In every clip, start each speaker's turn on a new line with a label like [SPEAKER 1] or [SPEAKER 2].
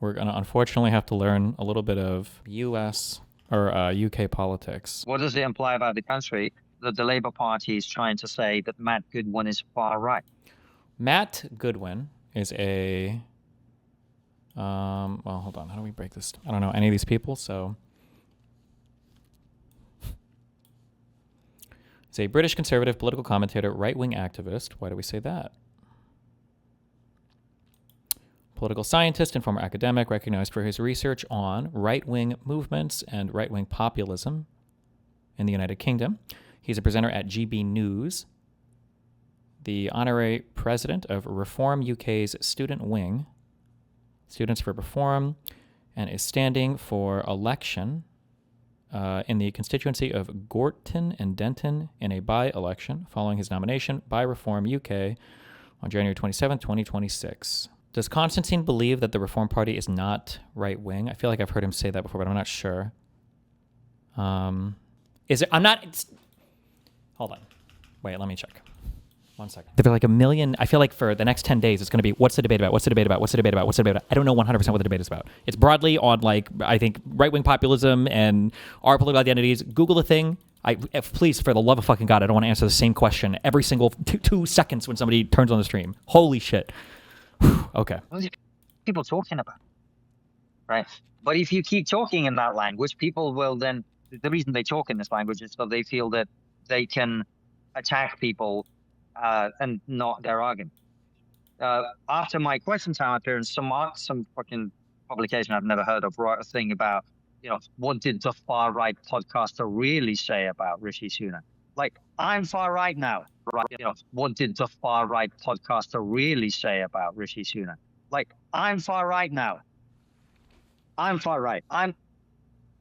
[SPEAKER 1] We're going to unfortunately have to learn a little bit of US or UK politics.
[SPEAKER 2] What does it imply about the country that the Labour Party is trying to say that Matt Goodwin is far right?
[SPEAKER 1] Matt Goodwin is a... well, hold on. How do we break this? I don't know any of these people, so... He's a British conservative political commentator, right-wing activist. Why do we say that? Political scientist and former academic, recognized for his research on right-wing movements and right-wing populism in the United Kingdom. He's a presenter at GB News, the honorary president of Reform UK's student wing, Students for Reform, and is standing for election in the constituency of Gorton and Denton in a by-election following his nomination by Reform UK on January 27, 2026. Does Konstantin believe that the Reform Party is not right-wing? I feel like I've heard him say that before, but I'm not sure. Is it? I'm not... Hold on. Wait, let me check. 1 second. There are like a million... I feel like for the next 10 days, it's going to be, what's the debate about? What's the debate about? What's the debate about? What's the debate about? I don't know 100% what the debate is about. It's broadly on, like, I think, right-wing populism and our political identities. Google a thing. Please, for the love of fucking God, I don't want to answer the same question every single 2 seconds when somebody turns on the stream. Holy shit. Okay.
[SPEAKER 2] What are people talking about? Right? But if you keep talking in that language, people will then... The reason they talk in this language is so they feel that they can attack people and not their argument. After my Question Time appearance, some fucking publication I've never heard of wrote a thing about, what did the far right podcaster really say about Rishi Sunak? Like, I'm far right now. Right? What did the far right podcaster really say about Rishi Sunak? Like, I'm far right now. I'm far right. I'm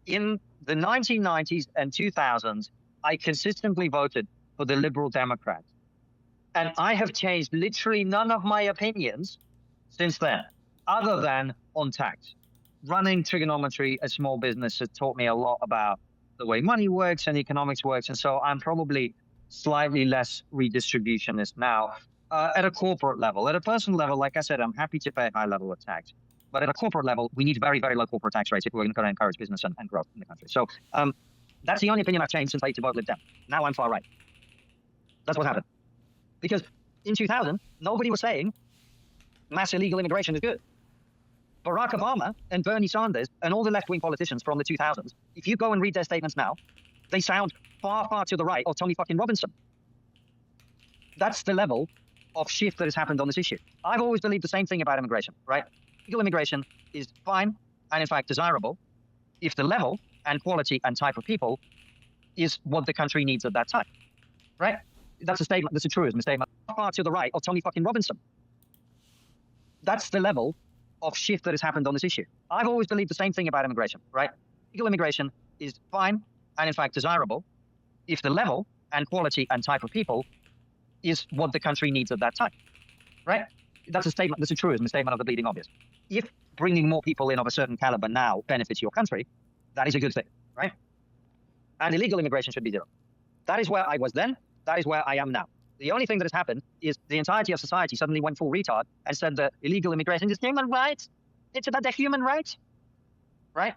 [SPEAKER 2] in the 1990s and 2000s. I consistently voted for the Liberal Democrats. And I have changed literally none of my opinions since then, other than on tax. Running trigonometry as small business has taught me a lot about the way money works and economics works. And so I'm probably slightly less redistributionist now at a corporate level. At a personal level, like I said, I'm happy to pay a high level of tax. But at a corporate level, we need very, very low corporate tax rates if we're going to encourage business and growth in the country. So that's the only opinion I've changed since I used to vote Lib Dem. Now I'm far right. That's what happened. Because in 2000, nobody was saying mass illegal immigration is good. Barack Obama and Bernie Sanders and all the left-wing politicians from the 2000s, if you go and read their statements now, they sound far, far to the right of Tony fucking Robinson. That's the level of shift that has happened on this issue. I've always believed the same thing about immigration, right? Legal immigration is fine and, in fact, desirable if the level and quality and type of people is what the country needs at that time, right? That's a statement. That's a truism. A statement far to the right of Tony fucking Robinson. That's the level of shift that has happened on this issue. I've always believed the same thing about immigration, right? Legal immigration is fine and, in fact, desirable if the level and quality and type of people is what the country needs at that time, right? That's a statement. That's a truism. A statement of the bleeding obvious. If bringing more people in of a certain caliber now benefits your country, that is a good thing, right? And illegal immigration should be zero. That is where I was then. That is where I am now. The only thing that has happened is the entirety of society suddenly went full retard and said that illegal immigration is human rights. It's about their human rights, right?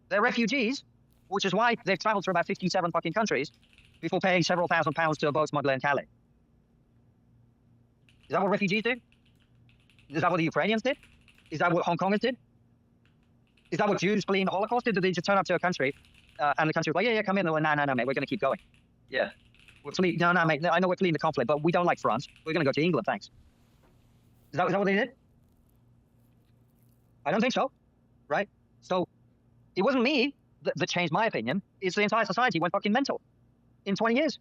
[SPEAKER 2] They're refugees, which is why they've traveled through about 57 fucking countries before paying several £1,000s to a boat smuggler in Calais. Is that what refugees did? Is that what the Ukrainians did? Is that what Hong Kongers did? Is that what Jews fleeing the Holocaust did? Did they just turn up to a country and the country was like, yeah, come in? They're like, no, mate, we're going to keep going. Yeah. We're fleeing. No, mate, I know we're fleeing the conflict, but we don't like France. We're going to go to England, thanks. Is that what they did? I don't think so, right? So it wasn't me that changed my opinion. It's the entire society went fucking mental in 20 years.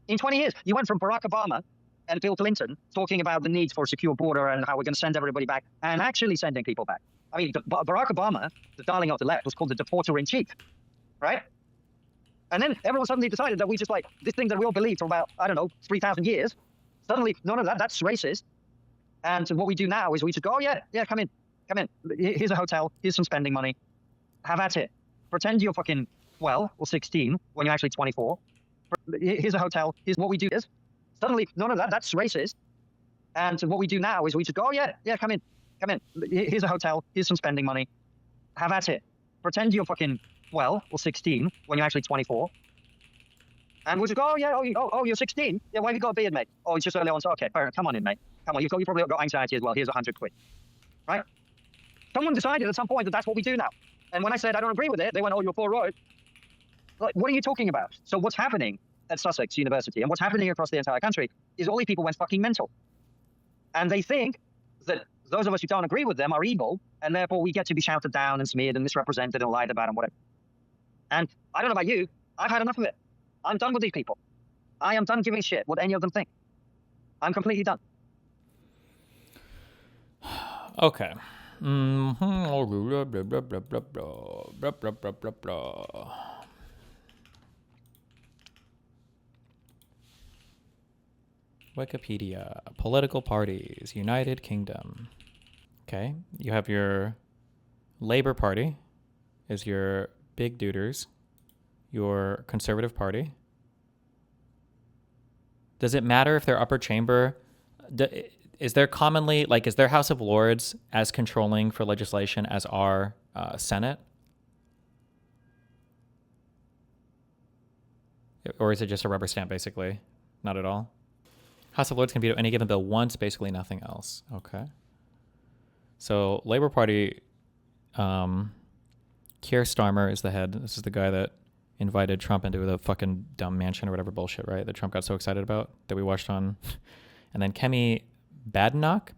[SPEAKER 2] In 20 years, you went from Barack Obama and Bill Clinton talking about the need for a secure border and how we're going to send everybody back and actually sending people back. I mean, Barack Obama, the darling of the left, was called the deporter-in-chief, right? And then everyone suddenly decided that we just like this thing that we all believed for about, 3,000 years. Suddenly, none of that's racist. And what we do now is we just go, oh, yeah, come in. Here's a hotel. Here's some spending money. Have at it. Pretend you're fucking 12 or 16 when you're actually 24. Here's a hotel. Here's what we do is suddenly, none of that's racist. And what we do now is we just go, oh, yeah, come in. come in. Here's a hotel. Here's some spending money. Have at it. Pretend you're fucking 12 or 16 when you're actually 24. And we'll just go, you're 16? Yeah, why have you got a beard, mate? Oh, it's just early on. So, okay, fair enough. Come on in, mate. Come on, you've probably got anxiety as well. Here's 100 quid. Right? Someone decided at some point that that's what we do now. And when I said I don't agree with it, they went, oh, you're for Riots. Like, what are you talking about? So what's happening at Sussex University and what's happening across the entire country is all these people went fucking mental. And they think that those of us who don't agree with them are evil, and therefore we get to be shouted down and smeared and misrepresented and lied about and whatever. And I don't know about you, I've had enough of it. I'm done with these people. I am done giving a shit what any of them think. I'm completely done.
[SPEAKER 1] Okay. Wikipedia, political parties, United Kingdom. Okay, you have your Labour Party is your big duders, your Conservative Party. Does it matter if their upper chamber, is there commonly, like, is their House of Lords as controlling for legislation as our Senate? Or is it just a rubber stamp, basically? Not at all? House of Lords can veto any given bill once, basically nothing else. Okay. So Labour Party, Keir Starmer is the head. This is the guy that invited Trump into the fucking dumb mansion or whatever bullshit, right? That Trump got so excited about that we watched on. And then Kemi Badenoch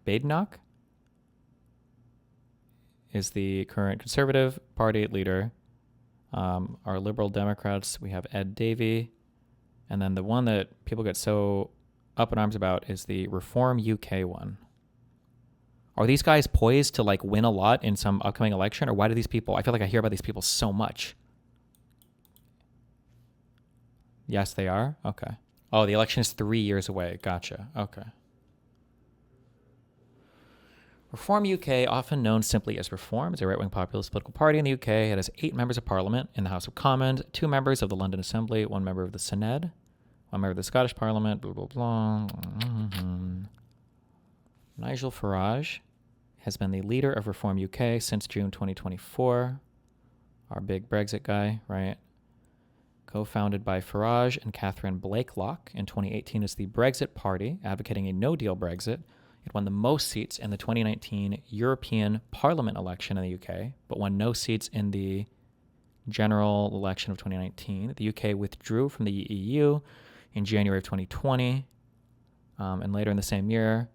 [SPEAKER 1] is the current Conservative Party leader. Our Liberal Democrats, we have Ed Davey. And then the one that people get so up in arms about is the Reform UK one. Are these guys poised to like win a lot in some upcoming election, or why do these people, I feel like I hear about these people so much. Yes, they are? Okay. Oh, the election is 3 years away. Gotcha. Okay. Reform UK, often known simply as Reform, is a right-wing populist political party in the UK. It has 8 members of Parliament in the House of Commons, 2 members of the London Assembly, 1 member of the Senedd, 1 member of the Scottish Parliament, blah, blah, blah. Nigel Farage has been the leader of Reform UK since June 2024. Our big Brexit guy, right? Co-founded by Farage and Catherine Blakelock in 2018 as the Brexit Party, advocating a no-deal Brexit. It won the most seats in the 2019 European Parliament election in the UK, but won no seats in the general election of 2019. The UK withdrew from the EU in January of 2020, and later in the same year,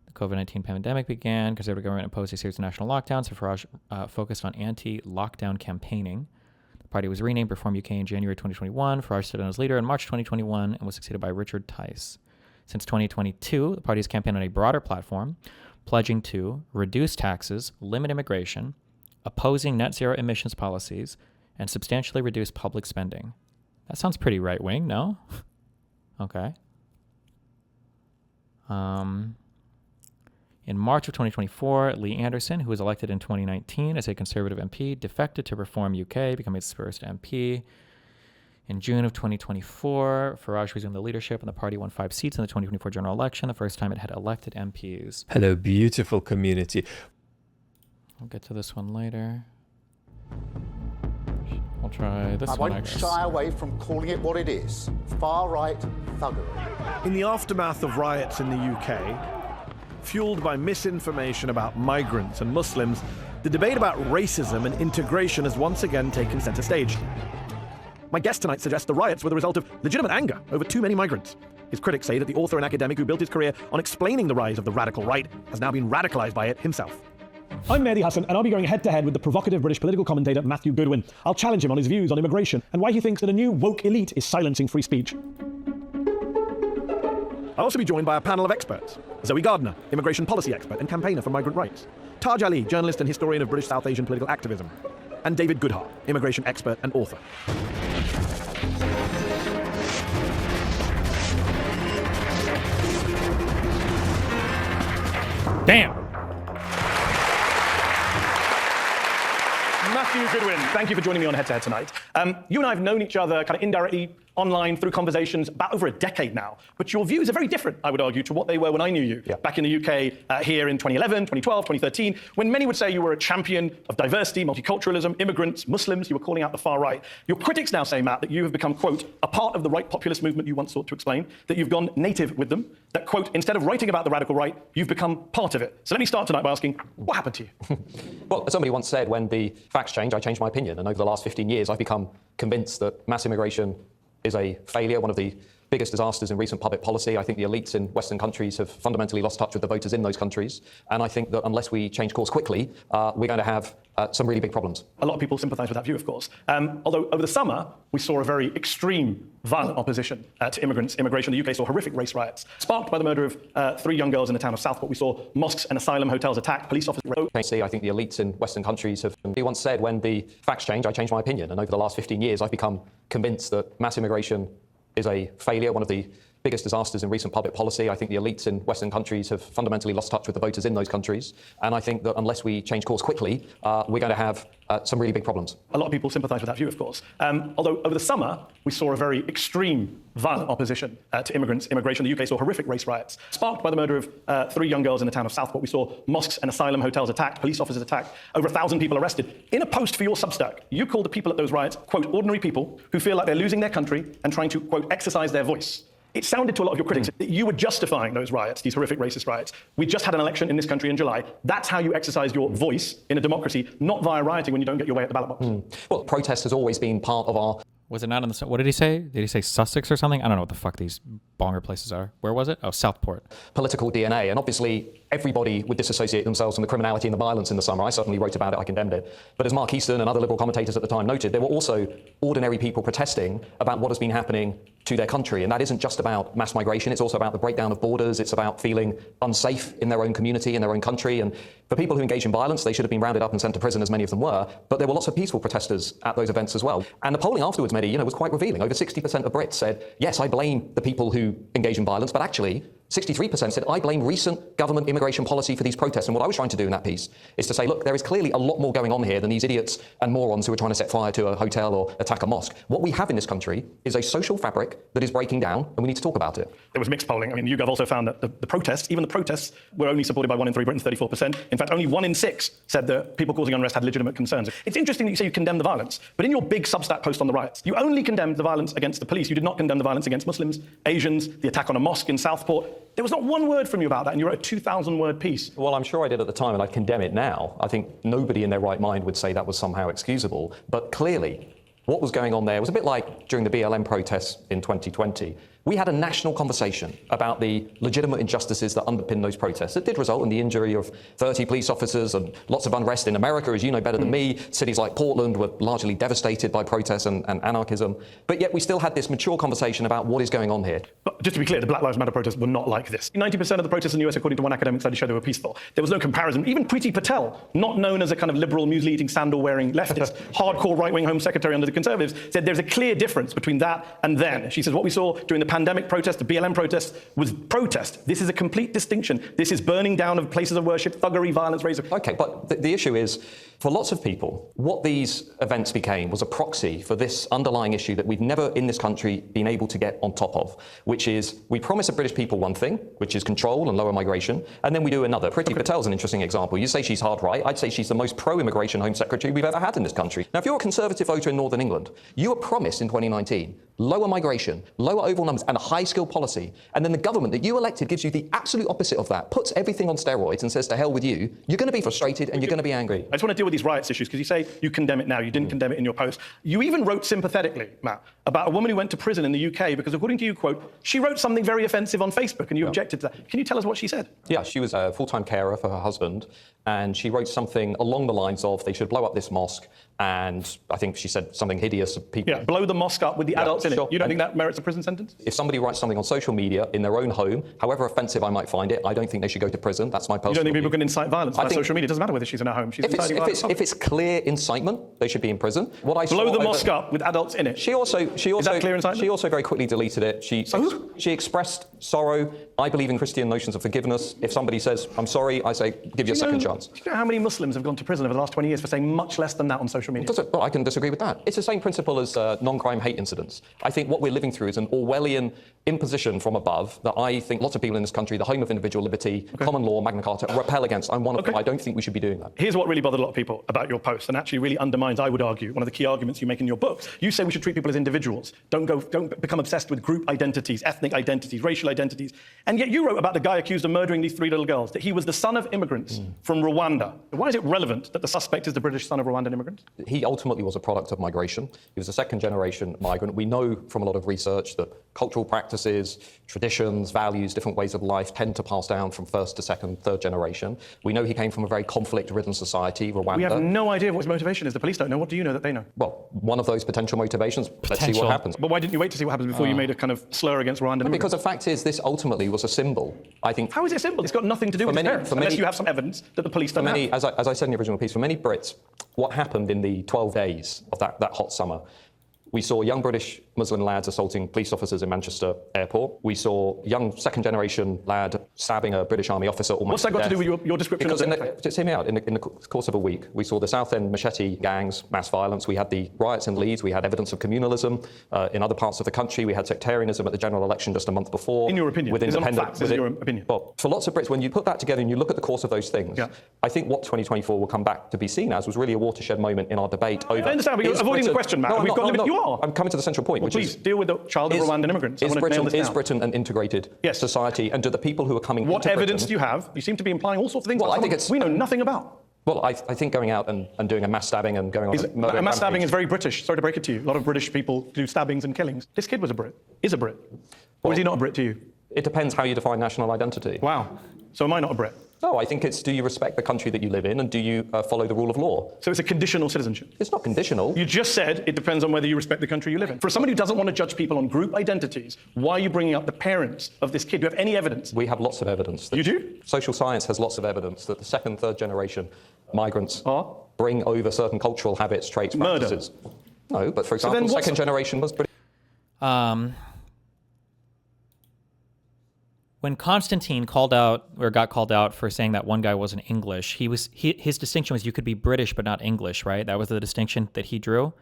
[SPEAKER 1] the COVID-19 pandemic began. Conservative government imposed a series of national lockdowns, so Farage focused on anti-lockdown campaigning. The party was renamed Reform UK in January 2021. Farage stood down as leader in March 2021 and was succeeded by Richard Tice. Since 2022, the party has campaigned on a broader platform, pledging to reduce taxes, limit immigration, opposing net zero emissions policies, and substantially reduce public spending. That sounds pretty right-wing, no? Okay. In March of 2024, Lee Anderson, who was elected in 2019 as a Conservative MP, defected to Reform UK, becoming its first MP. In June of 2024, Farage resumed the leadership, and the party won 5 seats in the 2024 general election, the first time it had elected MPs.
[SPEAKER 3] Hello, beautiful community.
[SPEAKER 1] I'll get to this one later. I'll try this one, I
[SPEAKER 4] won't
[SPEAKER 1] guess.
[SPEAKER 4] shy away from calling it what it is. Far-right thuggery.
[SPEAKER 5] In the aftermath of riots in the UK, fueled by misinformation about migrants and Muslims, the debate about racism and integration has once again taken center stage. My guest tonight suggests the riots were the result of legitimate anger over too many migrants. His critics say that the author and academic who built his career on explaining the rise of the radical right has now been radicalized by it himself.
[SPEAKER 6] I'm Mehdi Hassan, and I'll be going head-to-head with the provocative British political commentator Matthew Goodwin. I'll challenge him on his views on immigration and why he thinks that a new woke elite is silencing free speech. I'll also be joined by a panel of experts. Zoe Gardner, immigration policy expert and campaigner for migrant rights. Taj Ali, journalist and historian of British South Asian political activism. And David Goodhart, immigration expert and author.
[SPEAKER 1] Damn!
[SPEAKER 6] Matthew Goodwin, thank you for joining me on Head to Head tonight. You and I have known each other kind of indirectly online through conversations about over a decade now. But your views are very different, I would argue, to what they were when I knew you back in the UK here in 2011, 2012, 2013, when many would say you were a champion of diversity, multiculturalism, immigrants, Muslims. You were calling out the far right. Your critics now say, Matt, that you have become, quote, a part of the right populist movement you once sought to explain, that you've gone native with them, that, quote, instead of writing about the radical right, you've become part of it. So let me start tonight by asking, what happened to you?
[SPEAKER 7] Well, as somebody once said, when the facts change, I change my opinion. And over the last 15 years, I've become convinced that mass immigration is a failure, one of the biggest disasters in recent public policy. I think the elites in Western countries have fundamentally lost touch with the voters in those countries. And I think that unless we change course quickly, we're going to have some really big problems.
[SPEAKER 6] A lot of people sympathise with that view, of course. Although over the summer, we saw a very extreme, violent opposition to immigration. The UK saw horrific race riots, sparked by the murder of 3 young girls in the town of Southport. We saw mosques and asylum hotels attacked, police officers...
[SPEAKER 7] I think the elites in Western countries have... He once said, when the facts change, I change my opinion. And over the last 15 years, I've become convinced that mass immigration is a failure, one of the biggest disasters in recent public policy. I think the elites in Western countries have fundamentally lost touch with the voters in those countries. And I think that unless we change course quickly, we're going to have some really big problems.
[SPEAKER 6] A lot of people sympathise with that view, of course. Although over the summer, we saw a very extreme, violent opposition to immigration. The UK saw horrific race riots, sparked by the murder of 3 young girls in the town of Southport. We saw mosques and asylum hotels attacked, police officers attacked, over 1,000 people arrested. In a post for your Substack, you called the people at those riots, quote, ordinary people who feel like they're losing their country and trying to, quote, exercise their voice. It sounded to a lot of your critics that you were justifying those riots, these horrific racist riots. We just had an election in this country in July. That's how you exercise your voice in a democracy, not via rioting when you don't get your way at the ballot box.
[SPEAKER 7] Well, protest has always been part of our...
[SPEAKER 1] Was it not in the... What did he say? Did he say Sussex or something? I don't know what the fuck these bonger places are. Where was it? Oh, Southport.
[SPEAKER 7] Political DNA. And obviously, everybody would disassociate themselves from the criminality and the violence in the summer. I certainly wrote about it. I condemned it. But as Mark Kisin and other liberal commentators at the time noted, there were also ordinary people protesting about what has been happening to their country. And that isn't just about mass migration. It's also about the breakdown of borders. It's about feeling unsafe in their own community, in their own country. And for people who engage in violence, they should have been rounded up and sent to prison, as many of them were. But there were lots of peaceful protesters at those events as well. And the polling afterwards, Mehdi, was quite revealing. Over 60% of Brits said, yes, I blame the people who engage in violence, but actually 63% said, I blame recent government immigration policy for these protests. And what I was trying to do in that piece is to say, look, there is clearly a lot more going on here than these idiots and morons who are trying to set fire to a hotel or attack a mosque. What we have in this country is a social fabric that is breaking down, and we need to talk about it.
[SPEAKER 6] There was mixed polling. I mean, YouGov also found that the protests, even the protests, were only supported by 1 in 3 Britons, 34%. In fact, only 1 in 6 said that people causing unrest had legitimate concerns. It's interesting that you say you condemn the violence, but in your big Substack post on the riots, you only condemned the violence against the police. You did not condemn the violence against Muslims, Asians, the attack on a mosque in Southport. There was not one word from you about that, and you wrote a 2,000-word piece.
[SPEAKER 7] Well, I'm sure I did at the time, and I condemn it now. I think nobody in their right mind would say that was somehow excusable. But clearly, what was going on there was a bit like during the BLM protests in 2020. We had a national conversation about the legitimate injustices that underpin those protests. It did result in the injury of 30 police officers and lots of unrest in America, as you know better than me. Cities like Portland were largely devastated by protests and anarchism. But yet we still had this mature conversation about what is going on here.
[SPEAKER 6] But just to be clear, the Black Lives Matter protests were not like this. 90% of the protests in the US, according to one academic study, showed they were peaceful. There was no comparison. Even Priti Patel, not known as a kind of liberal, muesli-eating, sandal-wearing leftist, hardcore right-wing Home Secretary under the Conservatives, said there's a clear difference between that and then. She says what we saw during the pandemic protest, the BLM protest, was protest. This is a complete distinction. This is burning down of places of worship, thuggery, violence, racism.
[SPEAKER 7] OK, but the issue is, for lots of people, what these events became was a proxy for this underlying issue that we've never in this country been able to get on top of, which is we promise the British people one thing, which is control and lower migration, and then we do another. Priti Patel's an interesting example. You say she's hard right. I'd say she's the most pro-immigration Home Secretary we've ever had in this country. Now, if you're a Conservative voter in Northern England, you were promised in 2019 lower migration, lower overall numbers, and a high-skilled policy. And then the government that you elected gives you the absolute opposite of that, puts everything on steroids and says to hell with you. You're going to be frustrated and you're going to be angry.
[SPEAKER 6] I just want to deal with these riots issues, because you say you condemn it now. You didn't condemn it in your post. You even wrote sympathetically, Matt, about a woman who went to prison in the UK because, according to you, quote, she wrote something very offensive on Facebook and you objected to that. Can you tell us what she said?
[SPEAKER 7] Yeah, she was a full-time carer for her husband, and she wrote something along the lines of they should blow up this mosque, and I think she said something hideous of people.
[SPEAKER 6] Yeah, blow the mosque up with the adults in it. You don't think that merits a prison sentence?
[SPEAKER 7] If somebody writes something on social media in their own home, however offensive I might find it, I don't think they should go to prison. That's my personal
[SPEAKER 6] You don't think people
[SPEAKER 7] view.
[SPEAKER 6] can incite violence by social media? It doesn't matter whether she's in her home. She's inciting violence.
[SPEAKER 7] If it's clear incitement, they should be in prison. What I
[SPEAKER 6] Blow
[SPEAKER 7] saw
[SPEAKER 6] the
[SPEAKER 7] over-
[SPEAKER 6] mosque up with adults in it.
[SPEAKER 7] She also
[SPEAKER 6] Is that clear incitement?
[SPEAKER 7] She also very quickly deleted it. She expressed sorrow. I believe in Christian notions of forgiveness. If somebody says, I'm sorry, I say, give you a second chance.
[SPEAKER 6] Do you know how many Muslims have gone to prison over the last 20 years for saying much less than that on social media?
[SPEAKER 7] Well, I can disagree with that. It's the same principle as non-crime hate incidents. I think what we're living through is an Orwellian imposition from above that I think lots of people in this country, the home of individual liberty, common law, Magna Carta, repel against. I'm one of them. I don't think we should be doing that.
[SPEAKER 6] Here's what really bothered a lot of people about your post, and actually really undermines, I would argue, one of the key arguments you make in your books. You say we should treat people as individuals. Don't become obsessed with group identities, ethnic identities, racial identities. And yet you wrote about the guy accused of murdering these 3 little girls, that he was the son of immigrants from Rwanda. Why is it relevant that the suspect is the British son of Rwandan immigrants?
[SPEAKER 7] He ultimately was a product of migration. He was a second-generation migrant. We know from a lot of research that cultural practices, traditions, values, different ways of life tend to pass down from first to second, third generation. We know he came from a very conflict-ridden society, Rwanda.
[SPEAKER 6] We have no idea what his motivation is. The police don't know. What do you know that they know?
[SPEAKER 7] Well, one of those potential motivations. Let's see what happens.
[SPEAKER 6] But why didn't you wait to see what happens before you made a kind of slur against Rwandan immigrants?
[SPEAKER 7] Because the fact is, this ultimately was a symbol. I think.
[SPEAKER 6] How is it a symbol? It's got nothing to do with his parents, unless you have some evidence that the police don't have.
[SPEAKER 7] As I said in the original piece, for many Brits, what happened in the 12 days of that hot summer, we saw young British Muslim lads assaulting police officers in Manchester Airport. We saw young second-generation lad stabbing a British Army officer almost
[SPEAKER 6] What's that got
[SPEAKER 7] to
[SPEAKER 6] to do
[SPEAKER 7] death.
[SPEAKER 6] with your description
[SPEAKER 7] Because
[SPEAKER 6] of it?
[SPEAKER 7] just hear me out. In the course of a week, we saw the South End machete gangs, mass violence. We had the riots in Leeds. We had evidence of communalism in other parts of the country. We had sectarianism at the general election just a month before.
[SPEAKER 6] In your opinion?
[SPEAKER 7] With
[SPEAKER 6] Is it not
[SPEAKER 7] independent,
[SPEAKER 6] facts? Is it your opinion?
[SPEAKER 7] Well, for lots of Brits, when you put that together and you look at the course of those things, I think what 2024 will come back to be seen as was really a watershed moment in our debate over.
[SPEAKER 6] I understand, but you're avoiding the question, Matt.
[SPEAKER 7] No,
[SPEAKER 6] We've got limit. You are.
[SPEAKER 7] I'm coming to the central point.
[SPEAKER 6] Well,
[SPEAKER 7] which
[SPEAKER 6] please
[SPEAKER 7] is,
[SPEAKER 6] deal with the child of Rwandan immigrants. I want to nail this down.
[SPEAKER 7] Is Britain an integrated society? And do the people who are coming
[SPEAKER 6] What
[SPEAKER 7] into
[SPEAKER 6] evidence
[SPEAKER 7] Britain,
[SPEAKER 6] do you have? You seem to be implying all sorts of things.
[SPEAKER 7] Well, I think it's
[SPEAKER 6] we know nothing about.
[SPEAKER 7] Well, I think going out and doing a mass stabbing and going on a murder
[SPEAKER 6] A mass stabbing
[SPEAKER 7] rampage-
[SPEAKER 6] is very British. Sorry to break it to you. A lot of British people do stabbings and killings. This kid was a Brit. Is a Brit. Or is he not a Brit to you?
[SPEAKER 7] It depends how you define national identity.
[SPEAKER 6] Wow. So am I not a Brit?
[SPEAKER 7] No, I think it's do you respect the country that you live in and do you follow the rule of law?
[SPEAKER 6] So it's a conditional citizenship?
[SPEAKER 7] It's not conditional.
[SPEAKER 6] You just said it depends on whether you respect the country you live in. For somebody who doesn't want to judge people on group identities, why are you bringing up the parents of this kid? Do you have any evidence?
[SPEAKER 7] We have lots of evidence.
[SPEAKER 6] You do?
[SPEAKER 7] Social science has lots of evidence that the second, third generation migrants bring over certain cultural habits, traits, practices. No, but for example, second generation was British.
[SPEAKER 1] When Konstantin got called out for saying that one guy wasn't English, his distinction was you could be British but not English, right? That was the distinction that he drew.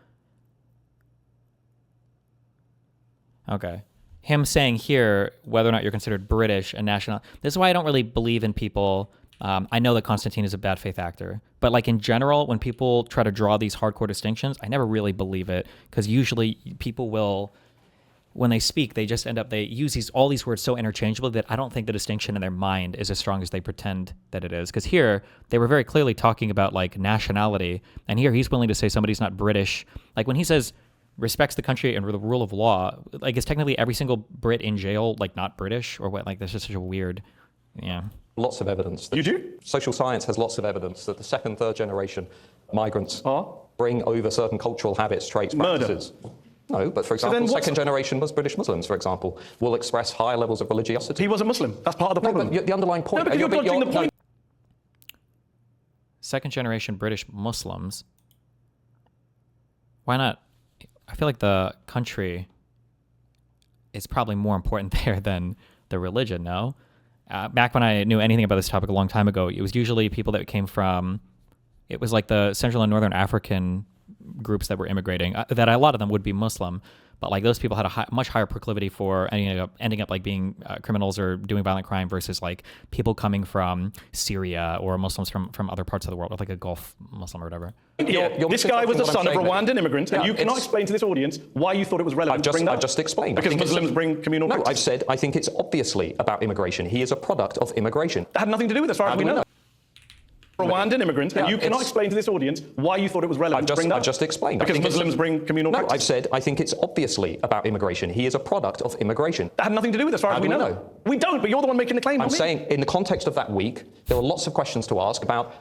[SPEAKER 1] Okay. Him saying here whether or not you're considered British and national. This is why I don't really believe in people. I know that Konstantin is a bad faith actor, but like in general, when people try to draw these hardcore distinctions, I never really believe it because usually people will. When they speak, they just end up, they use all these words so interchangeably that I don't think the distinction in their mind is as strong as they pretend that it is. Because here, they were very clearly talking about like nationality. And here he's willing to say somebody's not British. Like when he says respects the country and the rule of law, like is technically every single Brit in jail like not British or what? Like that's just such a weird, yeah.
[SPEAKER 7] Lots of evidence.
[SPEAKER 6] You do?
[SPEAKER 7] Social science has lots of evidence that the second, third generation migrants bring over certain cultural habits, traits, practices. No, but for example, second generation British Muslims, for example, will express higher levels of religiosity.
[SPEAKER 6] He was a Muslim. That's part of the problem.
[SPEAKER 7] No, but the underlying point.
[SPEAKER 6] No, but you're dodging the point.
[SPEAKER 1] Second generation British Muslims. Why not? I feel like the country is probably more important there than the religion, no? Back when I knew anything about this topic a long time ago, it was usually people that came from, it was like the Central and Northern African groups that were immigrating, that a lot of them would be Muslim, but like those people had a much higher proclivity for ending up like being criminals or doing violent crime versus like people coming from Syria or Muslims from other parts of the world, or like a Gulf Muslim or whatever.
[SPEAKER 6] This guy was the son of Rwandan immigrants, and you cannot explain to this audience why you thought it was relevant to bring that up.
[SPEAKER 7] I've just explained.
[SPEAKER 6] Because Muslims bring communal practice.
[SPEAKER 7] No, I've said I think it's obviously about immigration. He is a product of immigration.
[SPEAKER 6] That had nothing to do with it, as far as we know. Rwandan immigrants, and you cannot explain to this audience why you thought it was relevant to bring that up.
[SPEAKER 7] I've just explained.
[SPEAKER 6] Because Muslims bring communal practice.
[SPEAKER 7] No, I've said I think it's obviously about immigration. He is a product of immigration.
[SPEAKER 6] That had nothing to do with it, as far as we know. We don't, but you're the one making the claim.
[SPEAKER 7] I'm saying in the context of that week, there were lots of questions to ask about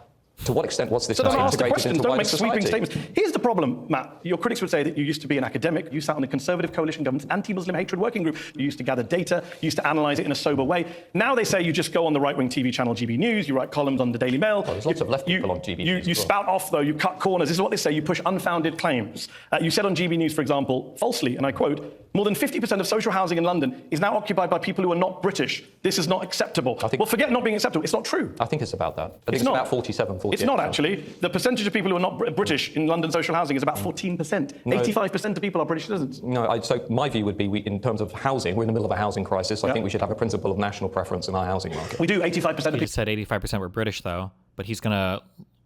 [SPEAKER 7] To what extent was this
[SPEAKER 6] So don't ask the
[SPEAKER 7] integrated
[SPEAKER 6] questions,
[SPEAKER 7] into
[SPEAKER 6] don't
[SPEAKER 7] wider
[SPEAKER 6] make sweeping
[SPEAKER 7] society?
[SPEAKER 6] statements. Here's the problem, Matt. Your critics would say that you used to be an academic, you sat on the Conservative Coalition Government's anti-Muslim hatred working group, you used to gather data, you used to analyse it in a sober way. Now they say you just go on the right-wing TV channel GB News, you write columns on the Daily Mail.
[SPEAKER 7] Well, there's lots of left people on GB News
[SPEAKER 6] You
[SPEAKER 7] as well.
[SPEAKER 6] spout off, though, you cut corners. This is what they say, you push unfounded claims. You said on GB News, for example, falsely, and I quote, more than 50% of social housing in London is now occupied by people who are not British. This is not acceptable. Well, forget not being acceptable. It's not true.
[SPEAKER 7] I think it's about that. I think it's
[SPEAKER 6] not.
[SPEAKER 7] about 47, 48.
[SPEAKER 6] It's not, actually. The percentage of people who are not British in London social housing is about 14%.
[SPEAKER 7] No.
[SPEAKER 6] 85% of people are British citizens.
[SPEAKER 7] No, so my view would be, in terms of housing, we're in the middle of a housing crisis. I think we should have a principle of national preference in our housing market.
[SPEAKER 6] We do. 85% of
[SPEAKER 1] He
[SPEAKER 6] people.
[SPEAKER 1] just said 85% were British, though, but he's going to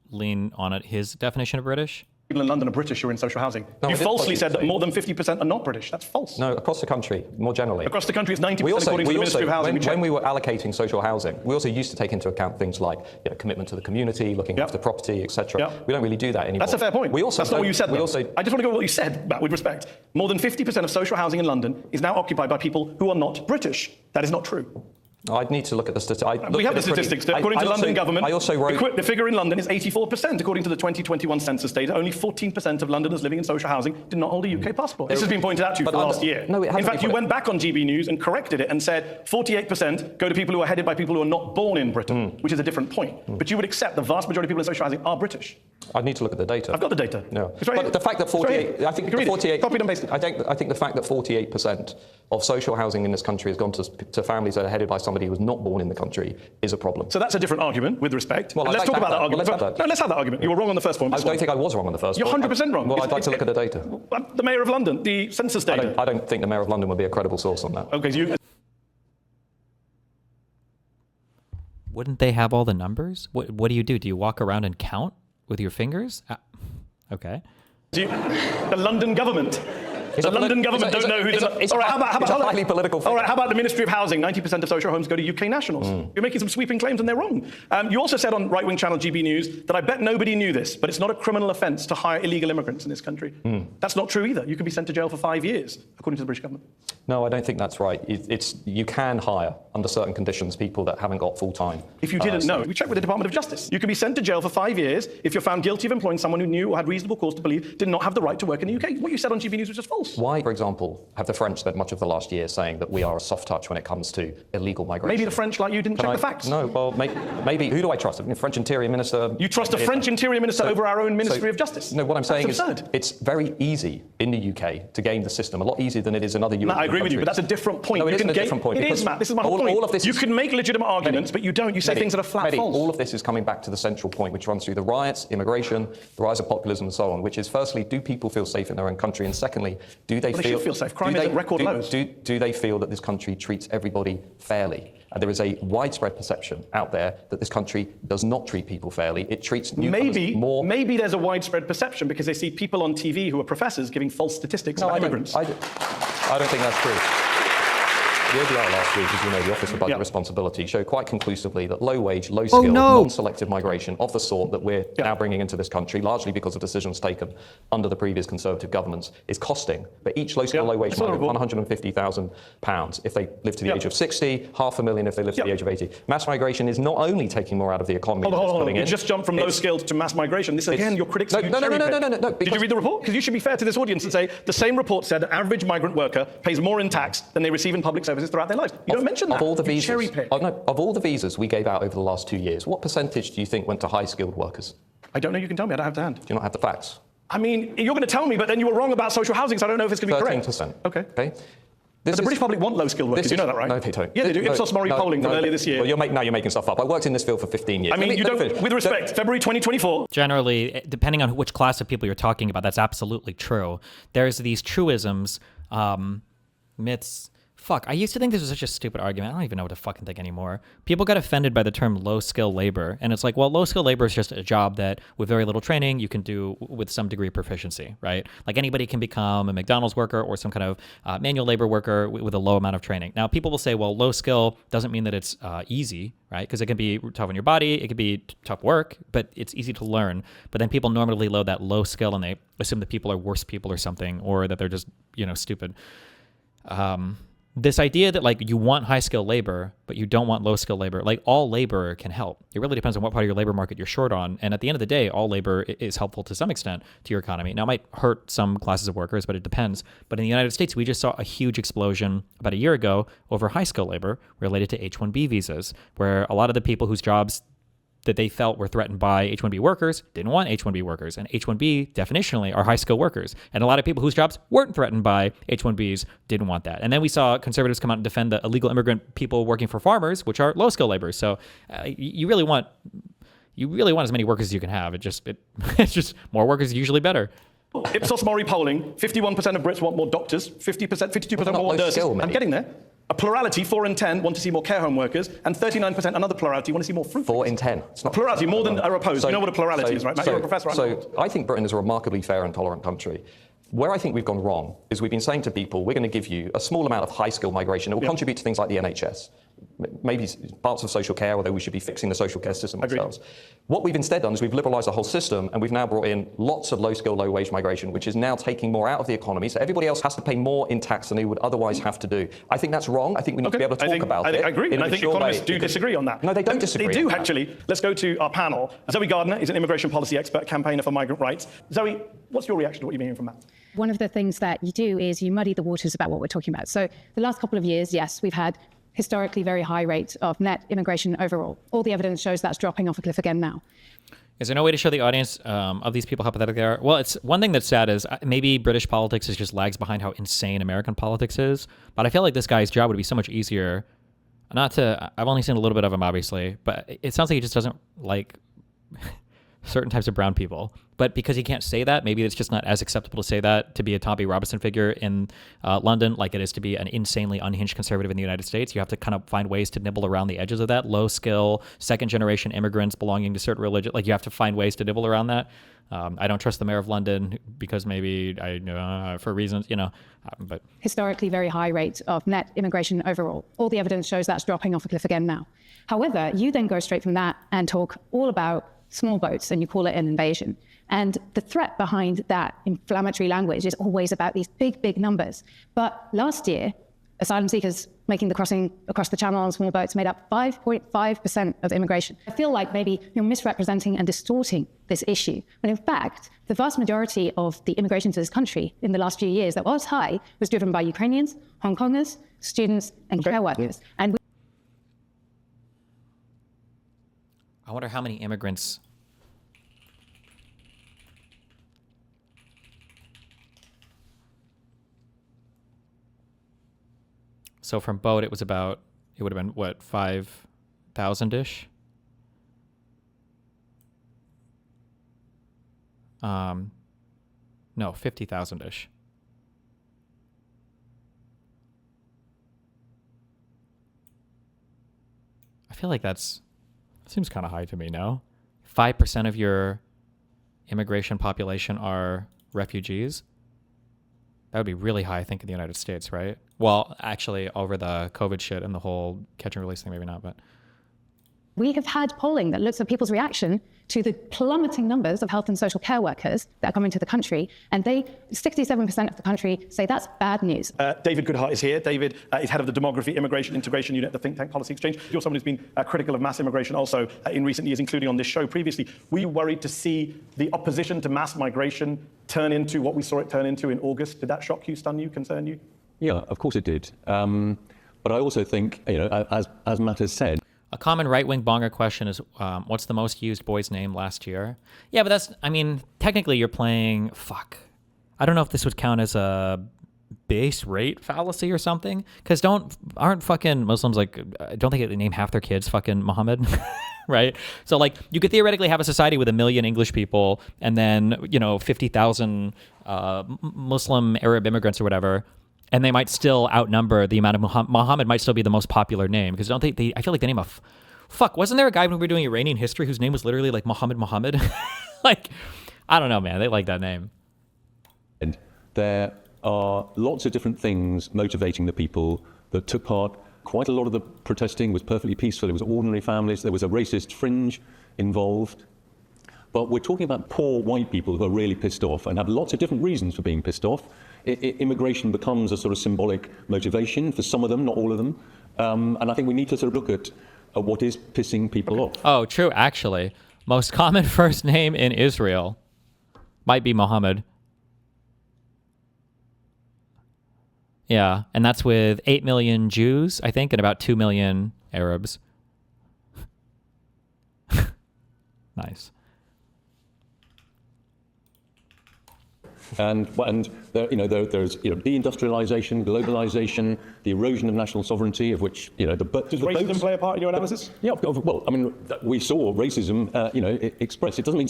[SPEAKER 1] lean on his definition of British.
[SPEAKER 6] People in London are British who are in social housing.
[SPEAKER 7] No,
[SPEAKER 6] You
[SPEAKER 7] I did
[SPEAKER 6] falsely
[SPEAKER 7] possibly
[SPEAKER 6] said that
[SPEAKER 7] say-
[SPEAKER 6] more than 50% are not British. That's false.
[SPEAKER 7] No, across the country, more generally.
[SPEAKER 6] Across the country, it's 90% according to the Ministry of Housing.
[SPEAKER 7] When we were allocating social housing, we also used to take into account things like commitment to the community, looking after property, etc. We don't really do that anymore.
[SPEAKER 6] That's a fair point.
[SPEAKER 7] We also
[SPEAKER 6] That's not what you said,
[SPEAKER 7] we
[SPEAKER 6] though.
[SPEAKER 7] also,
[SPEAKER 6] I just want to go with what you said, Matt, with respect. More than 50% of social housing in London is now occupied by people who are not British. That is not true.
[SPEAKER 7] I'd need to look at the statistics.
[SPEAKER 6] We have the statistics. According to the London government,
[SPEAKER 7] I also wrote...
[SPEAKER 6] the figure in London is 84%. According to the 2021 census data, only 14% of Londoners living in social housing did not hold a UK passport. This has been pointed out to you for the last year.
[SPEAKER 7] No, it hasn't
[SPEAKER 6] in fact,
[SPEAKER 7] been
[SPEAKER 6] you went back on GB News and corrected it and said 48% go to people who are headed by people who are not born in Britain, which is a different point. But you would accept the vast majority of people in social housing are British.
[SPEAKER 7] I'd need to look at the data.
[SPEAKER 6] I've got the data.
[SPEAKER 7] No.
[SPEAKER 6] It's right
[SPEAKER 7] But
[SPEAKER 6] here.
[SPEAKER 7] the fact that
[SPEAKER 6] It's right
[SPEAKER 7] 48,
[SPEAKER 6] here.
[SPEAKER 7] I think
[SPEAKER 6] You can
[SPEAKER 7] the
[SPEAKER 6] read it.
[SPEAKER 7] 48,
[SPEAKER 6] Copied and pasted.
[SPEAKER 7] I think the fact that 48% of social housing in this country has gone to families that are headed by somebody who was not born in the country is a problem.
[SPEAKER 6] So that's a different argument, with respect.
[SPEAKER 7] Well,
[SPEAKER 6] And
[SPEAKER 7] I'd
[SPEAKER 6] let's
[SPEAKER 7] like
[SPEAKER 6] talk
[SPEAKER 7] to
[SPEAKER 6] about that
[SPEAKER 7] have that.
[SPEAKER 6] argument.
[SPEAKER 7] Well, let's have that.
[SPEAKER 6] No, let's have that argument. You were wrong on the first point.
[SPEAKER 7] I don't think I was wrong on the first
[SPEAKER 6] You're
[SPEAKER 7] one.
[SPEAKER 6] 100% wrong.
[SPEAKER 7] Well, I'd like to look at the data.
[SPEAKER 6] The Mayor of London, the census data.
[SPEAKER 7] I don't think the Mayor of London would be a credible source on that.
[SPEAKER 6] Okay, so you...
[SPEAKER 1] Wouldn't they have all the numbers? What do? Do you walk around and count with your fingers? Okay.
[SPEAKER 6] The London government. The London government don't know who the...
[SPEAKER 7] It's
[SPEAKER 6] All right, how about
[SPEAKER 7] a highly political
[SPEAKER 6] All right,
[SPEAKER 7] figure.
[SPEAKER 6] how about the Ministry of Housing? 90% of social homes go to UK nationals. You're making some sweeping claims and they're wrong. You also said on right-wing channel GB News that I bet nobody knew this, but it's not a criminal offence to hire illegal immigrants in this country. That's not true either. You could be sent to jail for 5 years, according to the British government.
[SPEAKER 7] No, I don't think that's right. You can hire, under certain conditions, people that haven't got full-time.
[SPEAKER 6] If you didn't know, we checked with the Department of Justice. You could be sent to jail for 5 years if you're found guilty of employing someone who knew or had reasonable cause to believe did not have the right to work in the UK. What you said on GB News was just false.
[SPEAKER 7] Why, for example, have the French spent much of the last year saying that we are a soft touch when it comes to illegal migration?
[SPEAKER 6] Maybe the French, like you, didn't check the facts.
[SPEAKER 7] No, well, maybe. Who do I trust? The French Interior Minister?
[SPEAKER 6] You trust the French Interior Minister over our own Ministry of Justice?
[SPEAKER 7] No, what I'm saying
[SPEAKER 6] That's
[SPEAKER 7] is
[SPEAKER 6] absurd.
[SPEAKER 7] it's very easy in the UK to game the system, a lot easier than it is in other European
[SPEAKER 6] Matt, I agree with you, but that's a different point.
[SPEAKER 7] No, it
[SPEAKER 6] You
[SPEAKER 7] isn't
[SPEAKER 6] can
[SPEAKER 7] a different point.
[SPEAKER 6] It
[SPEAKER 7] because
[SPEAKER 6] is, Matt. This is my whole point.
[SPEAKER 7] All of this
[SPEAKER 6] you can make legitimate arguments, but you don't. You say things that are flat false.
[SPEAKER 7] All of this is coming back to the central point, which runs through the riots, immigration, the rise of populism, and so on, which is, firstly, do people feel safe in their own country? And secondly, do they
[SPEAKER 6] They should feel safe. Crime is at record lows.
[SPEAKER 7] Do they feel that this country treats everybody fairly? And there is a widespread perception out there that this country does not treat people fairly. It treats newcomers more...
[SPEAKER 6] Maybe there's a widespread perception because they see people on TV who are professors giving false statistics about immigrants.
[SPEAKER 7] I don't think that's true. The OBR last week, as you know, the Office for Budget Responsibility, showed quite conclusively that low-wage, low-skilled, non-selective migration of the sort that we're now bringing into this country, largely because of decisions taken under the previous Conservative governments, is costing, but each low-skilled, low-wage migrant, £150,000 if they live to the age of 60, £500,000 if they live to the age of 80. Mass migration is not only taking more out of the economy...
[SPEAKER 6] Hold on. You just jumped from low-skilled to mass migration. This, again, your critics...
[SPEAKER 7] No.
[SPEAKER 6] Did you read the report? Because you should be fair to this audience and say the same report said an average migrant worker pays more in tax than they receive in public services throughout their lives. You don't mention that.
[SPEAKER 7] Of all the
[SPEAKER 6] You
[SPEAKER 7] visas,
[SPEAKER 6] cherry-pick.
[SPEAKER 7] of all the visas we gave out over the last 2 years, what percentage do you think went to high-skilled workers?
[SPEAKER 6] I don't know. You can tell me. I don't have to hand.
[SPEAKER 7] Do you not have the facts?
[SPEAKER 6] I mean, you're going to tell me, but then you were wrong about social housing, so I don't know if it's going to be correct.
[SPEAKER 7] 13%.
[SPEAKER 6] Okay. But the British public want low-skilled workers. You know that, right?
[SPEAKER 7] No, they don't.
[SPEAKER 6] Yeah, they do. Ipsos Mori polling from earlier this year.
[SPEAKER 7] Well, you're making stuff up. I worked in this field for 15 years.
[SPEAKER 6] I mean, you don't. With respect, February 2024.
[SPEAKER 1] Generally, depending on which class of people you're talking about, that's absolutely true. There's these truisms, myths. Fuck, I used to think this was such a stupid argument. I don't even know what to fucking think anymore. People got offended by the term low-skill labor. And it's like, well, low-skill labor is just a job that with very little training, you can do with some degree of proficiency, right? Like anybody can become a McDonald's worker or some kind of manual labor worker with a low amount of training. Now, people will say, well, low skill doesn't mean that it's easy, right? Because it can be tough on your body, it could be tough work, but it's easy to learn. But then people normally load that low skill and they assume that people are worse people or something, or that they're just, stupid. this idea that like you want high skilled labor, but you don't want low skilled labor, like all labor can help. It really depends on what part of your labor market you're short on. And at the end of the day, all labor is helpful to some extent to your economy. Now, it might hurt some classes of workers, but it depends. But in the United States, we just saw a huge explosion about a year ago over high skilled labor related to H-1B visas, where a lot of the people whose jobs that they felt were threatened by H-1B workers didn't want H-1B workers. And H-1B definitionally are high-skilled workers. And a lot of people whose jobs weren't threatened by H-1Bs didn't want that. And then we saw conservatives come out and defend the illegal immigrant people working for farmers, which are low-skilled laborers. So you really want as many workers as you can have. It's just more workers is usually better.
[SPEAKER 6] Ipsos Mori polling, 51% of Brits want more doctors, 52% more nurses. I'm getting there. A plurality, 4 in 10, want to see more care home workers, and 39%, another plurality, want to see more fruit.
[SPEAKER 7] 4 in 10. It's not
[SPEAKER 6] plurality, more than are opposed. You know what a plurality is, right? Matt, you're a professor.
[SPEAKER 7] So I think Britain is a remarkably fair and tolerant country. Where I think we've gone wrong is we've been saying to people, we're going to give you a small amount of high-skill migration. It will contribute to things like the NHS, maybe parts of social care, although we should be fixing the social care system ourselves. What we've instead done is we've liberalised the whole system, and we've now brought in lots of low-skill, low-wage migration, which is now taking more out of the economy, so everybody else has to pay more in tax than they would otherwise have to do. I think that's wrong. I think we need to be able to talk about it.
[SPEAKER 6] I agree, and I think economists do disagree on that.
[SPEAKER 7] No, they don't disagree.
[SPEAKER 6] They do, actually. Let's go to our panel. Zoe Gardner is an immigration policy expert, campaigner for migrant rights. Zoe, what's your reaction to what you've been hearing from Matt?
[SPEAKER 8] One of the things that you do is you muddy the waters about what we're talking about. So the last couple of years, yes, we've had historically very high rates of net immigration overall. All the evidence shows that's dropping off a cliff again now.
[SPEAKER 1] Is there no way to show the audience of these people how pathetic they are? Well, it's one thing that's sad is maybe British politics is just lags behind how insane American politics is. But I feel like this guy's job would be so much easier. I've only seen a little bit of him, obviously, but it sounds like he just doesn't like certain types of brown people. But because he can't say that, maybe it's just not as acceptable to say that to be a Tommy Robinson figure in London like it is to be an insanely unhinged conservative in the United States. You have to kind of find ways to nibble around the edges of that. Low skill, second generation immigrants belonging to certain religion. Like you have to find ways to nibble around that. I don't trust the mayor of London because maybe for reasons, but
[SPEAKER 8] historically very high rate of net immigration overall. All the evidence shows that's dropping off a cliff again now. However, you then go straight from that and talk all about small boats and you call it an invasion. And the threat behind that inflammatory language is always about these big, big numbers. But last year, asylum seekers making the crossing across the channel on small boats made up 5.5% of immigration. I feel like maybe you're misrepresenting and distorting this issue. But in fact, the vast majority of the immigration to this country in the last few years that was high was driven by Ukrainians, Hong Kongers, students, and care workers. And
[SPEAKER 1] I wonder how many immigrants. So from boat, it would have been what, 5,000-ish? No, 50,000-ish. I feel like seems kind of high to me, no? 5% of your immigration population are refugees. That would be really high, I think, in the United States, right? Well, actually, over the COVID shit and the whole catch and release thing, maybe not, but.
[SPEAKER 8] We have had polling that looks at people's reaction to the plummeting numbers of health and social care workers that are coming to the country, and 67% of the country say that's bad news.
[SPEAKER 6] David Goodhart is here. David is head of the Demography, Immigration, Integration Unit at the think tank Policy Exchange. You're someone who's been critical of mass immigration also in recent years, including on this show previously. Were you worried to see the opposition to mass migration turn into what we saw it turn into in August? Did that shock you, stun you, concern you?
[SPEAKER 9] Yeah, of course it did. But I also think, as Matt has said,
[SPEAKER 1] a common right-wing bonger question is, what's the most used boy's name last year? Yeah, but technically you're playing, I don't know if this would count as a base rate fallacy or something, because aren't fucking Muslims don't they get to name half their kids fucking Muhammad? Right? So you could theoretically have a society with 1 million English people and then, 50,000 Muslim Arab immigrants or whatever. And they might still outnumber the amount of Muhammad might still be the most popular name, because I feel like the name of wasn't there a guy when we were doing Iranian history whose name was literally like Muhammad? I don't know, man. They like that name.
[SPEAKER 9] And there are lots of different things motivating the people that took part. Quite a lot of the protesting was perfectly peaceful. It was ordinary families. There was a racist fringe involved. But we're talking about poor white people who are really pissed off and have lots of different reasons for being pissed off. Immigration becomes a sort of symbolic motivation for some of them, not all of them. And I think we need to sort of look at what is pissing people off.
[SPEAKER 1] Oh, true, actually. Most common first name in Israel might be Mohammed. Yeah, and that's with 8 million Jews, I think, and about 2 million Arabs. Nice.
[SPEAKER 9] And there, there's deindustrialization, globalization, the erosion of national sovereignty, of which
[SPEAKER 6] does racism play a part in your analysis?
[SPEAKER 9] Yeah, well, I mean, we saw racism, expressed. It doesn't mean.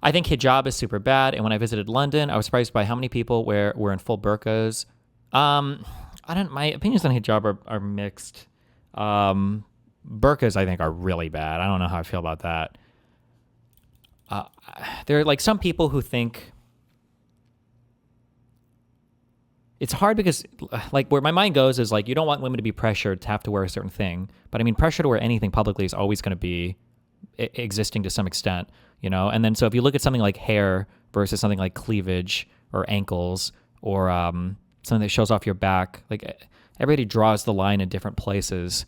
[SPEAKER 1] I think hijab is super bad, and when I visited London, I was surprised by how many people were in full burqas. My opinions on hijab are mixed. Burqas, I think, are really bad. I don't know how I feel about that. There are like some people who think it's hard because like where my mind goes is like you don't want women to be pressured to have to wear a certain thing. But I mean, pressure to wear anything publicly is always going to be existing to some extent, And then so if you look at something like hair versus something like cleavage or ankles or something that shows off your back, like everybody draws the line in different places.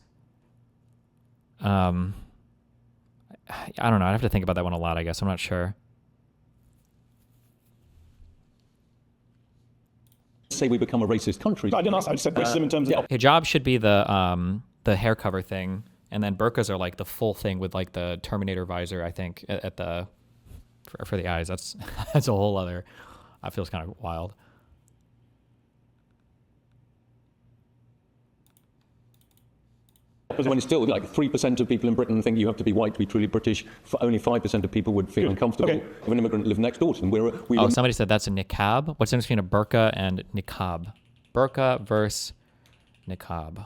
[SPEAKER 1] I don't know. I'd have to think about that one a lot, I guess. I'm not sure.
[SPEAKER 9] Say we become a racist country.
[SPEAKER 6] I didn't ask. I just said racism in terms of...
[SPEAKER 1] Hijab should be the hair cover thing, and then burqas are like the full thing with like the Terminator visor, I think, at the for the eyes. That's a whole other... That feels kind of wild.
[SPEAKER 9] Because when it's still like 3% of people in Britain think you have to be white to be truly British, only 5% of people would feel uncomfortable if an immigrant lived next door to them.
[SPEAKER 1] Somebody said that's a niqab. What's the difference between a burqa and niqab? Burqa versus niqab.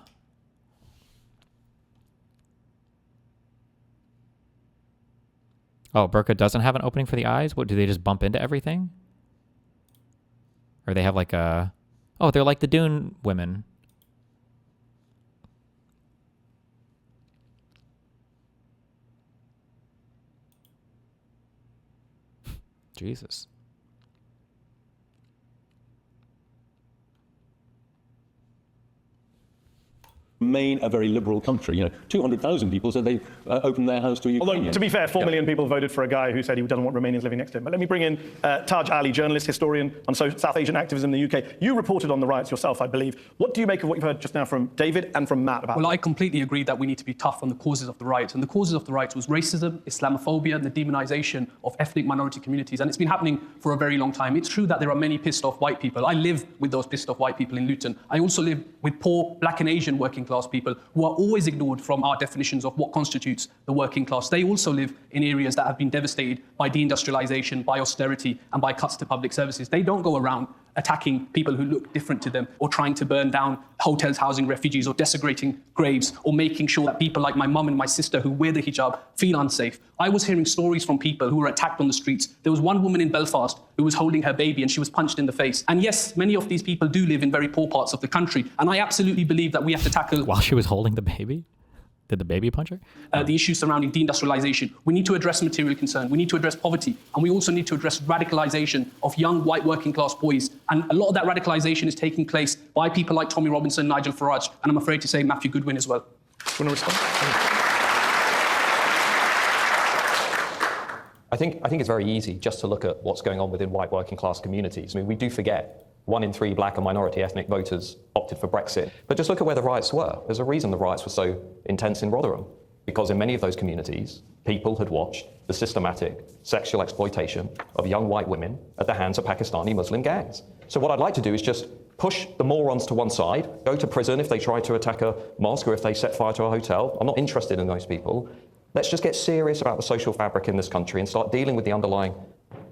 [SPEAKER 1] Oh, burqa doesn't have an opening for the eyes? What, do they just bump into everything? Or they have like a... Oh, they're like the Dune women. Jesus.
[SPEAKER 9] Remain a very liberal country. 200,000 people said they opened their house to Ukrainians.
[SPEAKER 6] Although, to be fair, 4 million people voted for a guy who said he doesn't want Romanians living next to him. But let me bring in Taj Ali, journalist, historian on South Asian activism in the UK. You reported on the riots yourself, I believe. What do you make of what you've heard just now from David and from Matt about
[SPEAKER 10] Well, I completely agree that we need to be tough on the causes of the riots. And the causes of the riots was racism, Islamophobia, and the demonization of ethnic minority communities. And it's been happening for a very long time. It's true that there are many pissed off white people. I live with those pissed off white people in Luton. I also live with poor black and Asian working class people who are always ignored from our definitions of what constitutes the working class. They also live in areas that have been devastated by deindustrialization, by austerity, and by cuts to public services. They don't go around attacking people who look different to them, or trying to burn down hotels housing refugees, or desecrating graves, or making sure that people like my mum and my sister who wear the hijab feel unsafe. I was hearing stories from people who were attacked on the streets. There was one woman in Belfast who was holding her baby and she was punched in the face. And yes, many of these people do live in very poor parts of the country. And I absolutely believe that we have to tackle...
[SPEAKER 1] While she was holding the baby? Did the baby punch her?
[SPEAKER 10] The issues surrounding deindustrialization. We need to address material concern. We need to address poverty. And we also need to address radicalization of young white working class boys. And a lot of that radicalization is taking place by people like Tommy Robinson, Nigel Farage, and I'm afraid to say Matthew Goodwin as well.
[SPEAKER 6] Do you want to respond?
[SPEAKER 7] I think it's very easy just to look at what's going on within white working class communities. I mean, we do forget 1 in 3 black and minority ethnic voters opted for Brexit. But just look at where the riots were. There's a reason the riots were so intense in Rotherham. Because in many of those communities, people had watched the systematic sexual exploitation of young white women at the hands of Pakistani Muslim gangs. So what I'd like to do is just push the morons to one side, go to prison if they try to attack a mosque or if they set fire to a hotel. I'm not interested in those people. Let's just get serious about the social fabric in this country and start dealing with the underlying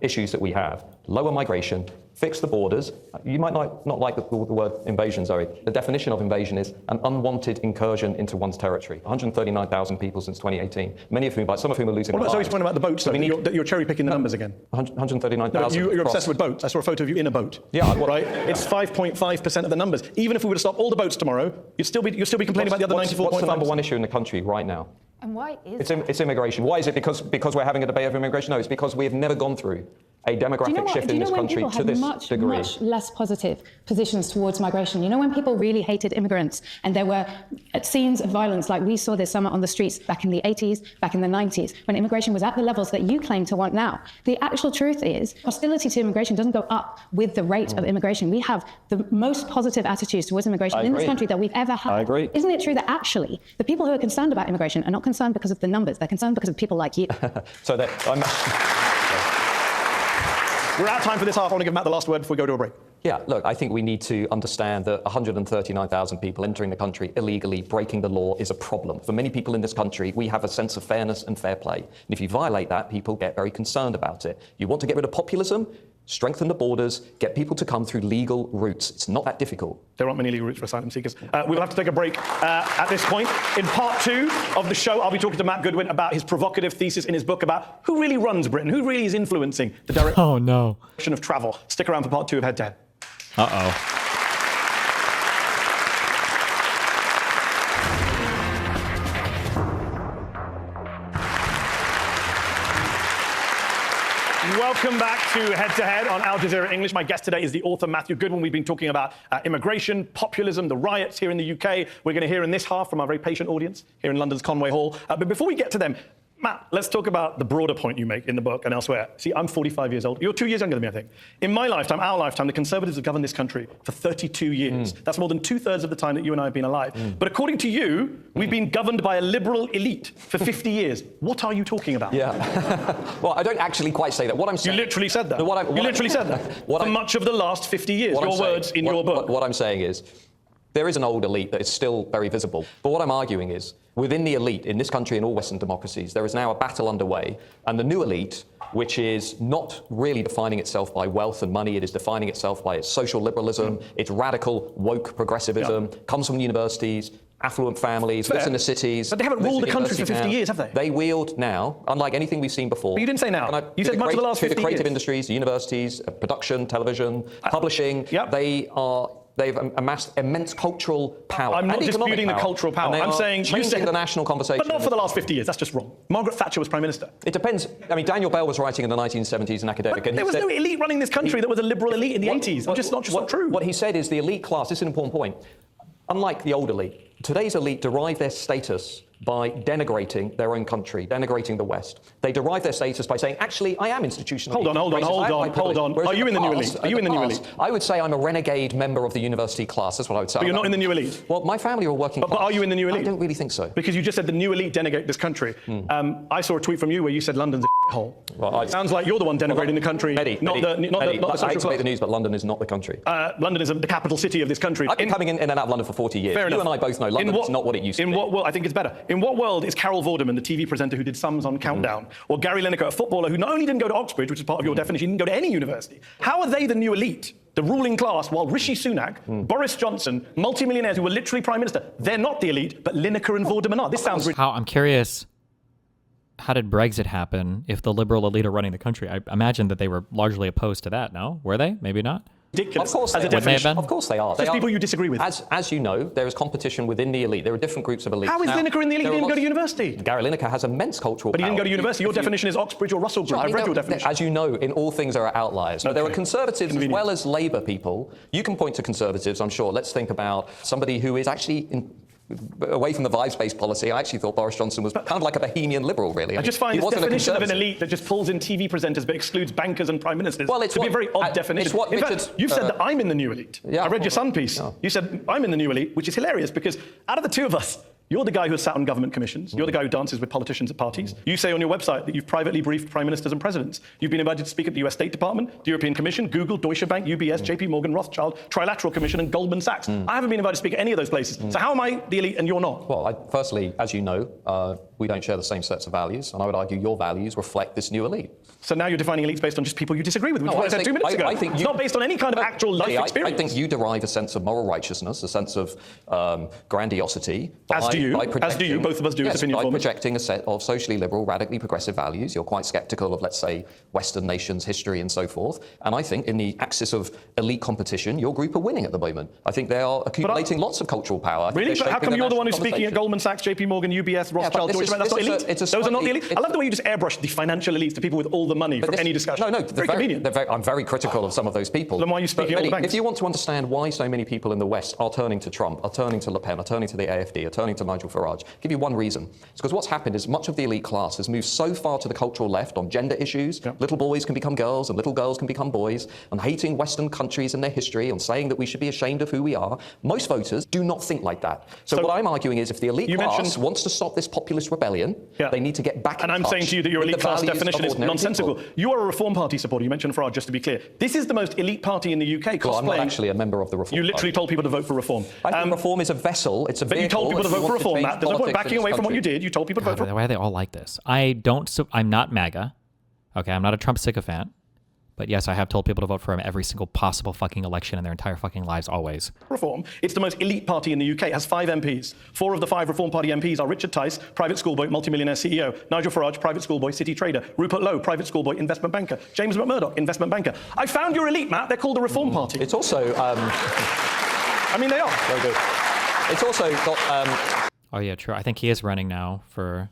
[SPEAKER 7] issues that we have. Lower migration, fix the borders. You might not like the word invasion, Zoe. The definition of invasion is an unwanted incursion into one's territory. 139,000 people since 2018, many of whom, some of whom are losing their lives.
[SPEAKER 6] What about Zoe's point about the boats, though? You're cherry-picking the numbers again.
[SPEAKER 7] 139,000.
[SPEAKER 6] No, you're obsessed with boats. I saw a photo of you in a boat. Yeah, right? It's 5.5% of the numbers. Even if we were to stop all the boats tomorrow, you'd still be complaining about the other 94.5%.
[SPEAKER 7] What's the number one issue in the country right now?
[SPEAKER 8] And why is
[SPEAKER 7] it's immigration. Why is it? Because we're having a debate over immigration? No, it's because we have never gone through a demographic shift in this country to this degree.
[SPEAKER 8] Much less positive positions towards migration. You know, when people really hated immigrants and there were scenes of violence like we saw this summer on the streets back in the 80s, back in the 90s, when immigration was at the levels that you claim to want now. The actual truth is hostility to immigration doesn't go up with the rate of immigration. We have the most positive attitudes towards immigration in this country that we've ever had.
[SPEAKER 7] I agree.
[SPEAKER 8] Isn't it true that actually the people who are concerned about immigration are not concerned because of the numbers, they're concerned because of people like you?
[SPEAKER 7] So that
[SPEAKER 6] We're out of time for this half. I want to give Matt the last word before we go to a break.
[SPEAKER 7] Yeah, look, I think we need to understand that 139,000 people entering the country illegally, breaking the law, is a problem. For many people in this country, we have a sense of fairness and fair play. And if you violate that, people get very concerned about it. You want to get rid of populism? Strengthen the borders, get people to come through legal routes. It's not that difficult.
[SPEAKER 6] There aren't many legal routes for asylum seekers. We will have to take a break at this point. In part 2 of the show, I'll be talking to Matt Goodwin about his provocative thesis in his book about who really runs Britain, who really is influencing the direction of travel. Stick around for part 2 of Head to Head.
[SPEAKER 1] Uh-oh.
[SPEAKER 6] Welcome back to Head to Head on Al Jazeera English. My guest today is the author Matthew Goodwin. We've been talking about immigration, populism, the riots here in the UK. We're going to hear in this half from our very patient audience here in London's Conway Hall. But before we get to them, Matt, let's talk about the broader point you make in the book and elsewhere. See, I'm 45 years old. You're 2 years younger than me, I think. In my lifetime, our lifetime, the Conservatives have governed this country for 32 years. That's more than 2/3 of the time that you and I have been alive. But according to you, we've been governed by a liberal elite for 50 years. What are you talking about?
[SPEAKER 7] Yeah. Well, I don't actually quite say that. What I'm saying...
[SPEAKER 6] You literally said that. You literally said that. For much of the last 50 years. Your words in your book.
[SPEAKER 7] What I'm saying is, there is an old elite that is still very visible. But what I'm arguing is, within the elite in this country and all Western democracies, there is now a battle underway. And the new elite, which is not really defining itself by wealth and money, it is defining itself by its social liberalism, its radical woke progressivism, comes from universities, affluent families, lives in the cities.
[SPEAKER 6] But they haven't ruled the country for 50 years, have they?
[SPEAKER 7] They wield now, unlike anything we've seen before.
[SPEAKER 6] But you didn't say now. You said much of the last 50 years.
[SPEAKER 7] The creative industries, the universities, production, television, publishing, they've amassed immense cultural power.
[SPEAKER 6] I'm not disputing the cultural power. I'm saying
[SPEAKER 7] you said the national conversation.
[SPEAKER 6] But not for the last 50 years. That's just wrong. Margaret Thatcher was Prime Minister.
[SPEAKER 7] It depends. I mean, Daniel Bell was writing in the 1970s, an academic.
[SPEAKER 6] But there was no elite running this country that was a liberal elite in the 80s. It's just not true.
[SPEAKER 7] What he said is the elite class, this is an important point, unlike the old elite, today's elite derive their status by denigrating their own country, denigrating the West. They derive their status by saying, actually, I am institutionally
[SPEAKER 6] Hold on. Are you in the new elite? Are you in the new elite?
[SPEAKER 7] I would say I'm a renegade member of the university class. That's what I would say.
[SPEAKER 6] But you're not in the new elite?
[SPEAKER 7] Well, my family are working class.
[SPEAKER 6] But are you in the new elite?
[SPEAKER 7] I don't really think so.
[SPEAKER 6] Because you just said the new elite denigrate this country. I saw a tweet from you where you said London's a hole. Well, sounds like you're the one denigrating the country, not the social class.
[SPEAKER 7] I hate to make the news, but London is not the country.
[SPEAKER 6] London is the capital city of this country.
[SPEAKER 7] I've been coming in and out of London for 40 years.
[SPEAKER 6] Fair enough.
[SPEAKER 7] You and I both know London is not what it used to be.
[SPEAKER 6] In what world? I think it's better. In what world is Carol Vorderman, the TV presenter who did Sums on Countdown, or Gary Lineker, a footballer who not only didn't go to Oxbridge, which is part of your definition, he didn't go to any university. How are they the new elite, the ruling class, while Rishi Sunak, Boris Johnson, multimillionaires who were literally Prime Minister, they're not the elite, but Lineker and Vorderman are? This sounds
[SPEAKER 1] I'm curious, how did Brexit happen if the liberal elite are running the country? I imagine that they were largely opposed to that, no? Were they? Maybe not?
[SPEAKER 6] Ridiculous.
[SPEAKER 7] Of course,
[SPEAKER 6] as a definition.
[SPEAKER 7] Of course they are.
[SPEAKER 6] There's people you disagree with.
[SPEAKER 7] As you know, there is competition within the elite. There are different groups of elites.
[SPEAKER 6] How is Lineker in the elite? He didn't go to university.
[SPEAKER 7] Gary Lineker has immense cultural
[SPEAKER 6] But he didn't
[SPEAKER 7] power.
[SPEAKER 6] go to university. Your definition is Oxbridge or Russell Group. I've read your definition.
[SPEAKER 7] As you know, in all things there are outliers. But there are conservatives as well as Labour people. You can point to conservatives, I'm sure. Let's think about somebody who is actually away from the vibes-based policy. I actually thought Boris Johnson was kind of like a bohemian liberal, really.
[SPEAKER 6] I just find this definition of an elite that just pulls in TV presenters but excludes bankers and prime ministers to be a very odd definition. In fact, you've said that I'm in the new elite. I read your Sun piece. You said I'm in the new elite, which is hilarious because out of the two of us, you're the guy who has sat on government commissions. You're the guy who dances with politicians at parties. You say on your website that you've privately briefed prime ministers and presidents. You've been invited to speak at the US State Department, the European Commission, Google, Deutsche Bank, UBS, JP Morgan, Rothschild, Trilateral Commission, and Goldman Sachs. I haven't been invited to speak at any of those places. So how am I the elite and you're not?
[SPEAKER 7] Well, firstly, as you know, we don't share the same sets of values, and I would argue your values reflect this new elite.
[SPEAKER 6] So now you're defining elites based on just people you disagree with, which is what I said 2 minutes ago. It's not based on any kind of actual life experience.
[SPEAKER 7] I think you derive a sense of moral righteousness, a sense of grandiosity.
[SPEAKER 6] As do you. Both of us do as opinion
[SPEAKER 7] by
[SPEAKER 6] formers.
[SPEAKER 7] projecting a set of socially liberal, radically progressive values. You're quite sceptical of, let's say, Western nations, history, and so forth. And I think in the axis of elite competition, your group are winning at the moment. I think they are accumulating lots of cultural power.
[SPEAKER 6] Really? But how come you're the one who's speaking at Goldman Sachs, JP Morgan, UBS, Rothschild, Deutsche about that's not elite. Those are not the elite. I love the way you just airbrush the financial elites to people with all the money from any discussion.
[SPEAKER 7] No,
[SPEAKER 6] very convenient.
[SPEAKER 7] I'm very critical of some of those people.
[SPEAKER 6] Then why are you speaking all the banks?
[SPEAKER 7] If you want to understand why so many people in the West are turning to Trump, are turning to Le Pen, are turning to the AfD, are turning to Nigel Farage, I'll give you one reason. It's because what's happened is much of the elite class has moved so far to the cultural left on gender issues. Little boys can become girls and little girls can become boys, on hating Western countries and their history, on saying that we should be ashamed of who we are. Most voters do not think like that. So what I'm arguing is if the elite class wants to stop this populist rebellion, they need to get back in touch.
[SPEAKER 6] And I'm saying to you that your elite class definition is nonsensical. You are a Reform Party supporter. You mentioned Farage, just to be clear. This is the most elite party in the UK.
[SPEAKER 7] Well, I'm not actually a member of the Reform Party.
[SPEAKER 6] You literally told people to vote for Reform.
[SPEAKER 7] I think Reform is a vessel. It's a vehicle.
[SPEAKER 6] But you told people to vote for Reform, Matt. There's no point backing away from what you did. You told people to vote for.
[SPEAKER 1] Why are they all like this? I'm not MAGA. Okay, I'm not a Trump sycophant. But yes, I have told people to vote for him every single possible fucking election in their entire fucking lives, always.
[SPEAKER 6] Reform. It's the most elite party in the UK. It has 5 MPs. 4 of the 5 Reform Party MPs are Richard Tice, private schoolboy, multimillionaire CEO. Nigel Farage, private schoolboy, city trader. Rupert Lowe, private schoolboy, investment banker. James McMurdoch, investment banker. I found your elite, Matt. They're called the Reform Party.
[SPEAKER 7] It's also...
[SPEAKER 6] I mean, they are.
[SPEAKER 7] Very good. It's also got...
[SPEAKER 1] Oh, yeah, true. I think he is running now for...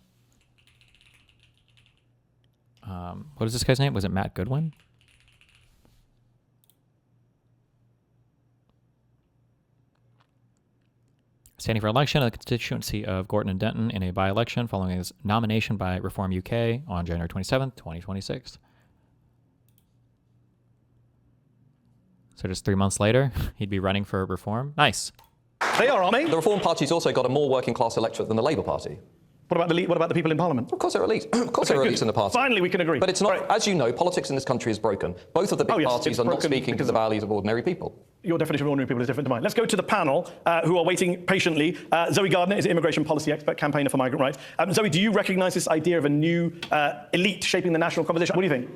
[SPEAKER 1] what is this guy's name? Was it Matt Goodwin? Standing for election in the constituency of Gorton and Denton in a by-election following his nomination by Reform UK on January 27th, 2026. So just 3 months later, he'd be running for Reform. Nice.
[SPEAKER 6] They are, aren't they?
[SPEAKER 7] The Reform Party's also got a more working class electorate than the Labour Party.
[SPEAKER 6] What about the people in Parliament?
[SPEAKER 7] Of course they're elites. Of course they're elites in the party.
[SPEAKER 6] Finally, we can agree.
[SPEAKER 7] But it's not, as you know, politics in this country is broken. Both of the big parties are not speaking to the values of ordinary people.
[SPEAKER 6] Your definition of ordinary people is different to mine. Let's go to the panel who are waiting patiently. Zoe Gardner is an immigration policy expert, campaigner for migrant rights. Zoe, do you recognise this idea of a new elite shaping the national conversation? What do you think?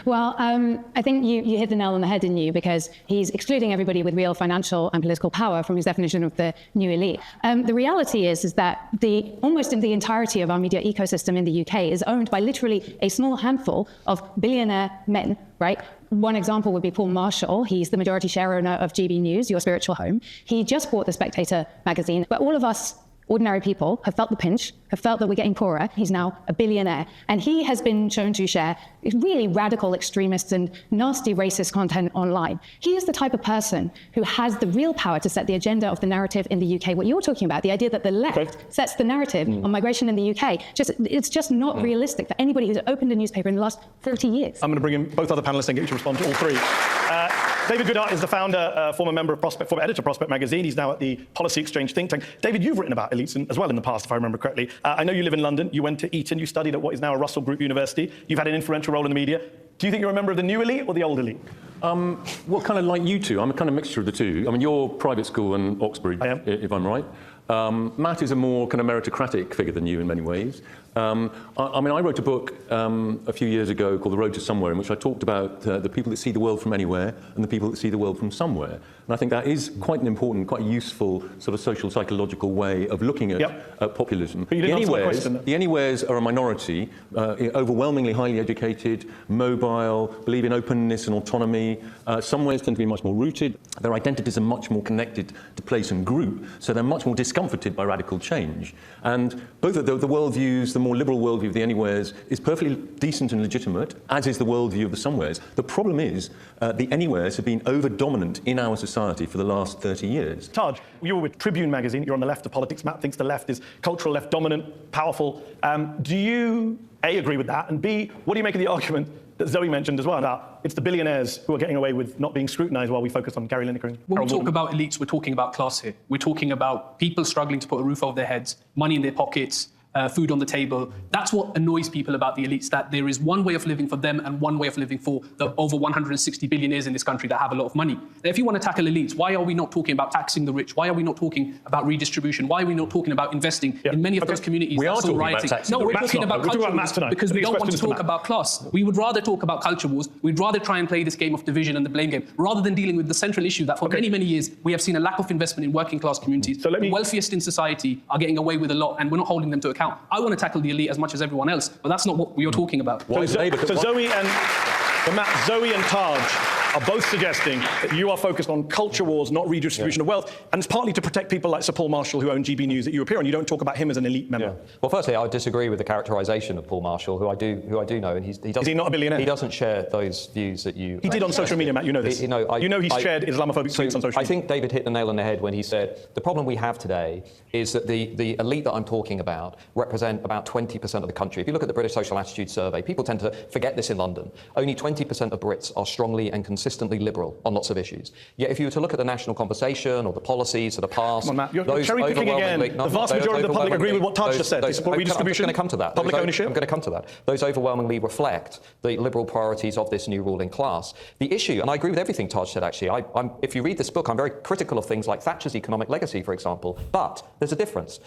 [SPEAKER 8] Well, I think you hit the nail on the head, didn't you? Because he's excluding everybody with real financial and political power from his definition of the new elite. The reality is that almost in the entirety of our media ecosystem in the UK is owned by literally a small handful of billionaire men, right? One example would be Paul Marshall. He's the majority share owner of GB News, your spiritual home. He just bought The Spectator magazine, but all of us ordinary people have felt the pinch, have felt that we're getting poorer. He's now a billionaire. And he has been shown to share really radical extremists and nasty racist content online. He is the type of person who has the real power to set the agenda of the narrative in the UK. What you're talking about, the idea that the left sets the narrative on migration in the UK, it's just not realistic for anybody who's opened a newspaper in the last 40 years.
[SPEAKER 6] I'm going to bring in both other panelists and get you to respond to all three. David Goodhart is the founder, former member of Prospect, former editor of Prospect magazine. He's now at the Policy Exchange think tank. David, you've written about elites as well in the past, if I remember correctly. I know you live in London. You went to Eton. You studied at what is now a Russell Group University. You've had an influential role in the media. Do you think you're a member of the new elite or the old elite?
[SPEAKER 9] Well, kind of like you two. I'm a kind of mixture of the two. I mean, you're private school and Oxbridge, if I'm right. Matt is a more kind of meritocratic figure than you in many ways. I mean, I wrote a book a few years ago called The Road to Somewhere, in which I talked about the people that see the world from anywhere and the people that see the world from somewhere. And I think that is quite an important, quite a useful sort of social psychological way of looking at populism.
[SPEAKER 6] But you didn't answer my question.
[SPEAKER 9] The anywheres are a minority, overwhelmingly highly educated, mobile, believe in openness and autonomy. Somewheres tend to be much more rooted. Their identities are much more connected to place and group, so they're much more discomforted by radical change. And both of the worldviews, the more liberal worldview of the anywheres is perfectly decent and legitimate, as is the worldview of the somewheres. The problem is the anywheres have been over-dominant in our society for the last 30 years.
[SPEAKER 6] Taj, you were with Tribune magazine. You're on the left of politics. Matt thinks the left is cultural left dominant, powerful. Do you, A, agree with that? And B, what do you make of the argument that Zoe mentioned as well about it's the billionaires who are getting away with not being scrutinised while we focus on Gary Lineker and
[SPEAKER 10] When we talk about elites, we're talking about class here. We're talking about people struggling to put a roof over their heads, money in their pockets, food on the table. That's what annoys people about the elites, that there is one way of living for them and one way of living for the over 160 billionaires in this country that have a lot of money. If you want to tackle elites, why are we not talking about taxing the rich? Why are we not talking about redistribution? Why are we not talking about investing in many of those communities
[SPEAKER 9] we
[SPEAKER 10] that
[SPEAKER 9] are
[SPEAKER 10] still rioting? No, we're talking about culture wars because we don't want to talk about class. We would rather talk about culture wars. We'd rather try and play this game of division and the blame game, rather than dealing with the central issue that for many, many years we have seen a lack of investment in working class communities. So the wealthiest in society are getting away with a lot and we're not holding them to account. I want to tackle the elite as much as everyone else, but that's not what we are talking about.
[SPEAKER 6] So Zoe and Taj, are both suggesting that you are focused on culture wars, not redistribution of wealth, and it's partly to protect people like Sir Paul Marshall, who own GB News, that you appear on. You don't talk about him as an elite member.
[SPEAKER 7] Well, firstly, I would disagree with the characterisation of Paul Marshall, who I do know, and he doesn't.
[SPEAKER 6] Is he not a billionaire?
[SPEAKER 7] He doesn't share those views that you.
[SPEAKER 6] He did on social media, Matt. You know this.
[SPEAKER 7] He's
[SPEAKER 6] shared Islamophobic tweets on social media.
[SPEAKER 7] I think David hit the nail on the head when he said the problem we have today is that the elite that I'm talking about represent about 20% of the country. If you look at the British Social Attitude Survey, people tend to forget this in London. Only 20% of Brits are strongly and consistently liberal on lots of issues. Yet if you were to look at the national conversation or the policies of the past...
[SPEAKER 6] Come on, Matt, you're cherry-picking again. The vast majority of the public agree with what Taj just said. They support redistribution,
[SPEAKER 7] I'm going to come to that.
[SPEAKER 6] Public ownership.
[SPEAKER 7] I'm going to come to that. Those overwhelmingly reflect the liberal priorities of this new ruling class. The issue, and I agree with everything Taj said, actually, if you read this book, I'm very critical of things like Thatcher's economic legacy, for example, but there's a difference.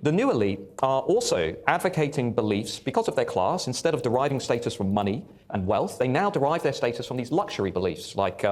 [SPEAKER 7] The new elite are also advocating beliefs because of their class. Instead of deriving status from money and wealth, they now derive their status from these luxury beliefs like,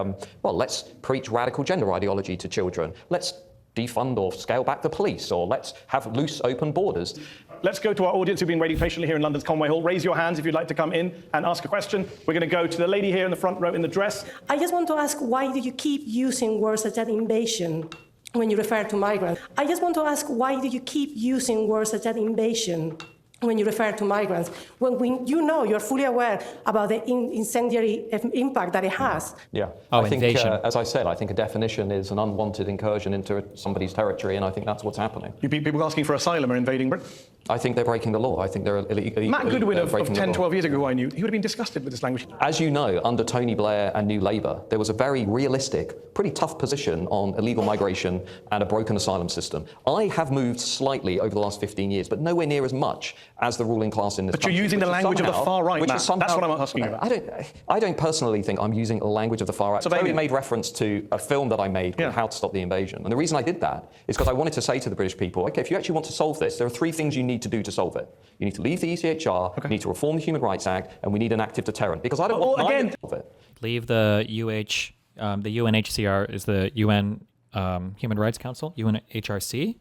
[SPEAKER 7] let's preach radical gender ideology to children. Let's defund or scale back the police, or let's have loose, open borders.
[SPEAKER 6] Let's go to our audience who've been waiting patiently here in London's Conway Hall. Raise your hands if you'd like to come in and ask a question. We're going to go to the lady here in the front row in the dress.
[SPEAKER 11] I just want to ask, why do you keep using words such as invasion when you refer to migrants? I just want to ask, why do you keep using words such as invasion when you refer to migrants, when you're fully aware about the incendiary impact that it has?
[SPEAKER 7] Yeah, I think, as I said, I think a definition is an unwanted incursion into somebody's territory, and I think that's what's happening.
[SPEAKER 6] People asking for asylum are invading Britain?
[SPEAKER 7] I think they're breaking the law. I think they're
[SPEAKER 6] Matt Goodwin of 10, 12 years ago, who I knew, he would have been disgusted with this language.
[SPEAKER 7] As you know, under Tony Blair and New Labour, there was a very realistic, pretty tough position on illegal migration and a broken asylum system. I have moved slightly over the last 15 years, but nowhere near as much as the ruling class in this country.
[SPEAKER 6] But you're using the language of the far right, Matt. That's what I'm asking you about.
[SPEAKER 7] I don't personally think I'm using the language of the far right. So David made reference to a film that I made called How to Stop the Invasion. And the reason I did that is because I wanted to say to the British people, OK, if you actually want to solve this, there are 3 things you need to do to solve it. You need to leave the ECHR, you need to reform the Human Rights Act, and we need an active deterrent. Because I don't want to solve it.
[SPEAKER 1] Leave the the UNHCR is the UN Human Rights Council, UNHRC,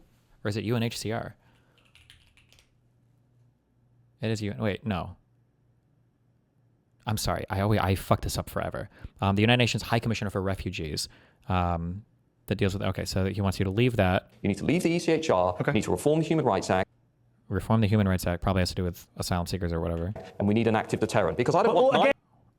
[SPEAKER 1] or is it UNHCR? It is UN. Wait, no. I'm sorry. I fuck this up forever. The United Nations High Commissioner for Refugees that deals with. Okay, so he wants you to leave that.
[SPEAKER 7] You need to leave the ECHR. You need to reform the Human Rights Act.
[SPEAKER 1] Reform the Human Rights Act probably has to do with asylum seekers or whatever.
[SPEAKER 7] And we need an active deterrent because I don't want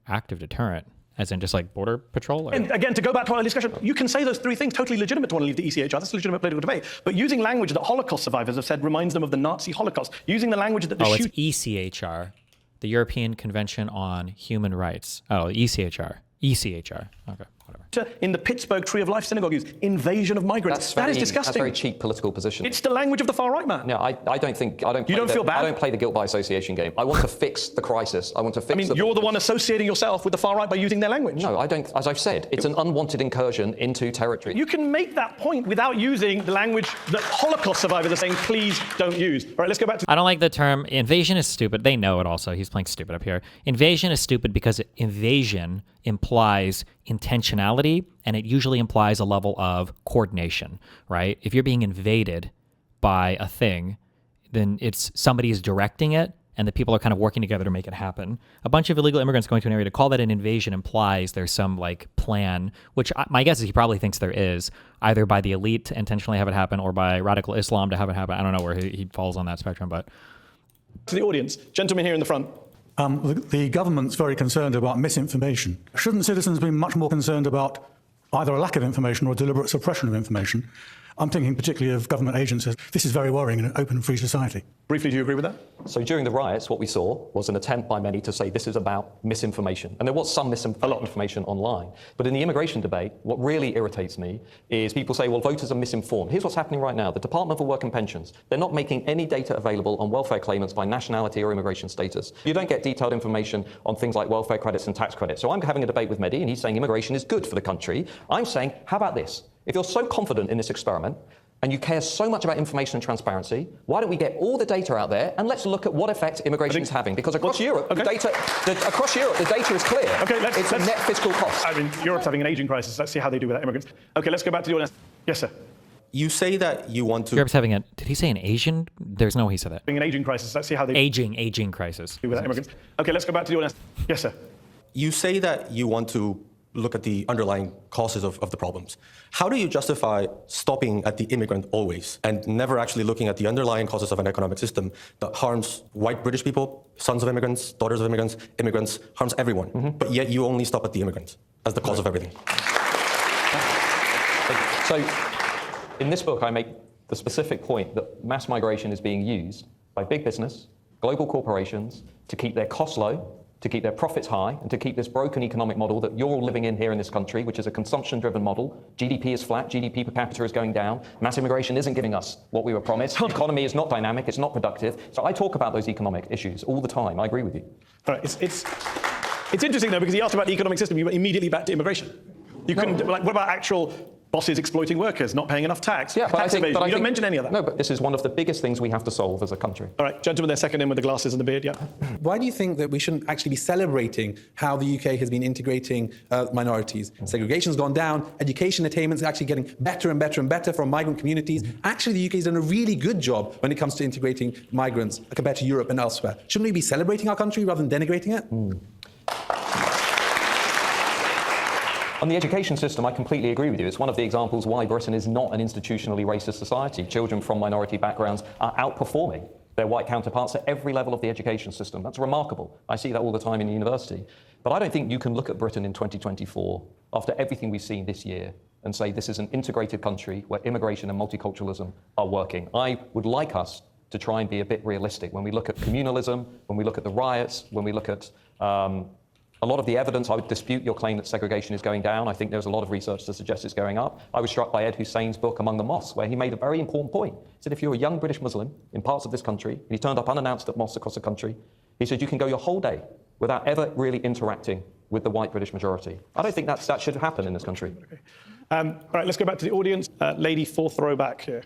[SPEAKER 1] active deterrent. As in just like border patrol? Or?
[SPEAKER 6] And again, to go back to our discussion, you can say those 3 things, totally legitimate to want to leave the ECHR. That's a legitimate political debate. But using language that Holocaust survivors have said reminds them of the Nazi Holocaust. Using the language that
[SPEAKER 1] it's ECHR, the European Convention on Human Rights. Oh, ECHR. ECHR. Okay, whatever.
[SPEAKER 6] In the Pittsburgh Tree of Life synagogue use invasion of migrants. That is disgusting.
[SPEAKER 7] That's a very cheap political position.
[SPEAKER 6] It's the language of the far right, man.
[SPEAKER 7] No, I don't think. You don't feel bad? I don't play the guilt by association game. I want to fix the crisis. I want to fix.
[SPEAKER 6] You're the one associating yourself with the far right by using their language.
[SPEAKER 7] No, I don't. As I've said, it's an unwanted incursion into territory.
[SPEAKER 6] You can make that point without using the language that Holocaust survivors are saying, please don't use. All right, let's go back to.
[SPEAKER 1] I don't like the term invasion is stupid. They know it also. He's playing stupid up here. Invasion is stupid because invasion implies intentionality, and it usually implies a level of coordination, right? If you're being invaded by a thing, then it's somebody is directing it, and the people are kind of working together to make it happen. A bunch of illegal immigrants going to an area, to call that an invasion implies there's some like plan, which my guess is he probably thinks there is, either by the elite to intentionally have it happen or by radical Islam to have it happen. I don't know where he falls on that spectrum, but...
[SPEAKER 6] To the audience, gentleman here in the front.
[SPEAKER 12] The government's very concerned about misinformation. Shouldn't citizens be much more concerned about either a lack of information or a deliberate suppression of information? I'm thinking particularly of government agencies. This is very worrying in an open and free society.
[SPEAKER 6] Briefly, do you agree with that?
[SPEAKER 7] So during the riots, what we saw was an attempt by many to say this is about misinformation. And there was some misinformation online. But in the immigration debate, what really irritates me is people say, well, voters are misinformed. Here's what's happening right now. The Department for Work and Pensions, they're not making any data available on welfare claimants by nationality or immigration status. You don't get detailed information on things like welfare credits and tax credits. So I'm having a debate with Mehdi, and he's saying immigration is good for the country. I'm saying, how about this? If you're so confident in this experiment, and you care so much about information and transparency, why don't we get all the data out there and let's look at what effect immigration is having? Because across Europe, the data is clear.
[SPEAKER 6] Okay,
[SPEAKER 7] it's a net fiscal cost.
[SPEAKER 6] I mean, Europe's having an aging crisis. Let's see how they do without immigrants. Okay, let's go back to the audience. Yes, sir.
[SPEAKER 13] You say that you want to...
[SPEAKER 1] Europe's having a... Did he say an Asian? There's no way he said that.
[SPEAKER 6] Having an aging crisis. Let's see how they...
[SPEAKER 1] Aging crisis.
[SPEAKER 6] Do without immigrants. Okay, let's go back to the audience. Yes, sir.
[SPEAKER 13] You say that you want to look at the underlying causes of the problems. How do you justify stopping at the immigrant always and never actually looking at the underlying causes of an economic system that harms white British people, sons of immigrants, daughters of immigrants, harms everyone, but yet you only stop at the immigrants as the cause of everything?
[SPEAKER 7] So, in this book, I make the specific point that mass migration is being used by big business, global corporations, to keep their costs low, to keep their profits high, and to keep this broken economic model that you're all living in here in this country, which is a consumption-driven model. GDP is flat, GDP per capita is going down, mass immigration isn't giving us what we were promised, the economy is not dynamic, it's not productive. So I talk about those economic issues all the time. I agree with you.
[SPEAKER 6] All right, it's interesting, though, because he asked about the economic system, you went immediately back to immigration. You couldn't, like, what about actual bosses exploiting workers, not paying enough tax?
[SPEAKER 7] Yeah,
[SPEAKER 6] tax evasion. You don't mention any of that.
[SPEAKER 7] No, but this is one of the biggest things we have to solve as a country.
[SPEAKER 6] All right, gentlemen, they're second in with the glasses and the beard, yeah.
[SPEAKER 14] Why do you think that we shouldn't actually be celebrating how the UK has been integrating minorities? Segregation's gone down, education attainment's actually getting better and better and better from migrant communities. Actually, the UK has done a really good job when it comes to integrating migrants compared to Europe and elsewhere. Shouldn't we be celebrating our country rather than denigrating it?
[SPEAKER 7] On the education system, I completely agree with you. It's one of the examples why Britain is not an institutionally racist society. Children from minority backgrounds are outperforming their white counterparts at every level of the education system. That's remarkable. I see that all the time in university. But I don't think you can look at Britain in 2024, after everything we've seen this year, and say this is an integrated country where immigration and multiculturalism are working. I would like us to try and be a bit realistic. When we look at communalism, when we look at the riots, when we look at a lot of the evidence, I would dispute your claim that segregation is going down. I think there's a lot of research to suggest it's going up. I was struck by Ed Hussein's book, Among the Mosques, where he made a very important point. He said if you're a young British Muslim in parts of this country, and he turned up unannounced at mosques across the country, he said you can go your whole day without ever really interacting with the white British majority. I don't think that should happen in this country.
[SPEAKER 6] Okay. All right, let's go back to the audience. Lady, fourth row back here.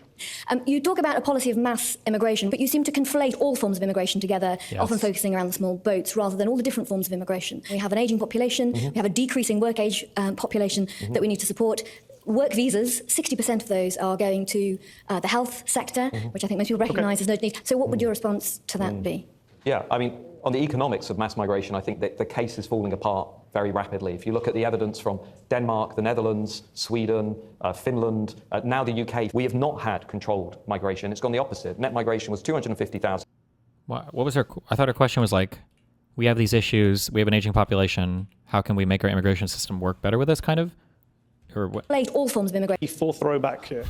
[SPEAKER 15] You talk about a policy of mass immigration, but you seem to conflate all forms of immigration together, often focusing around the small boats rather than all the different forms of immigration. We have an ageing population, we have a decreasing work age population that we need to support. Work visas, 60% of those are going to the health sector, which I think most people recognise as no need. So what would your response to that be?
[SPEAKER 7] Yeah, I mean, on the economics of mass migration, I think that the case is falling apart very rapidly. If you look at the evidence from Denmark, the Netherlands, Sweden, Finland, now the UK, we have not had controlled migration. It's gone the opposite. Net migration was 250,000.
[SPEAKER 1] What was her? I thought her question was like, we have these issues, we have an aging population, how can we make our immigration system work better with this kind of? Or what?
[SPEAKER 15] All forms of immigration.
[SPEAKER 6] Fourth row back here.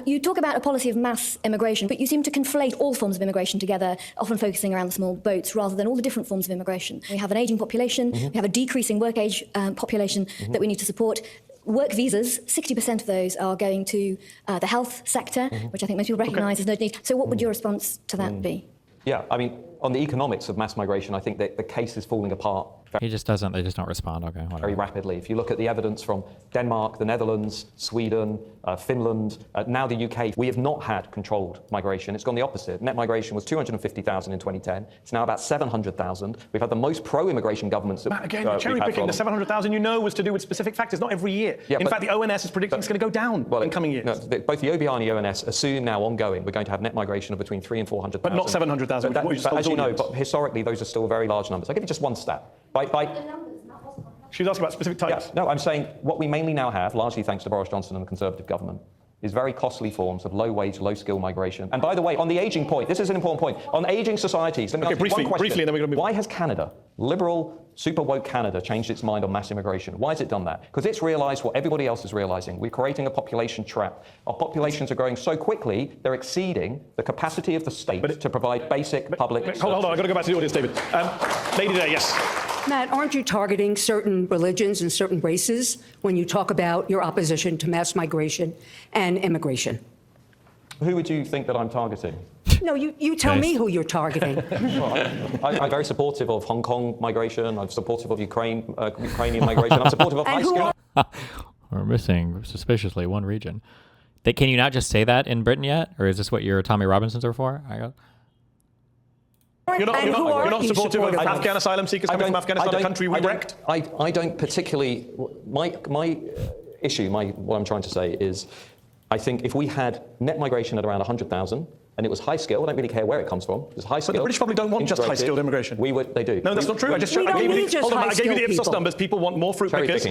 [SPEAKER 15] You talk about a policy of mass immigration, but you seem to conflate all forms of immigration together, often focusing around the small boats rather than all the different forms of immigration. We have an ageing population, we have a decreasing work age population that we need to support. Work visas, 60% of those are going to the health sector, which I think most people recognise as no need. So what would your response to that be?
[SPEAKER 7] Yeah, I mean, on the economics of mass migration, I think that the case is falling apart.
[SPEAKER 1] They just don't respond, okay, whatever.
[SPEAKER 7] Very rapidly. If you look at the evidence from Denmark, the Netherlands, Sweden, Finland, now the UK, we have not had controlled migration. It's gone the opposite. Net migration was 250,000 in 2010. It's now about 700,000. We've had the most pro-immigration governments.
[SPEAKER 6] Matt, again, cherry picking, the 700,000 you know was to do with specific factors, not every year. Yeah, in fact, the ONS is predicting it's going to go down in coming years.
[SPEAKER 7] No, both the OBR and the ONS assume now ongoing we're going to have net migration of between 300,000 and 400,000.
[SPEAKER 6] But not 700,000.
[SPEAKER 7] But as you know, but historically, those are still very large numbers. I'll give you just one stat.
[SPEAKER 6] She was asking about specific types.
[SPEAKER 7] Yeah, no, I'm saying what we mainly now have, largely thanks to Boris Johnson and the Conservative government, is very costly forms of low-wage, low-skill migration. And by the way, on the ageing point, this is an important point. On ageing societies, let me ask you one question.
[SPEAKER 6] Briefly, and then we're going to move.
[SPEAKER 7] Why has Canada, liberal, super woke Canada, changed its mind on mass immigration? Why has it done that? Because it's realised what everybody else is realising. We're creating a population trap. Our populations are growing so quickly, they're exceeding the capacity of the state to provide basic public services.
[SPEAKER 6] Hold on, I've got to go back to the audience, David. Lady there, yes.
[SPEAKER 16] Matt, aren't you targeting certain religions and certain races when you talk about your opposition to mass migration and immigration?
[SPEAKER 7] Who would you think that I'm targeting?
[SPEAKER 16] No, you tell me who you're targeting.
[SPEAKER 7] Well, I'm very supportive of Hong Kong migration. I'm supportive of Ukrainian migration. I'm supportive of high school.
[SPEAKER 1] We're missing, suspiciously, one region. Can you not just say that in Britain yet? Or is this what your Tommy Robinsons are for?
[SPEAKER 6] You're not supportive of Afghan asylum seekers coming from Afghanistan, a country we wrecked?
[SPEAKER 7] I don't particularly... My issue, what I'm trying to say is, I think if we had net migration at around 100,000, and it was high skill. I don't really care where it comes from. It was high skill.
[SPEAKER 6] But the British public don't want just high-skilled immigration.
[SPEAKER 7] They do.
[SPEAKER 6] No, that's not true. I gave you the Ipsos numbers. People want more fruit pickers.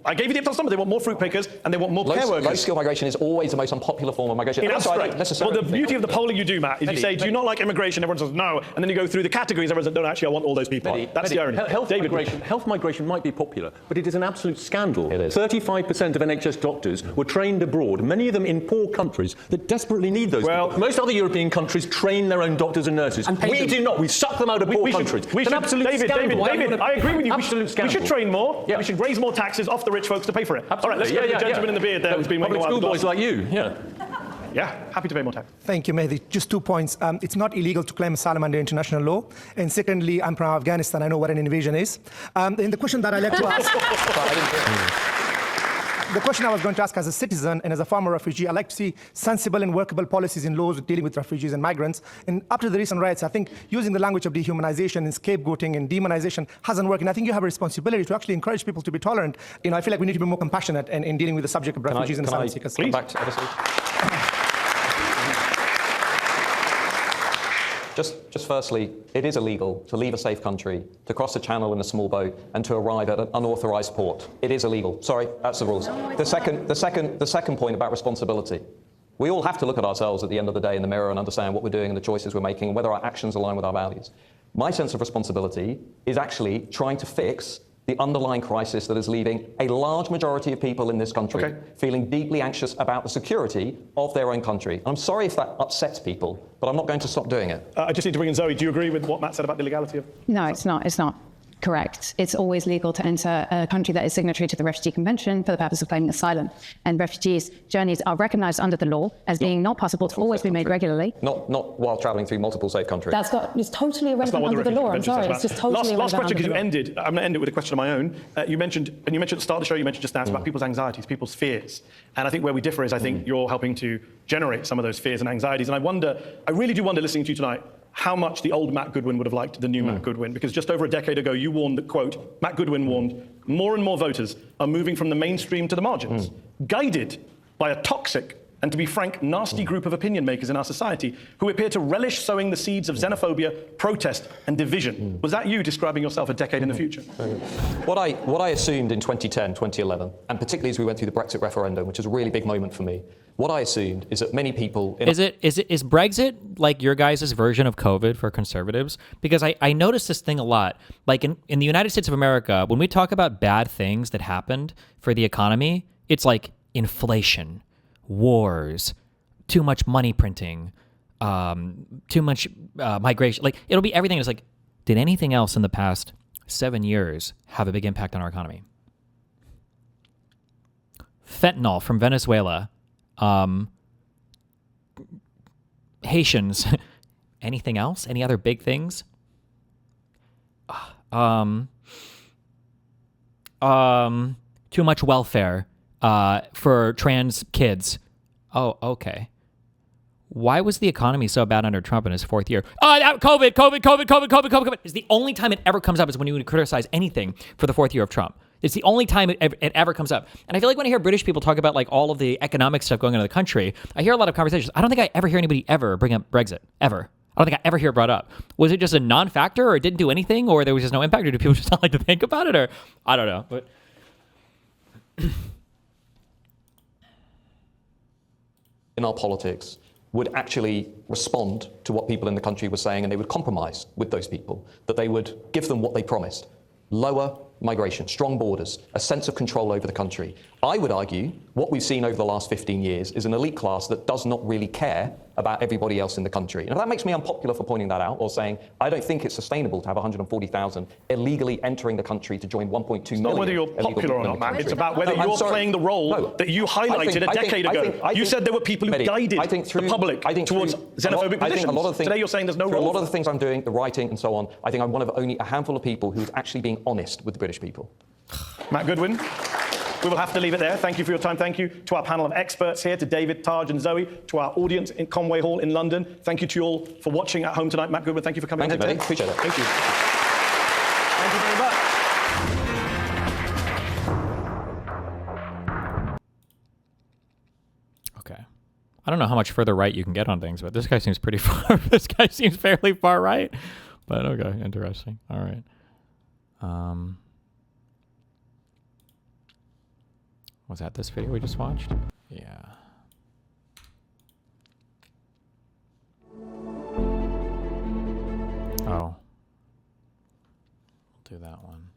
[SPEAKER 6] I gave you the Ipsos numbers. They want more fruit pickers and they want more care workers.
[SPEAKER 7] Low-skill migration is always the most unpopular form of migration.
[SPEAKER 6] In abstract. Well, the beauty of the polling you do, Matt, is you say, do you not like immigration? Everyone says no. And then you go through the categories. Everyone says, no, actually, I want all those people. That's the irony.
[SPEAKER 9] Health migration might be popular, but it is an absolute scandal. It is. 35% of NHS doctors were trained abroad, many of them in poor countries that desperately need those people. Most other European countries train their own doctors and nurses. We do not. We suck them out of poor countries. It's an absolute scandal.
[SPEAKER 6] David, I agree with you. We should train more. We should raise more taxes off the rich folks to pay for it.
[SPEAKER 9] Absolutely.
[SPEAKER 6] All right, let's go to the gentleman in the beard there who's been waiting a while.
[SPEAKER 9] Schoolboys like you.
[SPEAKER 6] Yeah, happy to pay more tax.
[SPEAKER 17] Thank you, Mehdi. Just 2 points. It's not illegal to claim asylum under international law. And secondly, I'm from Afghanistan. I know what an invasion is. And the question that I like to ask... The question I was going to ask as a citizen and as a former refugee, I like to see sensible and workable policies in laws dealing with refugees and migrants. And up to the recent riots, I think using the language of dehumanization and scapegoating and demonization hasn't worked. And I think you have a responsibility to actually encourage people to be tolerant. I feel like we need to be more compassionate in dealing with the subject of refugees and asylum seekers.
[SPEAKER 7] Come back to Just firstly, it is illegal to leave a safe country, to cross a channel in a small boat, and to arrive at an unauthorized port. It is illegal. Sorry, that's the rules. The second point about responsibility. We all have to look at ourselves at the end of the day in the mirror and understand what we're doing and the choices we're making and whether our actions align with our values. My sense of responsibility is actually trying to fix the underlying crisis that is leaving a large majority of people in this country feeling deeply anxious about the security of their own country. I'm sorry if that upsets people, but I'm not going to stop doing it.
[SPEAKER 6] I just need to bring in Zoe. Do you agree with what Matt said about the legality of...
[SPEAKER 8] No, it's not. It's not correct. It's always legal to enter a country that is signatory to the Refugee Convention for the purpose of claiming asylum. And refugees' journeys are recognised under the law as being not possible to always be made regularly.
[SPEAKER 7] Not while travelling through multiple safe countries.
[SPEAKER 8] It's totally irrelevant under the law. I'm sorry, it's just totally irrelevant.
[SPEAKER 6] Last question, because you ended. I'm going to end it with a question of my own. You mentioned at the start of the show, you mentioned just now, it's about people's anxieties, people's fears. And I think where we differ is I think you're helping to generate some of those fears and anxieties. And I really do wonder, listening to you tonight, how much the old Matt Goodwin would have liked the new Matt Goodwin. Because just over a decade ago, you warned that, quote, Matt Goodwin warned, more and more voters are moving from the mainstream to the margins, guided by a toxic and, to be frank, nasty group of opinion makers in our society who appear to relish sowing the seeds of xenophobia, protest, and division. Was that you describing yourself a decade in the future?
[SPEAKER 7] What I assumed in 2010, 2011, and particularly as we went through the Brexit referendum, which was a really big moment for me, what I assumed is that many people...
[SPEAKER 1] Is Brexit like your guys' version of COVID for conservatives? Because I noticed this thing a lot. Like in the United States of America, when we talk about bad things that happened for the economy, it's like inflation, wars, too much money printing, too much migration. Like it'll be everything. It's like, did anything else in the past 7 years have a big impact on our economy? Fentanyl from Venezuela. Haitians. Anything else? Any other big things? Too much welfare for trans kids. Oh, okay. Why was the economy so bad under Trump in his fourth year? COVID. It's the only time it ever comes up is when you criticize anything for the fourth year of Trump. It's the only time it ever comes up. And I feel like when I hear British people talk about like all of the economic stuff going on in the country, I hear a lot of conversations. I don't think I ever hear anybody ever bring up Brexit, ever. I don't think I ever hear it brought up. Was it just a non-factor, or it didn't do anything, or there was just no impact, or do people just not like to think about it, or I don't know. But
[SPEAKER 7] in our politics would actually respond to what people in the country were saying, and they would compromise with those people, that they would give them what they promised. Lower migration, strong borders, a sense of control over the country. I would argue what we've seen over the last 15 years is an elite class that does not really care about everybody else in the country. And if that makes me unpopular for pointing that out or saying, I don't think it's sustainable to have 140,000 illegally entering the country to join 1.2 million.
[SPEAKER 6] It's not whether you're popular or not, Matt. It's about whether you're playing the role that you highlighted a decade ago. You said there were people who guided the public towards xenophobic positions. Today you're saying there's no role.
[SPEAKER 7] A lot of the things I'm doing, the writing and so on, I think I'm one of only a handful of people who's actually being honest with the British people.
[SPEAKER 6] Matt Goodwin. We will have to leave it there. Thank you for your time. Thank you to our panel of experts here, to David, Taj and Zoe, to our audience in Conway Hall in London. Thank you to you all for watching at home tonight. Matt Goodwin, thank you for coming in today.
[SPEAKER 7] Appreciate it.
[SPEAKER 6] Thank you. Thank you very much.
[SPEAKER 1] okay. I don't know how much further right you can get on things, but this guy seems pretty far. This guy seems fairly far right. But okay, interesting. All right. Was that this video we just watched? Yeah. Oh. We'll do that one.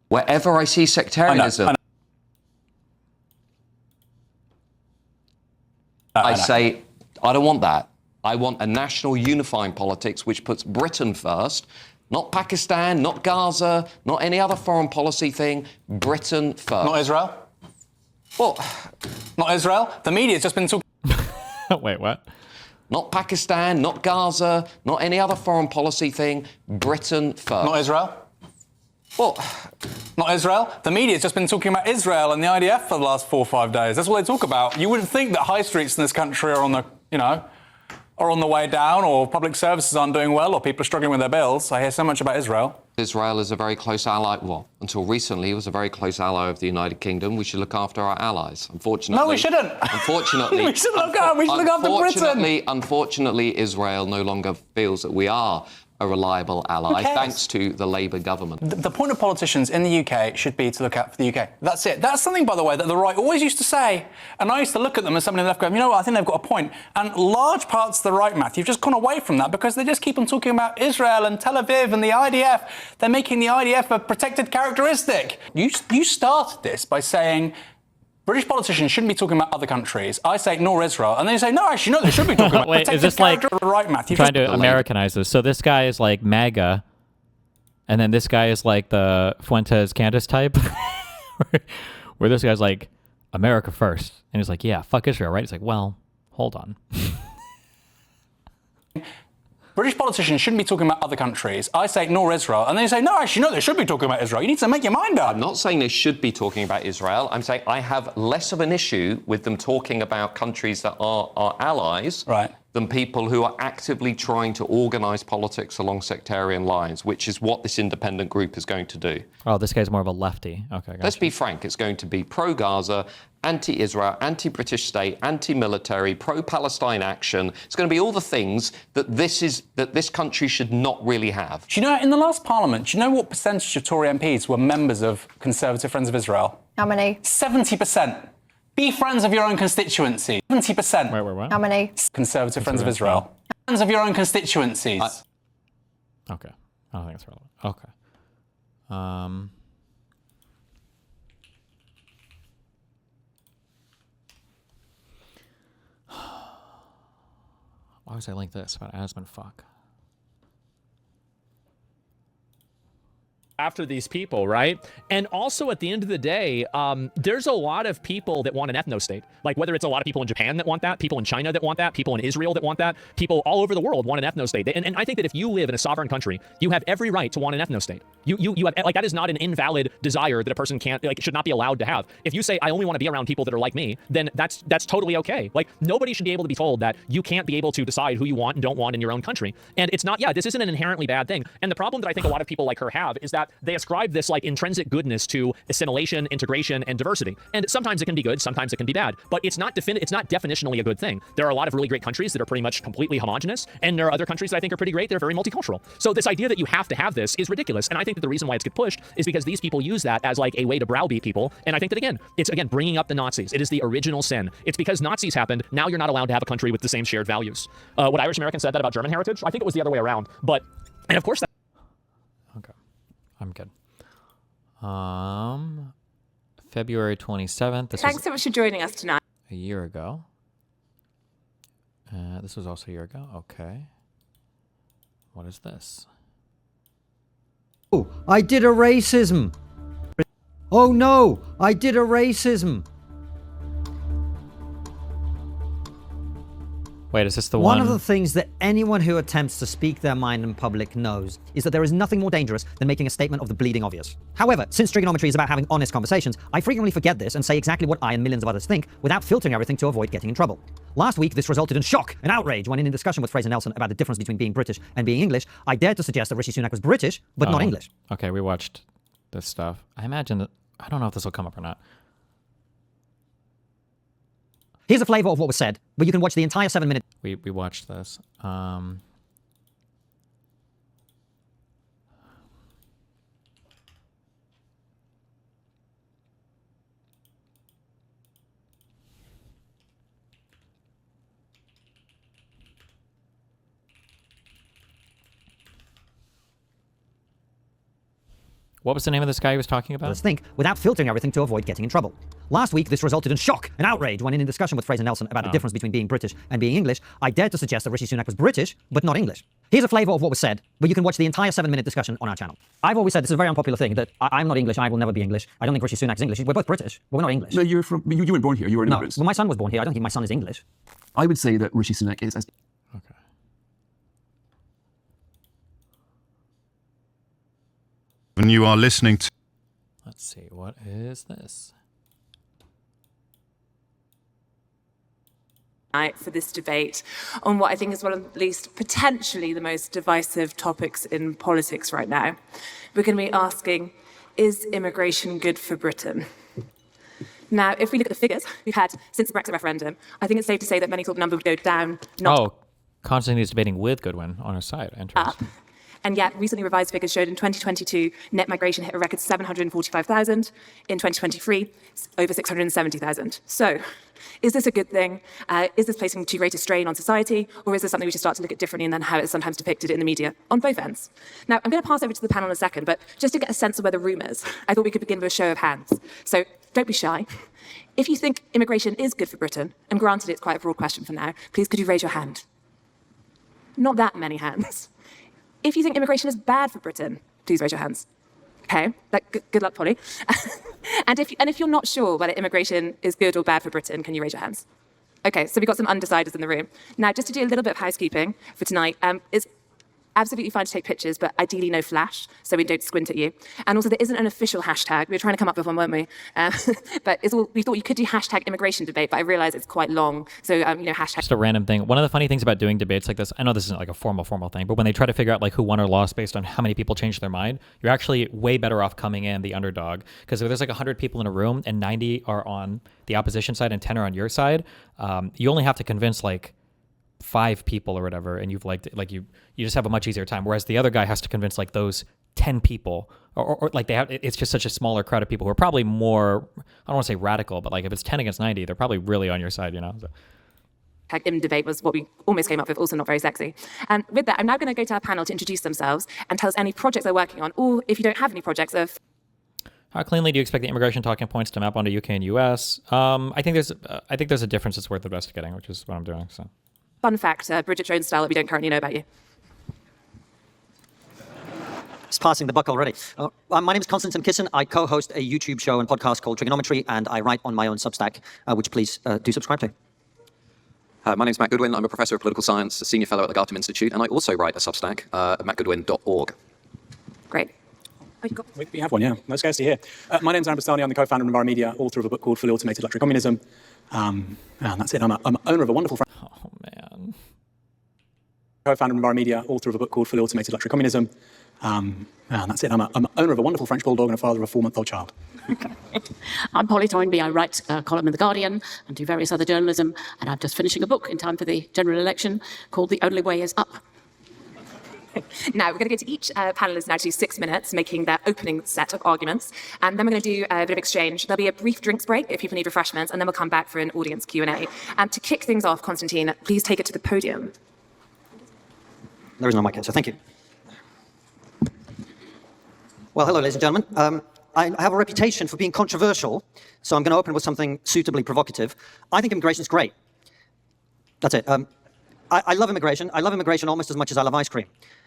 [SPEAKER 18] Wherever I see sectarianism, I say, I don't want that. I want a national unifying politics which puts Britain first, not Pakistan, not Gaza, not any other foreign policy thing, Britain first.
[SPEAKER 19] Not Israel?
[SPEAKER 18] Well,
[SPEAKER 19] not Israel? The media's just been talking...
[SPEAKER 1] Wait, what?
[SPEAKER 18] Not Pakistan, not Gaza, not any other foreign policy thing, Britain first.
[SPEAKER 19] Not Israel?
[SPEAKER 18] Well,
[SPEAKER 19] not Israel. The media's just been talking about Israel and the IDF for the last 4 or 5 days. That's what they talk about. You wouldn't think that high streets in this country are on the, are on the way down, or public services aren't doing well, or people are struggling with their bills. I hear so much about Israel.
[SPEAKER 18] Israel is a very close ally. Well, until recently, it was a very close ally of the United Kingdom. We should look after our allies. Unfortunately,
[SPEAKER 19] no, we shouldn't.
[SPEAKER 18] Unfortunately,
[SPEAKER 19] we should look after Britain.
[SPEAKER 18] Unfortunately, Israel no longer feels that we are a reliable ally, thanks to the Labour government.
[SPEAKER 19] The point of politicians in the UK should be to look out for the UK. That's it. That's something, by the way, that the right always used to say. And I used to look at them as somebody on the left going, you know what, I think they've got a point. And large parts of the right, Matthew, have just gone away from that because they just keep on talking about Israel and Tel Aviv and the IDF. They're making the IDF a protected characteristic. You started this by saying British politicians shouldn't be talking about other countries. I say, nor Israel. And then you say, no, actually, no, they should be talking about
[SPEAKER 1] Wait, is this like
[SPEAKER 19] right, Matthew?
[SPEAKER 1] Trying to Americanize this? So this guy is like MAGA, and then this guy is like the Fuentes Candace type, where this guy's like America first, and he's like, yeah, fuck Israel, right? It's like, well, hold on.
[SPEAKER 19] British politicians shouldn't be talking about other countries. I say, nor Israel. And then you say, no, actually, no, they should be talking about Israel. You need to make your mind up.
[SPEAKER 18] I'm not saying they should be talking about Israel. I'm saying I have less of an issue with them talking about countries that are our allies than people who are actively trying to organise politics along sectarian lines, which is what this independent group is going to do.
[SPEAKER 1] Oh, this guy's more of a lefty. Okay, gotcha.
[SPEAKER 18] Let's be frank. It's going to be pro-Gaza, anti-Israel, anti-British state, anti-military, pro-Palestine action. It's going to be all the things that this country should not really have.
[SPEAKER 19] Do you know, in the last parliament, do you know what percentage of Tory MPs were members of Conservative Friends of Israel?
[SPEAKER 15] How many?
[SPEAKER 19] 70%. Be friends of your own constituency. 70%.
[SPEAKER 1] Wait, what?
[SPEAKER 15] How many?
[SPEAKER 19] Conservative Friends of Israel. Friends of your own constituencies.
[SPEAKER 1] Okay. I don't think it's relevant. Okay. Why was I link this about Asmon? Fuck.
[SPEAKER 20] After these people, right? And also at the end of the day, there's a lot of people that want an ethno-state. Like whether it's a lot of people in Japan that want that, people in China that want that, people in Israel that want that, people all over the world want an ethno-state. And I think that if you live in a sovereign country, you have every right to want an ethno-state. You have, like, that is not an invalid desire that a person can't, like, should not be allowed to have. If you say, I only want to be around people that are like me, then that's totally okay. Like, nobody should be able to be told that you can't be able to decide who you want and don't want in your own country. And it's not, this isn't an inherently bad thing. And the problem that I think a lot of people like her have is that they ascribe this like intrinsic goodness to assimilation, integration, and diversity. And sometimes it can be good, sometimes it can be bad, but it's not definitionally a good thing. There are a lot of really great countries that are pretty much completely homogenous, and there are other countries that I think are pretty great that are very multicultural. So this idea that you have to have this is ridiculous. And I think that the reason why it's get pushed is because these people use that as like a way to browbeat people. And I think that it's bringing up the Nazis. It is the original sin. It's because Nazis happened. Now you're not allowed to have a country with the same shared values. What Irish Americans said that about German heritage, I think it was the other way around. And of course that.
[SPEAKER 1] Okay, I'm good. February 27th.
[SPEAKER 21] Thanks so much for joining us tonight.
[SPEAKER 1] A year ago. This was also a year ago. Okay. What is this?
[SPEAKER 22] Oh, I did a racism. Oh no, I did a racism.
[SPEAKER 1] Wait, is this the one?
[SPEAKER 22] One of the things that anyone who attempts to speak their mind in public knows is that there is nothing more dangerous than making a statement of the bleeding obvious. However, since trigonometry is about having honest conversations, I frequently forget this and say exactly what I and millions of others think without filtering everything to avoid getting in trouble. Last week, this resulted in shock and outrage when in a discussion with Fraser Nelson about the difference between being British and being English, I dared to suggest that Rishi Sunak was British, but not English.
[SPEAKER 1] Okay, we watched this stuff. I imagine that, I don't know if this will come up or not.
[SPEAKER 22] Here's a flavor of what was said, where you can watch the entire 7-minute...
[SPEAKER 1] We watched this. What was the name of this guy he was talking about?
[SPEAKER 22] Let's think, without filtering everything to avoid getting in trouble. Last week, this resulted in shock and outrage when in a discussion with Fraser Nelson about the difference between being British and being English, I dared to suggest that Rishi Sunak was British, but not English. Here's a flavor of what was said, where you can watch the entire 7-minute discussion on our channel. I've always said, this is a very unpopular thing, that I'm not English, I will never be English. I don't think Rishi Sunak is English. We're both British, but we're not English.
[SPEAKER 2] No, you weren't born here, you were an immigrant.
[SPEAKER 22] Well, my son was born here. I don't think my son is English.
[SPEAKER 2] I would say that Rishi Sunak is...
[SPEAKER 1] Okay.
[SPEAKER 21] When you are listening to...
[SPEAKER 1] Let's see, what is this?
[SPEAKER 23] For this debate on what I think is one of at least potentially the most divisive topics in politics right now. We're going to be asking, is immigration good for Britain? Now, if we look at the figures we've had since the Brexit referendum, I think it's safe to say that many thought the number would go down, not
[SPEAKER 1] Konstantin is debating with Goodwin on her side.
[SPEAKER 23] up. And yet, recently revised figures showed in 2022, net migration hit a record 745,000. In 2023, over 670,000. So, is this a good thing? Is this placing too great a strain on society? Or is this something we should start to look at differently and then how it's sometimes depicted in the media on both ends? Now, I'm going to pass over to the panel in a second, but just to get a sense of where the room is, I thought we could begin with a show of hands. So, don't be shy. If you think immigration is good for Britain, and granted it's quite a broad question for now, please could you raise your hand? Not that many hands. If you think immigration is bad for Britain, please raise your hands. Okay, good luck, Polly. and if you're not sure whether immigration is good or bad for Britain, can you raise your hands? Okay, so we've got some undecideds in the room. Now, just to do a little bit of housekeeping for tonight, it's absolutely fine to take pictures, but ideally no flash, so we don't squint at you. And also, there isn't an official hashtag. We were trying to come up with one, weren't we? But we thought you could do hashtag immigration debate, but I realize it's quite long. So, hashtag.
[SPEAKER 1] Just a random thing. One of the funny things about doing debates like this, I know this isn't like a formal thing, but when they try to figure out like who won or lost based on how many people changed their mind, you're actually way better off coming in the underdog. Because if there's like 100 people in a room and 90 are on the opposition side and 10 are on your side, you only have to convince like 5 people or whatever, and you've you just have a much easier time. Whereas the other guy has to convince like those 10 people, or like it's just such a smaller crowd of people who are probably more, I don't want to say radical, but like if it's 10 against 90, they're probably really on your side, So.
[SPEAKER 23] In debate was what we almost came up with, also not very sexy. And with that, I'm now going to go to our panel to introduce themselves and tell us any projects they're working on, or if you don't have any projects of.
[SPEAKER 1] How cleanly do you expect the immigration talking points to map onto UK and US? I think there's a difference that's worth investigating, which is what I'm doing. So.
[SPEAKER 23] Fun fact, Bridget Jones style that we don't currently know about you.
[SPEAKER 22] It's passing the buck already. My name is Konstantin Kisin. I co-host a YouTube show and podcast called Trigonometry, and I write on my own Substack, which please do subscribe to.
[SPEAKER 24] My name is Matt Goodwin. I'm a professor of political science, a senior fellow at the Gartum Institute, and I also write a Substack at mattgoodwin.org.
[SPEAKER 23] Great.
[SPEAKER 6] We have one, yeah. Most guys to hear. My name's Aaron Bastani. I'm the co-founder of Enviro Media, author of a book called Fully Automated Luxury Communism. And that's it. I'm an owner of a wonderful...
[SPEAKER 1] Oh, man.
[SPEAKER 6] Co-founder of Enviro Media, author of a book called Fully Automated Luxury Communism. And that's it. I'm an owner of a wonderful French bulldog and a father of a 4-month-old child.
[SPEAKER 25] I'm Polly Toynbee. I write a column in The Guardian and do various other journalism. And I'm just finishing a book in time for the general election called The Only Way Is Up.
[SPEAKER 23] Now, we're going to go to each panelist now to do 6 minutes, making their opening set of arguments. And then we're going to do a bit of exchange. There'll be a brief drinks break if people need refreshments, and then we'll come back for an audience Q&A. And to kick things off, Konstantin, please take it to the podium.
[SPEAKER 22] There is no mic here, so thank you. Well, hello, ladies and gentlemen. I have a reputation for being controversial, so I'm going to open with something suitably provocative. I think immigration is great. That's it. I love immigration. I love immigration almost as much as I love ice cream.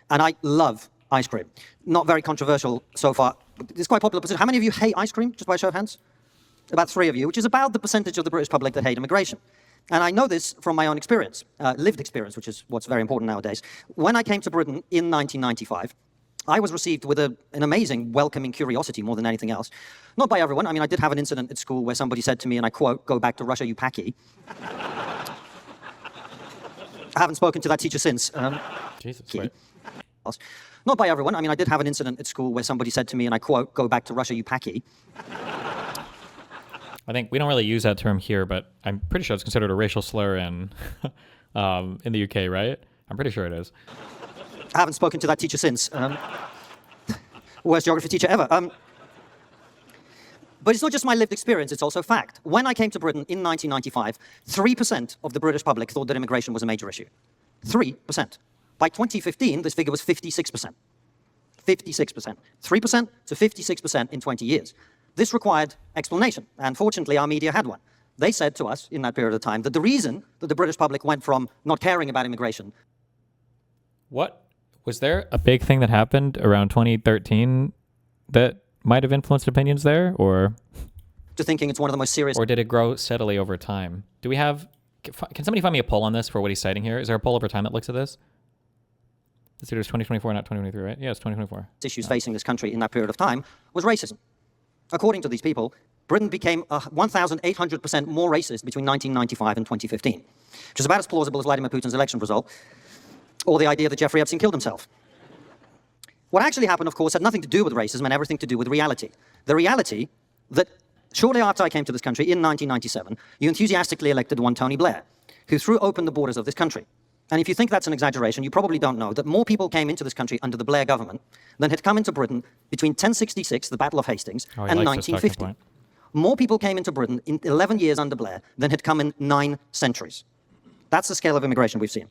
[SPEAKER 22] And I love ice cream. Not very controversial so far. It's quite popular. How many of you hate ice cream, just by a show of hands? About 3 of you, which is about the percentage of the British public that hate immigration. And I know this from my own experience, lived experience, which is what's very important nowadays. When I came to Britain in 1995, I was received with an amazing welcoming curiosity more than anything else. Not by everyone. I mean, I did have an incident at school where somebody said to me, and I quote, "Go back to Russia, you packy." I haven't spoken to that teacher since.
[SPEAKER 1] Jesus,
[SPEAKER 22] Not by everyone. I mean, I did have an incident at school where somebody said to me, and I quote, "Go back to Russia, you packy."
[SPEAKER 1] I think we don't really use that term here, but I'm pretty sure it's considered a racial slur in the UK, right? I'm pretty sure it is.
[SPEAKER 22] I haven't spoken to that teacher since. Worst geography teacher ever. But it's not just my lived experience, it's also fact. When I came to Britain in 1995, 3% of the British public thought that immigration was a major issue. 3%. By 2015, this figure was 56%. 56%. 3% to 56% in 20 years. This required explanation, and fortunately our media had one. They said to us in that period of time that the reason that the British public went from not caring about immigration.
[SPEAKER 1] What? Was there a big thing that happened around 2013 that might have influenced opinions there, or?
[SPEAKER 22] To thinking it's one of the most serious.
[SPEAKER 1] Or did it grow steadily over time? Do we have, can somebody find me a poll on this for what he's citing here? Is there a poll over time that looks at this? This year is 2024, not 2023, right? Yeah, it's 2024.
[SPEAKER 22] Issues facing this country in that period of time was racism. According to these people, Britain became 1,800% more racist between 1995 and 2015, which is about as plausible as Vladimir Putin's election result, or the idea that Jeffrey Epstein killed himself. What actually happened, of course, had nothing to do with racism and everything to do with reality. The reality that shortly after I came to this country in 1997, you enthusiastically elected one Tony Blair, who threw open the borders of this country. And if you think that's an exaggeration, you probably don't know that more people came into this country under the Blair government than had come into Britain between 1066, the Battle of Hastings, and 1950. More people came into Britain in 11 years under Blair than had come in 9 centuries. That's the scale of immigration we've seen.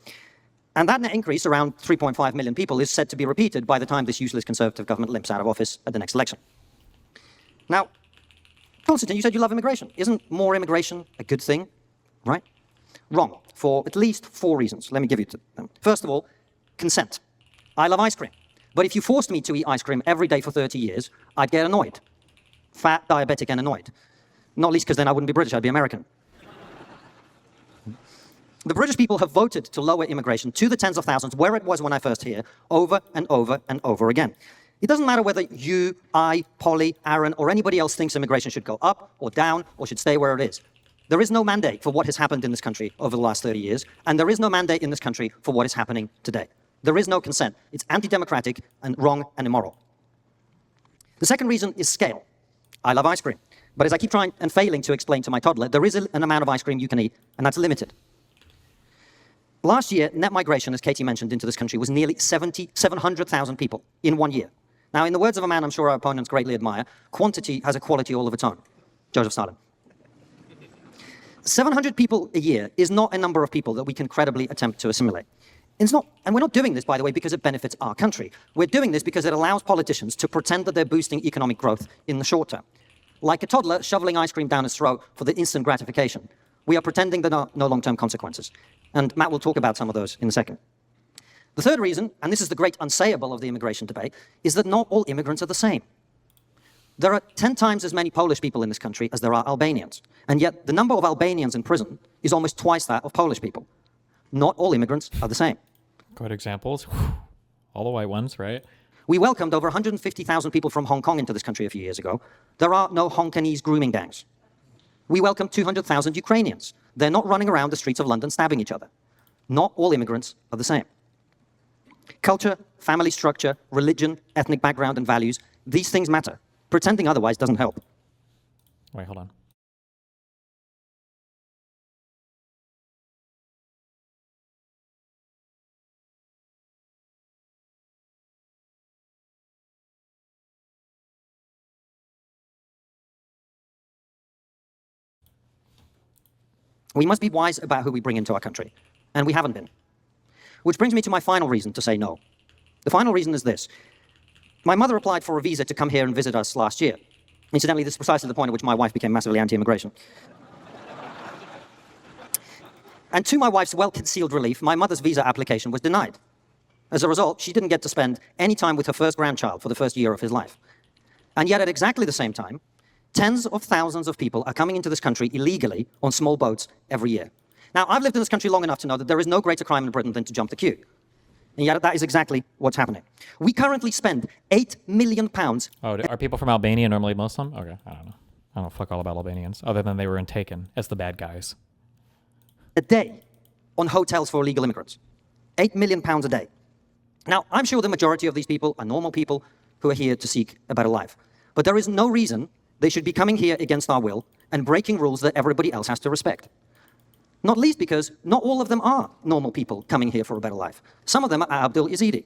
[SPEAKER 22] And that net increase, around 3.5 million people, is said to be repeated by the time this useless Conservative government limps out of office at the next election. Now, Konstantin, you said you love immigration. Isn't more immigration a good thing, right? Wrong, for at least 4 reasons. Let me give you them. First of all, consent. I love ice cream. But if you forced me to eat ice cream every day for 30 years, I'd get annoyed. Fat, diabetic, and annoyed. Not least because then I wouldn't be British, I'd be American. The British people have voted to lower immigration to the tens of thousands, where it was when I first here, over and over and over again. It doesn't matter whether you, I, Polly, Aaron, or anybody else thinks immigration should go up or down or should stay where it is. There is no mandate for what has happened in this country over the last 30 years, and there is no mandate in this country for what is happening today. There is no consent. It's anti-democratic and wrong and immoral. The second reason is scale. I love ice cream. But as I keep trying and failing to explain to my toddler, there is an amount of ice cream you can eat, and that's limited. Last year, net migration, as Katie mentioned, into this country was nearly 700,000 people in 1 year. Now, in the words of a man I'm sure our opponents greatly admire, quantity has a quality all of its own. Joseph Stalin. 700 people a year is not a number of people that we can credibly attempt to assimilate. It's not, and we're not doing this, by the way, because it benefits our country. We're doing this because it allows politicians to pretend that they're boosting economic growth in the short term. Like a toddler shoveling ice cream down his throat for the instant gratification. We are pretending there are no long-term consequences. And Matt will talk about some of those in a second. The third reason, and this is the great unsayable of the immigration debate, is that not all immigrants are the same. There are 10 times as many Polish people in this country as there are Albanians. And yet the number of Albanians in prison is almost twice that of Polish people. Not all immigrants are the same.
[SPEAKER 1] Good examples. All the white ones, right?
[SPEAKER 22] We welcomed over 150,000 people from Hong Kong into this country a few years ago. There are no Hong Kongese grooming gangs. We welcomed 200,000 Ukrainians. They're not running around the streets of London stabbing each other. Not all immigrants are the same. Culture, family structure, religion, ethnic background, and values, these things matter. Pretending otherwise doesn't help.
[SPEAKER 1] Wait, hold on.
[SPEAKER 22] We must be wise about who we bring into our country, and we haven't been. Which brings me to my final reason to say no. The final reason is this. My mother applied for a visa to come here and visit us last year. Incidentally, this is precisely the point at which my wife became massively anti-immigration. And to my wife's well-concealed relief, my mother's visa application was denied. As a result, she didn't get to spend any time with her first grandchild for the first year of his life. And yet at exactly the same time, tens of thousands of people are coming into this country illegally on small boats every year. Now, I've lived in this country long enough to know that there is no greater crime in Britain than to jump the queue. And yet that is exactly what's happening. We currently spend £8 million.
[SPEAKER 1] Oh, are people from Albania normally Muslim? Okay, I don't know. I don't know fuck all about Albanians, other than they were in Taken as the bad guys.
[SPEAKER 22] A day on hotels for illegal immigrants. £8 million a day. Now, I'm sure the majority of these people are normal people who are here to seek a better life. But there is no reason they should be coming here against our will and breaking rules that everybody else has to respect. Not least because not all of them are normal people coming here for a better life. Some of them are Abdul Yazidi.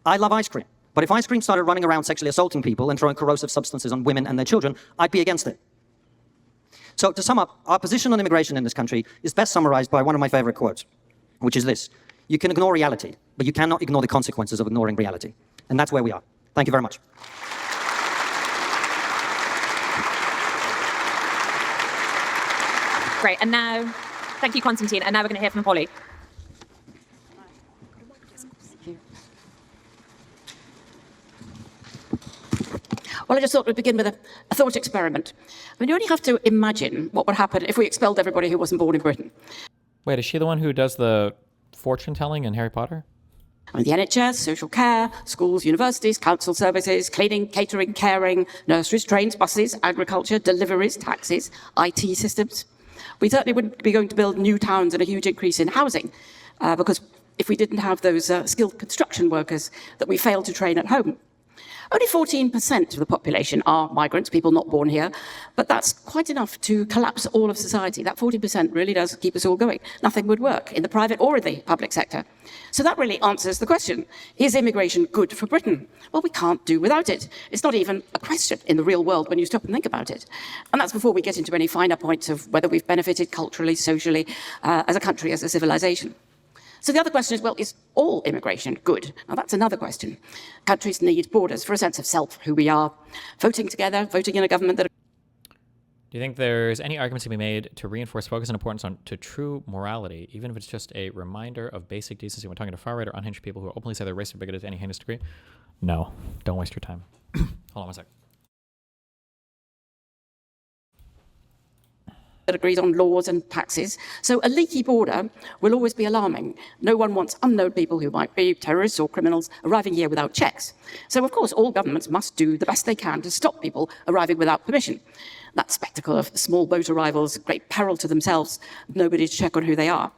[SPEAKER 22] I love ice cream, but if ice cream started running around sexually assaulting people and throwing corrosive substances on women and their children, I'd be against it. So to sum up, our position on immigration in this country is best summarized by one of my favorite quotes, which is this: you can ignore reality, but you cannot ignore the consequences of ignoring reality. And that's where we are. Thank you very much.
[SPEAKER 23] Great, and now, thank you, Konstantin, and now we're going to hear from Polly. Well, I just thought we'd begin with a thought experiment. I mean, you only have to imagine what would happen if we expelled everybody who wasn't born in Britain.
[SPEAKER 1] Wait, is she the one who does the fortune-telling in Harry Potter?
[SPEAKER 23] I mean, the NHS, social care, schools, universities, council services, cleaning, catering, caring, nurseries, trains, buses, agriculture, deliveries, taxis, IT systems. We certainly wouldn't be going to build new towns and a huge increase in housing, because if we didn't have those skilled construction workers that we failed to train at home. Only 14% of the population are migrants, people not born here, but that's quite enough to collapse all of society. That 40% really does keep us all going. Nothing would work in the private or in the public sector. So that really answers the question, is immigration good for Britain? Well, we can't do without it. It's not even a question in the real world when you stop and think about it. And that's before we get into any finer points of whether we've benefited culturally, socially, as a country, as a civilization. So the other question is, well, is all immigration good? Now, that's another question. Countries need borders for a sense of self, who we are, voting together, voting in a government that...
[SPEAKER 1] Do you think there's any arguments to be made to reinforce focus and importance to true morality, even if it's just a reminder of basic decency when talking to far-right or unhinged people who openly say they're racist or bigoted to any heinous degree? No. Don't waste your time. Hold on one sec.
[SPEAKER 23] that agrees on laws and taxes. So a leaky border will always be alarming. No one wants unknown people who might be terrorists or criminals arriving here without checks. So, of course, all governments must do the best they can to stop people arriving without permission. That spectacle of small boat arrivals, great peril to themselves, nobody to check on who they are.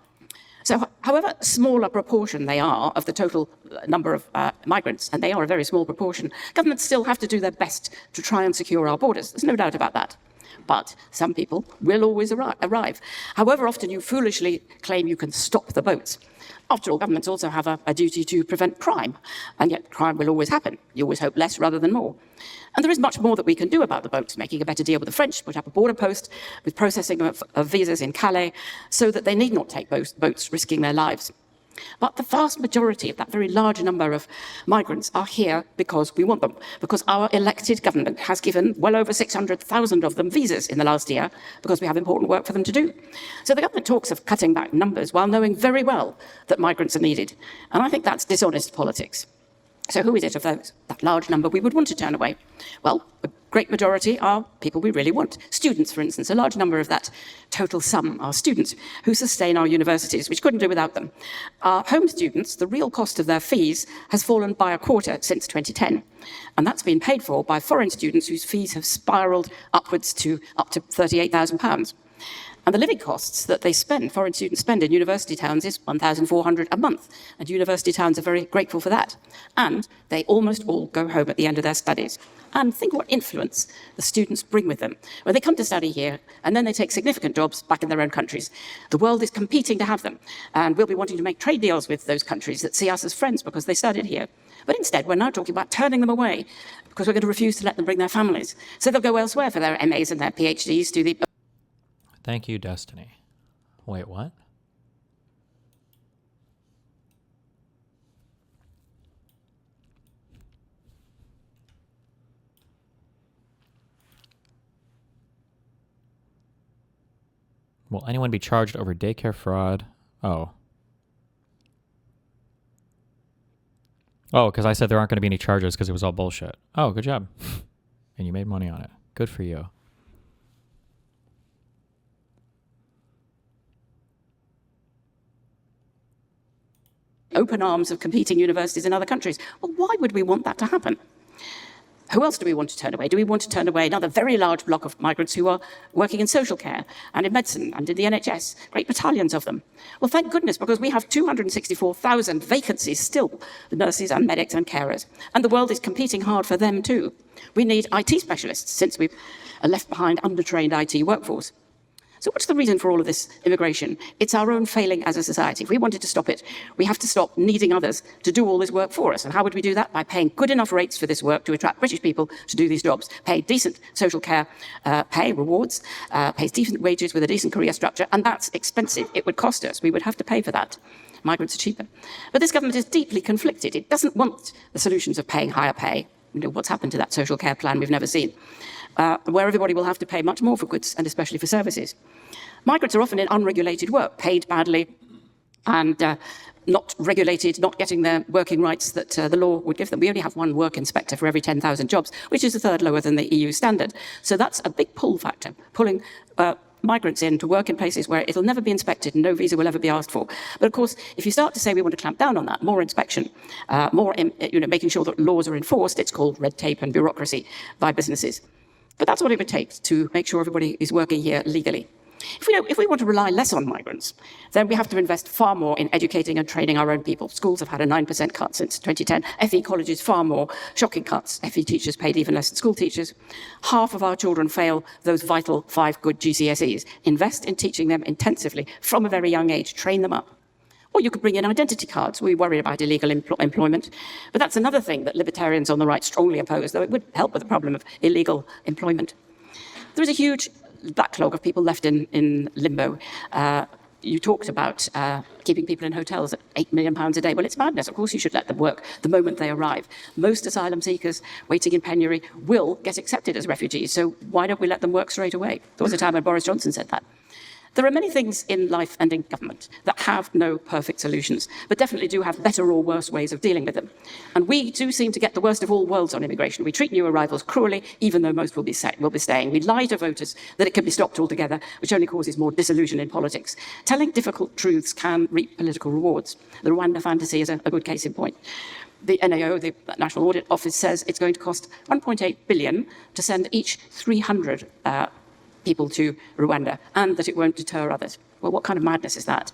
[SPEAKER 23] So, however small a proportion they are of the total number of migrants, and they are a very small proportion, governments still have to do their best to try and secure our borders. There's no doubt about that. But some people will always arrive. However often you foolishly claim you can stop the boats. After all, governments also have a duty to prevent crime, and yet crime will always happen. You always hope less rather than more. And there is much more that we can do about the boats, making a better deal with the French, put up a border post with processing of visas in Calais, so that they need not take boats risking their lives. But the vast majority of that very large number of migrants are here because we want them, because our elected government has given well over 600,000 of them visas in the last year because we have important work for them to do. So the government talks of cutting back numbers while knowing very well that migrants are needed. And I think that's dishonest politics. So who is it of those, that large number we would want to turn away? Well, a great majority are people we really want. Students, for instance, a large number of that total sum are students who sustain our universities, which couldn't do without them. Our home students, the real cost of their fees has fallen by a quarter since 2010. And that's been paid for by foreign students whose fees have spiraled upwards to up to £38,000. And the living costs that they spend, foreign students spend in university towns, is $1,400 a month. And university towns are very grateful for that. And they almost all go home at the end of their studies. And think what influence the students bring with them. When they come to study here, and then they take significant jobs back in their own countries. The world is competing to have them. And we'll be wanting to make trade deals with those countries that see us as friends because they studied here. But instead, we're now talking about turning them away because we're going to refuse to let them bring their families. So they'll go elsewhere for their MAs and their PhDs, do the...
[SPEAKER 1] Thank you, Destiny. Wait, what? Will anyone be charged over daycare fraud? Oh. Oh, because I said there aren't going to be any charges because it was all bullshit. Oh, good job. And you made money on it. Good for you.
[SPEAKER 23] Open arms of competing universities in other countries. Well, why would we want that to happen?
[SPEAKER 25] Who else do we want to turn away? Do we want to turn away another very large block of migrants who are working in social care and in medicine and in the NHS, great battalions of them? Well, thank goodness, because we have 264,000 vacancies still, the nurses and medics and carers, and the world is competing hard for them too. We need IT specialists since we've left behind undertrained IT workforce. So what's the reason for all of this immigration? It's our own failing as a society. If we wanted to stop it, we have to stop needing others to do all this work for us. And how would we do that? By paying good enough rates for this work to attract British people to do these jobs, pay decent social care pay, rewards, pay decent wages with a decent career structure, and that's expensive. It would cost us. We would have to pay for that. Migrants are cheaper. But this government is deeply conflicted. It doesn't want the solutions of paying higher pay. You know, what's happened to that social care plan we've never seen, where everybody will have to pay much more for goods and especially for services. Migrants are often in unregulated work, paid badly and not regulated, not getting their working rights that the law would give them. We only have one work inspector for every 10,000 jobs, which is a third lower than the EU standard. So that's a big pull factor, pulling migrants in to work in places where it'll never be inspected and no visa will ever be asked for. But of course, if you start to say we want to clamp down on that, more inspection, making sure that laws are enforced, it's called red tape and bureaucracy by businesses. But that's what it would take to make sure everybody is working here legally. If we want to rely less on migrants, then we have to invest far more in educating and training our own people. Schools have had a 9% cut since 2010. FE colleges, far more. Shocking cuts. FE teachers paid even less than school teachers. Half of our children fail those vital 5 good GCSEs. Invest in teaching them intensively from a very young age. Train them up. Or you could bring in identity cards. We worry about illegal employment. But that's another thing that libertarians on the right strongly oppose, though it would help with the problem of illegal employment. There is a huge backlog of people left in limbo. You talked about keeping people in hotels at £8 million a day. Well, it's madness. Of course you should let them work the moment they arrive. Most asylum seekers waiting in penury will get accepted as refugees, so why don't we let them work straight away? There was a time when Boris Johnson said that. There are many things in life and in government that have no perfect solutions, but definitely do have better or worse ways of dealing with them. And we do seem to get the worst of all worlds on immigration. We treat new arrivals cruelly, even though most will be staying. We lie to voters that it can be stopped altogether, which only causes more disillusion in politics. Telling difficult truths can reap political rewards. The Rwanda fantasy is a good case in point. The NAO, the National Audit Office, says it's going to cost £1.8 billion to send each 300 people to Rwanda, and that it won't deter others. Well, what kind of madness is that?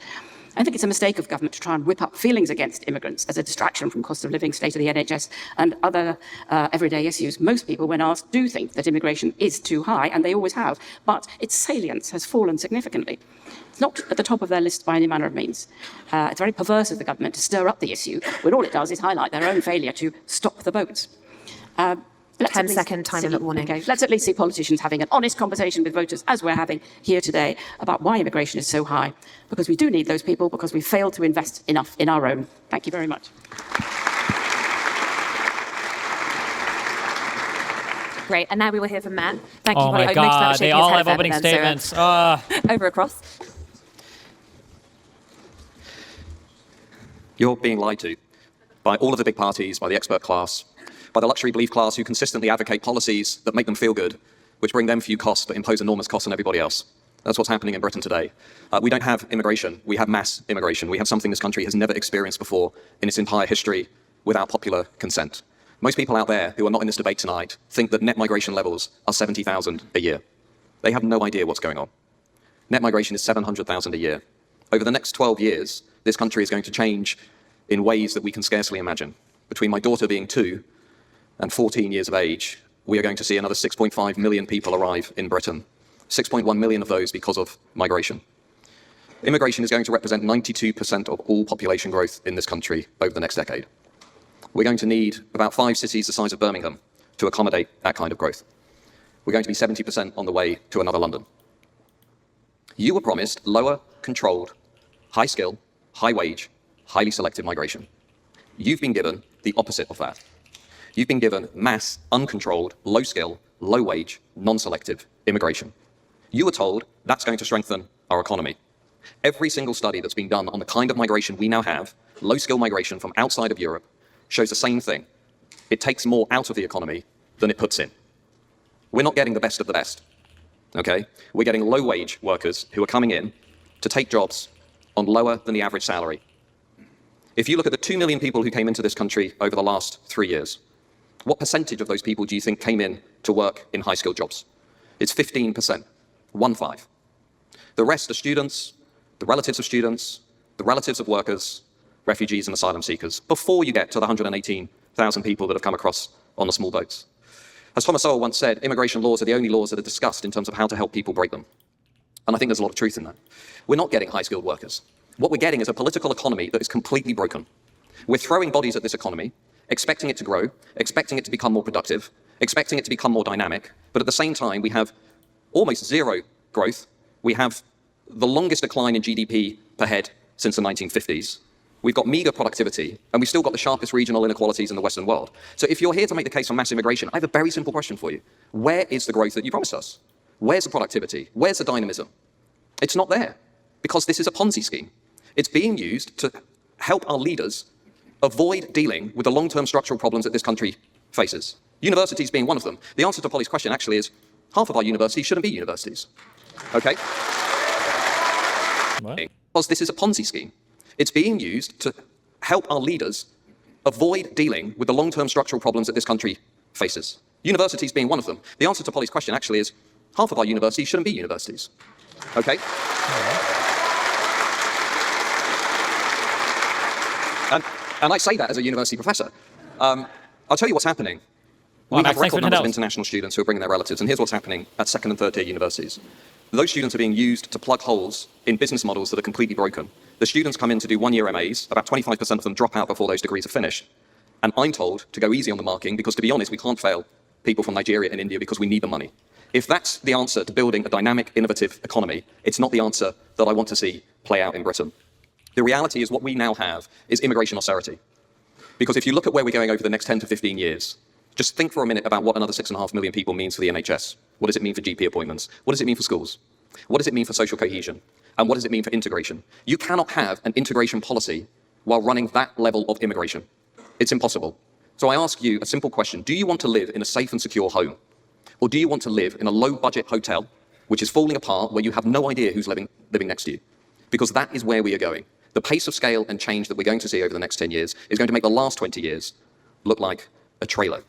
[SPEAKER 25] I think it's a mistake of government to try and whip up feelings against immigrants as a distraction from cost of living, state of the NHS, and other everyday issues. Most people, when asked, do think that immigration is too high, and they always have, but its salience has fallen significantly. It's not at the top of their list by any manner of means. It's very perverse of the government to stir up the issue, when all it does is highlight their own failure to stop the boats.
[SPEAKER 3] 10-second time limit warning.
[SPEAKER 25] Okay, let's at least see politicians having an honest conversation with voters, as we're having here today, about why immigration is so high. Because we do need those people, because we failed to invest enough in our own. Thank you very much.
[SPEAKER 3] Great, and now we will hear from Matt. Thank
[SPEAKER 1] you. Oh my God, they all have opening statements.
[SPEAKER 3] Over across.
[SPEAKER 24] You're being lied to by all of the big parties, by the expert class, by the luxury belief class who consistently advocate policies that make them feel good, which bring them few costs but impose enormous costs on everybody else. That's what's happening in Britain today. We don't have immigration, we have mass immigration. We have something this country has never experienced before in its entire history without popular consent. Most people out there who are not in this debate tonight think that net migration levels are 70,000 a year. They have no idea what's going on. Net migration is 700,000 a year. Over the next 12 years, this country is going to change in ways that we can scarcely imagine. Between my daughter being 2 and 14 years of age, we are going to see another 6.5 million people arrive in Britain. 6.1 million of those because of migration. Immigration is going to represent 92% of all population growth in this country over the next decade. We're going to need about 5 cities the size of Birmingham to accommodate that kind of growth. We're going to be 70% on the way to another London. You were promised lower, controlled, high skill, high wage, highly selective migration. You've been given the opposite of that. You've been given mass, uncontrolled, low skill, low wage, non-selective immigration. You were told that's going to strengthen our economy. Every single study that's been done on the kind of migration we now have, low skill migration from outside of Europe, shows the same thing. It takes more out of the economy than it puts in. We're not getting the best of the best, okay? We're getting low wage workers who are coming in to take jobs on lower than the average salary. If you look at the 2 million people who came into this country over the last 3 years, What percentage of those people do you think came in to work in high-skilled jobs? It's 15%, 1-5. The rest are students, the relatives of students, the relatives of workers, refugees and asylum seekers, before you get to the 118,000 people that have come across on the small boats. As Thomas Sowell once said, immigration laws are the only laws that are discussed in terms of how to help people break them. And I think there's a lot of truth in that. We're not getting high-skilled workers. What we're getting is a political economy that is completely broken. We're throwing bodies at this economy, expecting it to grow, expecting it to become more productive, expecting it to become more dynamic, but at the same time we have almost zero growth. We have the longest decline in GDP per head since the 1950s. We've got meager productivity, and we've still got the sharpest regional inequalities in the Western world. So if you're here to make the case for mass immigration, I have a very simple question for you. Where is the growth that you promised us? Where's the productivity? Where's the dynamism? It's not there, because this is a Ponzi scheme. It's being used to help our leaders avoid dealing with the long-term structural problems that this country faces. Universities being one of them. The answer to Polly's question actually is half of our universities shouldn't be universities. Okay? What? Because this is a Ponzi scheme. It's being used to help our leaders avoid dealing with the long-term structural problems that this country faces. Universities being one of them. The answer to Polly's question actually is half of our universities shouldn't be universities. Okay? And I say that as a university professor. I'll tell you what's happening. We have record numbers of international students who are bringing their relatives, and here's what's happening at second and third tier universities. Those students are being used to plug holes in business models that are completely broken. The students come in to do one-year MAs, about 25% of them drop out before those degrees are finished. And I'm told to go easy on the marking because, to be honest, we can't fail people from Nigeria and India because we need the money. If that's the answer to building a dynamic, innovative economy, it's not the answer that I want to see play out in Britain. The reality is what we now have is immigration austerity. Because if you look at where we're going over the next 10 to 15 years, just think for a minute about what another 6.5 million people means for the NHS. What does it mean for GP appointments? What does it mean for schools? What does it mean for social cohesion? And what does it mean for integration? You cannot have an integration policy while running that level of immigration. It's impossible. So I ask you a simple question. Do you want to live in a safe and secure home? Or do you want to live in a low-budget hotel, which is falling apart, where you have no idea who's living next to you? Because that is where we are going. The pace of scale and change that we're going to see over the next 10 years is going to make the last 20 years look like a trailer.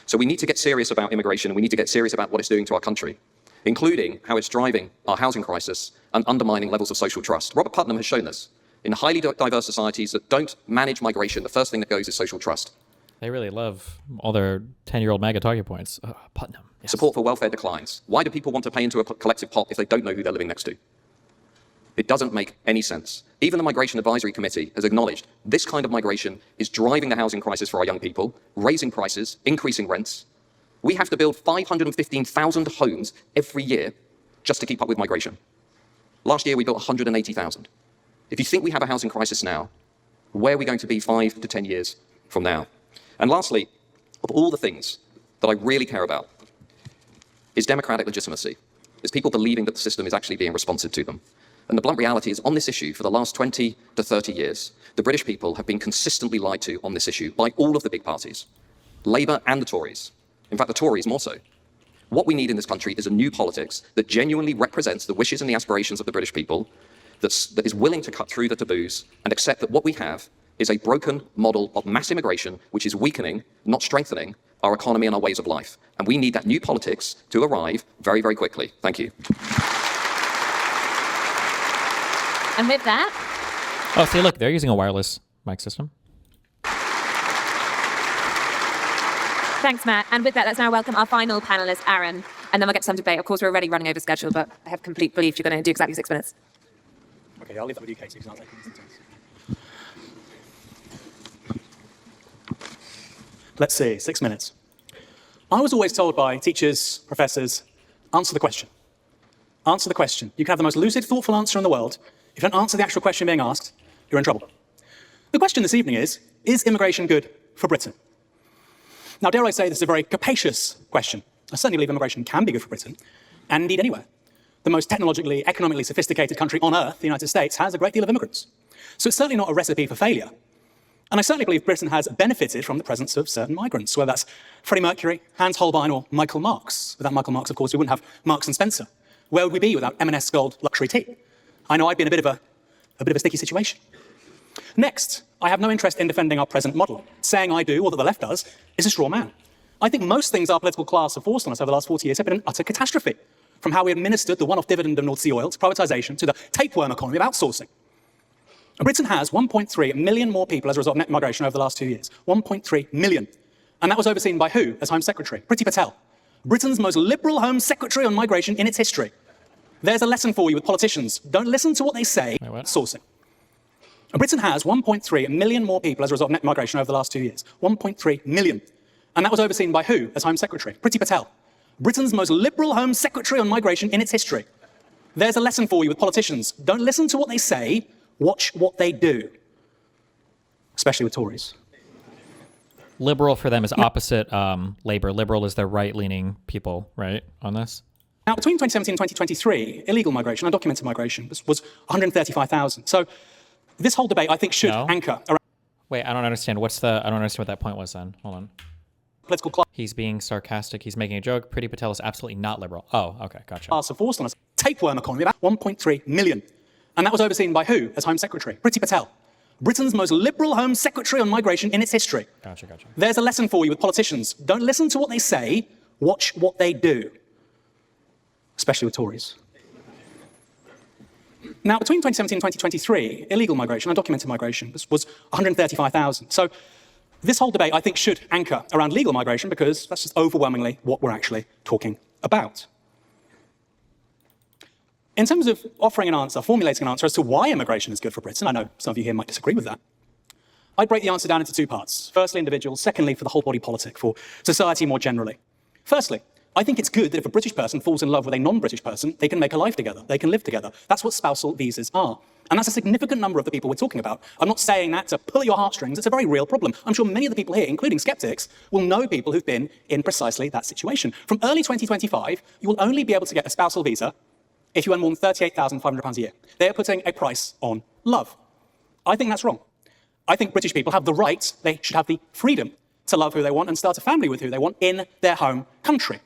[SPEAKER 24] So we need to get serious about immigration, and we need to get serious about what it's doing to our country, including how it's driving our housing crisis and undermining levels of social trust. Robert Putnam has shown this. In highly diverse societies that don't manage migration, the first thing that goes is social trust.
[SPEAKER 1] They really love all their 10-year-old MAGA talking points. Putnam. Yes.
[SPEAKER 24] Support for welfare declines. Why do people want to pay into a collective pot if they don't know who they're living next to? It doesn't make any sense. Even the Migration Advisory Committee has acknowledged this kind of migration is driving the housing crisis for our young people, raising prices, increasing rents. We have to build 515,000 homes every year just to keep up with migration. Last year, we built 180,000. If you think we have a housing crisis now, where are we going to be 5 to 10 years from now? And lastly, of all the things that I really care about is democratic legitimacy. Is people believing that the system is actually being responsive to them. And the blunt reality is on this issue for the last 20 to 30 years, the British people have been consistently lied to on this issue by all of the big parties, Labour and the Tories. In fact, the Tories more so. What we need in this country is a new politics that genuinely represents the wishes and the aspirations of the British people, that is willing to cut through the taboos and accept that what we have is a broken model of mass immigration, which is weakening, not strengthening, our economy and our ways of life. And we need that new politics to arrive very, very quickly. Thank you.
[SPEAKER 23] And with that...
[SPEAKER 1] Oh, see, look, they're using a wireless mic system.
[SPEAKER 23] Thanks, Matt. And with that, let's now welcome our final panelist, Aaron. And then we'll get to some debate. Of course, we're already running over schedule, but I have complete belief you're going to do exactly 6 minutes.
[SPEAKER 6] Okay, I'll leave that with you, Katie, because I'll take this. Let's see, 6 minutes. I was always told by teachers, professors, answer the question. Answer the question. You can have the most lucid, thoughtful answer in the world. If you don't answer the actual question being asked, you're in trouble. The question this evening is immigration good for Britain? Now, dare I say this is a very capacious question. I certainly believe immigration can be good for Britain, and indeed anywhere. The most technologically, economically sophisticated country on earth, the United States, has a great deal of immigrants. So it's certainly not a recipe for failure. And I certainly believe Britain has benefited from the presence of certain migrants, whether that's Freddie Mercury, Hans Holbein, or Michael Marks. Without Michael Marks, of course, we wouldn't have Marks and Spencer. Where would we be without M&S Gold luxury tea? I know I'd be in a bit of a sticky situation. Next,
[SPEAKER 19] I have no interest in defending our present model. Saying I do, or that the left does, is a straw man. I think most things our political class have forced on us over the last 40 years have been an utter catastrophe. From how we administered the one-off dividend of North Sea oil to privatisation to the tapeworm economy of outsourcing. Britain has 1.3 million more people as a result of net migration over the last 2 years. 1.3 million. And that was overseen by who as Home Secretary? Priti Patel. Britain's most liberal Home Secretary on migration in its history. There's a lesson for you with politicians. Don't listen to what they say. Sourcing. Britain has 1.3 million more people as a result of net migration over the last 2 years. 1.3 million. And that was overseen by who as Home Secretary? Priti Patel. Britain's most liberal Home Secretary on migration in its history. There's a lesson for you with politicians. Don't listen to what they say, watch what they do. Especially with Tories.
[SPEAKER 1] Liberal for them is opposite Labour. Liberal is their right-leaning people, right, on this?
[SPEAKER 19] Now, between 2017 and 2023, illegal migration, undocumented migration, was 135,000. So this whole debate, I think, should anchor around...
[SPEAKER 1] Wait, I don't understand. I don't understand what that point was then. Hold on.
[SPEAKER 19] Political class.
[SPEAKER 1] He's being sarcastic. He's making a joke. Priti Patel is absolutely not liberal. Oh, okay, gotcha.
[SPEAKER 19] Class of forced on us. Tapeworm economy, about 1.3 million. And that was overseen by who as Home Secretary? Priti Patel. Britain's most liberal Home Secretary on migration in its history.
[SPEAKER 1] Gotcha, gotcha.
[SPEAKER 19] There's a lesson for you with politicians. Don't listen to what they say, watch what they do. Especially with Tories. Now, between 2017 and 2023, illegal migration, undocumented migration, was 135,000. So this whole debate, I think, should anchor around legal migration because that's just overwhelmingly what we're actually talking about. In terms of offering an answer, formulating an answer as to why immigration is good for Britain, I know some of you here might disagree with that. I'd break the answer down into two parts. Firstly, individuals. Secondly, for the whole body politic, for society more generally. Firstly, I think it's good that if a British person falls in love with a non-British person, they can make a life together. They can live together. That's what spousal visas are. And that's a significant number of the people we're talking about. I'm not saying that to pull at your heartstrings. It's a very real problem. I'm sure many of the people here, including skeptics, will know people who've been in precisely that situation. From early 2025, you will only be able to get a spousal visa if you earn more than £38,500 a year. They are putting a price on love. I think that's wrong. I think British people have the right, they should have the freedom to love who they want and start a family with who they want in their home country.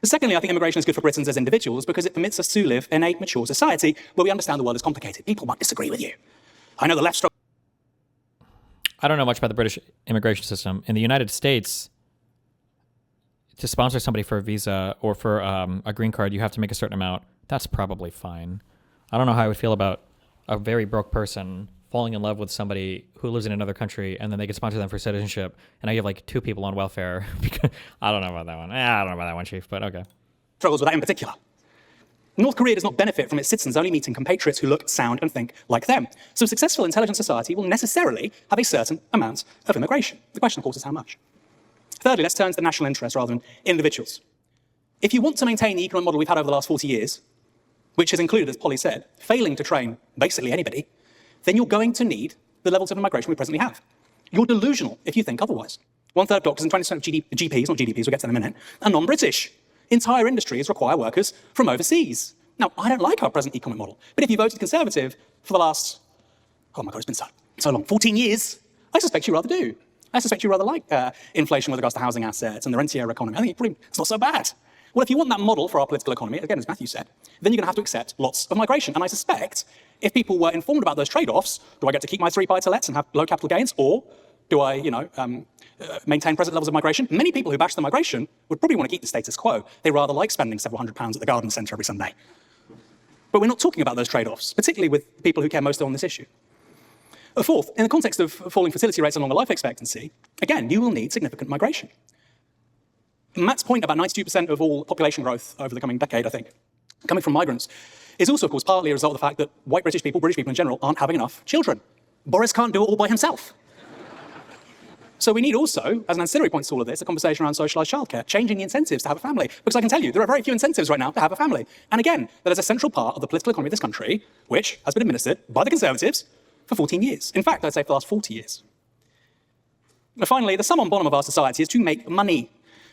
[SPEAKER 19] Secondly, I think immigration is good for Britons as individuals because it permits us to live in a mature society where we understand the world is complicated. People might disagree with you. I know the left struggle.
[SPEAKER 1] I don't know much about the British immigration system. In the United States, to sponsor somebody for a visa or for a green card, you have to make a certain amount. That's probably fine. I don't know how I would feel about a very broke person falling in love with somebody who lives in another country and then they can sponsor them for citizenship. And now you have like two people on welfare. I don't know about that one. I don't know about that one, Chief, but okay.
[SPEAKER 19] Struggles with that in particular. North Korea does not benefit from its citizens only meeting compatriots who look, sound, and think like them. So a successful, intelligent society will necessarily have a certain amount of immigration. The question, of course, is how much. Thirdly, let's turn to the national interest rather than individuals. If you want to maintain the economic model we've had over the last 40 years, which has included, as Polly said, failing to train basically anybody, then you're going to need the levels of immigration we presently have. You're delusional if you think otherwise. 1/3 of doctors and 20% of GPs, not GDPs, we'll get to them in a minute, are non-British. Entire industries require workers from overseas. Now, I don't like our present economic model, but if you voted Conservative for the last, oh my God, it's been so long, 14 years, I suspect you rather do. I suspect you rather like inflation with regards to housing assets and the rentier economy. I think it's not so bad. Well, if you want that model for our political economy, again, as Matthew said, then you're going to have to accept lots of migration. And I suspect if people were informed about those trade-offs, do I get to keep my 3 buy-to-lets and have low capital gains, or do I, maintain present levels of migration? Many people who bash the migration would probably want to keep the status quo. They rather like spending several £100s at the garden centre every Sunday. But we're not talking about those trade-offs, particularly with people who care most on this issue. Fourth, in the context of falling fertility rates and longer life expectancy, again, you will need significant migration. Matt's point about 92% of all population growth over the coming decade, I think, coming from migrants, is also, of course, partly a result of the fact that white British people in general, aren't having enough children. Boris can't do it all by himself. So we need also, as an ancillary point to all of this, a conversation around socialised childcare, changing the incentives to have a family. Because I can tell you, there are very few incentives right now to have a family. And again, that is a central part of the political economy of this country, which has been administered by the Conservatives for 14 years. In fact, I'd say for the last 40 years. And finally, the sum and bottom of our society is to make money.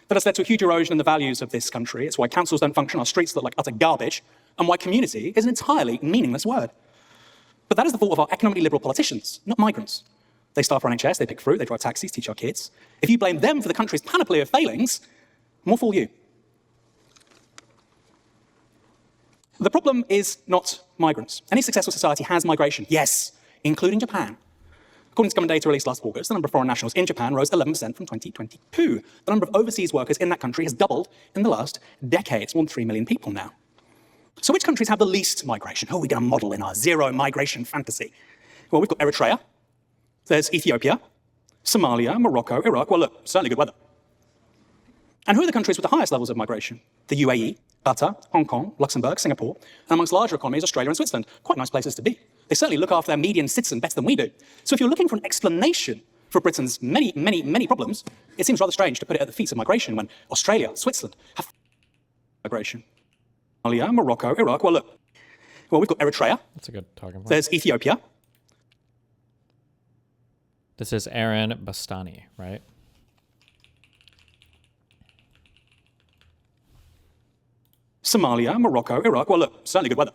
[SPEAKER 19] That has led to a huge erosion in the values of this country. It's why councils don't function, our streets look like utter garbage, and why community is an entirely meaningless word. But that is the fault of our economically liberal politicians, not migrants. They staff our NHS, they pick fruit, they drive taxis, teach our kids. If you blame them for the country's panoply of failings, more fool you. The problem is not migrants. Any successful society has migration, yes, including Japan. According to government data released last August, the number of foreign nationals in Japan rose 11% from 2022. The number of overseas workers in that country has doubled in the last decade. It's more than 3 million people now. So which countries have the least migration? Who are we going to model in our zero migration fantasy? Well, we've got Eritrea, there's Ethiopia, Somalia, Morocco, Iraq. Well, look, certainly good weather. And who are the countries with the highest levels of migration? The UAE, Qatar, Hong Kong, Luxembourg, Singapore, and amongst larger economies, Australia and Switzerland. Quite nice places to be. They certainly look after their median citizen better than we do. So if you're looking for an explanation for Britain's many, many, many problems, it seems rather strange to put it at the feet of migration when Australia, Switzerland have migration. Somalia, Morocco, Iraq. Well, look. Well, we've got Eritrea.
[SPEAKER 1] That's a good talking point.
[SPEAKER 19] There's Ethiopia.
[SPEAKER 1] This is Aaron Bastani, right?
[SPEAKER 19] Somalia, Morocco, Iraq. Well, look, certainly good weather.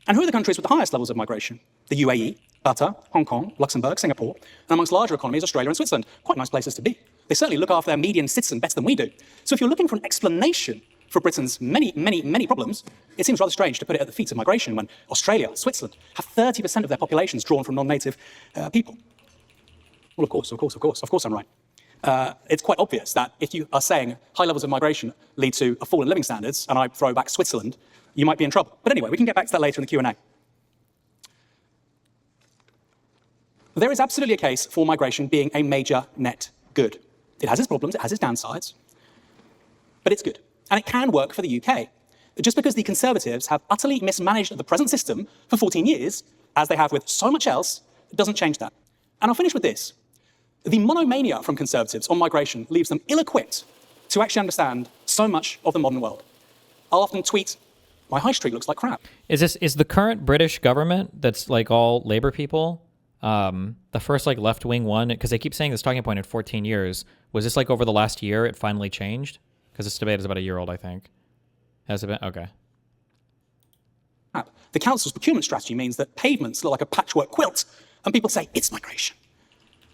[SPEAKER 19] And who are the countries with the highest levels of migration? The UAE, Qatar, Hong Kong, Luxembourg, Singapore, and amongst larger economies, Australia and Switzerland. Quite nice places to be. They certainly look after their median citizen better than we do. So if you're looking for an explanation for Britain's many, many, many problems, it seems rather strange to put it at the feet of migration when Australia, Switzerland have 30% of their populations drawn from non-native people. Well, of course I'm right. It's quite obvious that if you are saying high levels of migration lead to a fall in living standards, and I throw back Switzerland, you might be in trouble. But anyway, we can get back to that later in the Q&A. There is absolutely a case for migration being a major net good. It has its problems, it has its downsides, but it's good. And it can work for the UK. Just because the Conservatives have utterly mismanaged the present system for 14 years, as they have with so much else, it doesn't change that. And I'll finish with this. The monomania from Conservatives on migration leaves them ill-equipped to actually understand so much of the modern world. I'll often tweet, my high street looks like crap.
[SPEAKER 1] Is the current British government that's like all Labour people, the first like left-wing one, because they keep saying this talking point in 14 years, was this like over the last year it finally changed? Because this debate is about a year old, I think. Has it been? Okay.
[SPEAKER 19] The council's procurement strategy means that pavements look like a patchwork quilt, and people say, it's migration.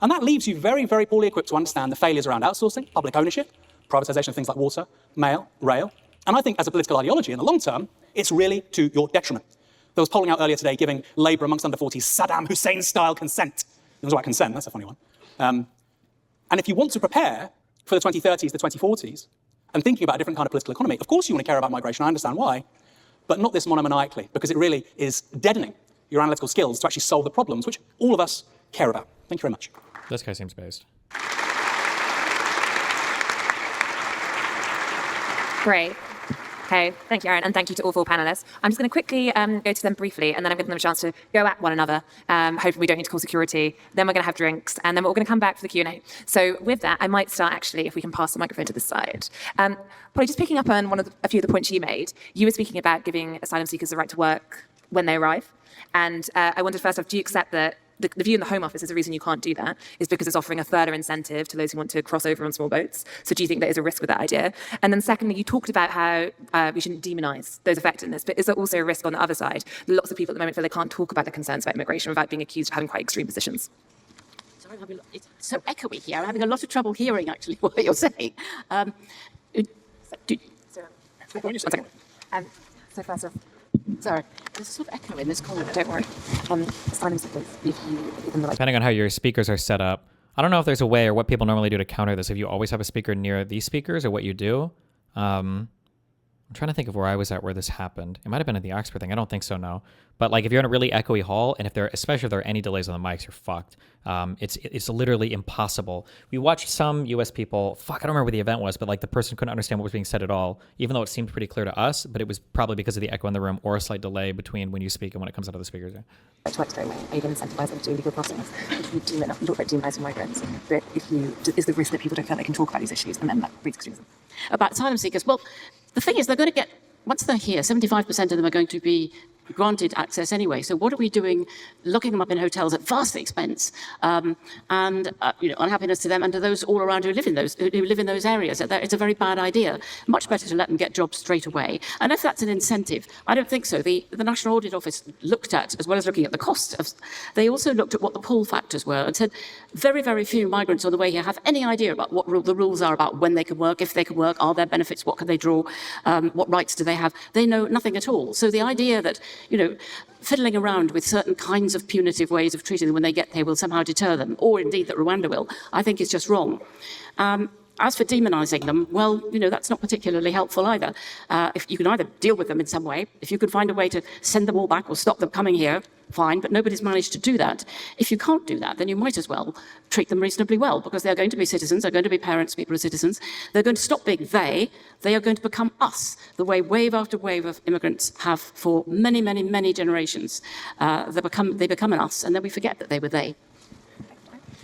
[SPEAKER 19] And that leaves you very, very poorly equipped to understand the failures around outsourcing, public ownership, privatisation of things like water, mail, rail. And I think as a political ideology in the long term, it's really to your detriment. There was polling out earlier today giving Labour amongst under 40s Saddam Hussein-style consent. It was about consent, that's a funny one. And if you want to prepare for the 2030s, the 2040s, and thinking about a different kind of political economy, of course you want to care about migration, I understand why, but not this monomaniacally, because it really is deadening your analytical skills to actually solve the problems which all of us care about. Thank you very much.
[SPEAKER 1] This guy seems based.
[SPEAKER 23] Great. Okay, thank you, Aaron, and thank you to all four panelists. I'm just going to quickly go to them briefly, and then I'm going to give them a chance to go at one another. Hopefully we don't need to call security. Then we're going to have drinks, and then we're going to come back for the Q&A. So with that, I might start, actually, if we can pass the microphone to this side. Probably just picking up on a few of the points you made. You were speaking about giving asylum seekers the right to work when they arrive. And I wondered, first off, do you accept that the view in the Home Office is the reason you can't do that is because it's offering a further incentive to those who want to cross over on small boats. So do you think there is a risk with that idea? And then secondly, you talked about how we shouldn't demonise those affected in this, but is there also a risk on the other side? Lots of people at the moment feel they can't talk about their concerns about immigration without being accused of having quite extreme positions.
[SPEAKER 25] Sorry, it's so echoey here. I'm having a lot of trouble hearing, actually, what you're saying.
[SPEAKER 23] So first off,
[SPEAKER 25] sorry, there's a sort of echo in this corner.
[SPEAKER 23] Don't worry. Asylum seekers,
[SPEAKER 1] Depending on how your speakers are set up, I don't know if there's a way or what people normally do to counter this. If you always have a speaker near these speakers or what you do. I'm trying to think of where I was at where this happened. It might have been at the Oxford thing. I don't think so, no. But like if you're in a really echoey hall, and especially if there are any delays on the mics, you're fucked. It's literally impossible. We watched some US people, I don't remember what the event was, but like the person couldn't understand what was being said at all, even though it seemed pretty clear to us, but it was probably because of the echo in the room or a slight delay between when you speak and when it comes out of the speakers.
[SPEAKER 23] It works very well. Are you going to incentivize them to do legal process? If you talk about demonising migrants, but is the risk that people don't feel they can talk about these issues, and then that breeds extremism?
[SPEAKER 25] About asylum seekers, well, the thing is, they're going to get, once they're here, 75% of them are going to be granted access anyway. So what are we doing, locking them up in hotels at vast expense, and unhappiness to them and to those all around who live in those areas? It's a very bad idea. Much better to let them get jobs straight away. And if that's an incentive, I don't think so. The National Audit Office looked at, as well as looking at the costs, they also looked at what the pull factors were and said very, very few migrants on the way here have any idea about what the rules are about when they can work, if they can work, are there benefits, what can they draw, what rights do they have. They know nothing at all. So the idea that fiddling around with certain kinds of punitive ways of treating them when they get there will somehow deter them, or indeed that Rwanda will, I think is just wrong. As for demonising them, well, that's not particularly helpful either. If you can either deal with them in some way, if you could find a way to send them all back or stop them coming here, fine, but nobody's managed to do that. If you can't do that, then you might as well treat them reasonably well, because they're going to be citizens, they're going to be parents, people are citizens. They're going to stop being they are going to become us, the way wave after wave of immigrants have for many, many, many generations. They become an us, and then we forget that they were they.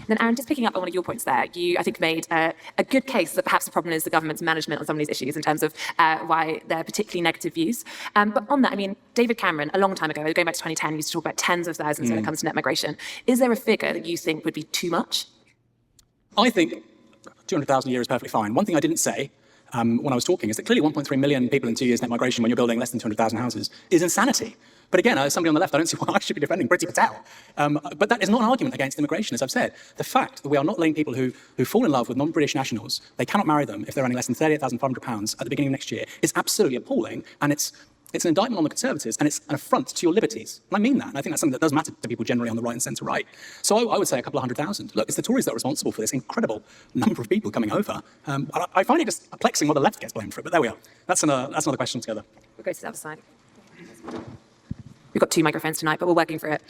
[SPEAKER 23] Then, Aaron, just picking up on one of your points there, you, I think, made a good case that perhaps the problem is the government's management on some of these issues in terms of why they're particularly negative views. But on that, I mean, David Cameron, a long time ago, going back to 2010, used to talk about tens of thousands when it comes to net migration. Is there a figure that you think would be too much?
[SPEAKER 19] I think 200,000 a year is perfectly fine. One thing I didn't say when I was talking is that clearly 1.3 million people in 2 years net migration when you're building less than 200,000 houses is insanity. But again, as somebody on the left, I don't see why I should be defending Priti Patel. But that is not an argument against immigration, as I've said. The fact that we are not letting people who fall in love with non-British nationals, they cannot marry them if they're earning less than £38,500 at the beginning of next year, is absolutely appalling. And it's an indictment on the Conservatives, and it's an affront to your liberties. And I mean that, and I think that's something that does matter to people generally on the right and centre-right. So I would say a couple of 100,000. Look, it's the Tories that are responsible for this incredible number of people coming over. I find it just perplexing what the left gets blamed for it, but there we are. That's another question together.
[SPEAKER 23] We'll go to the other side. We've got 2 microphones tonight, but we're working for it.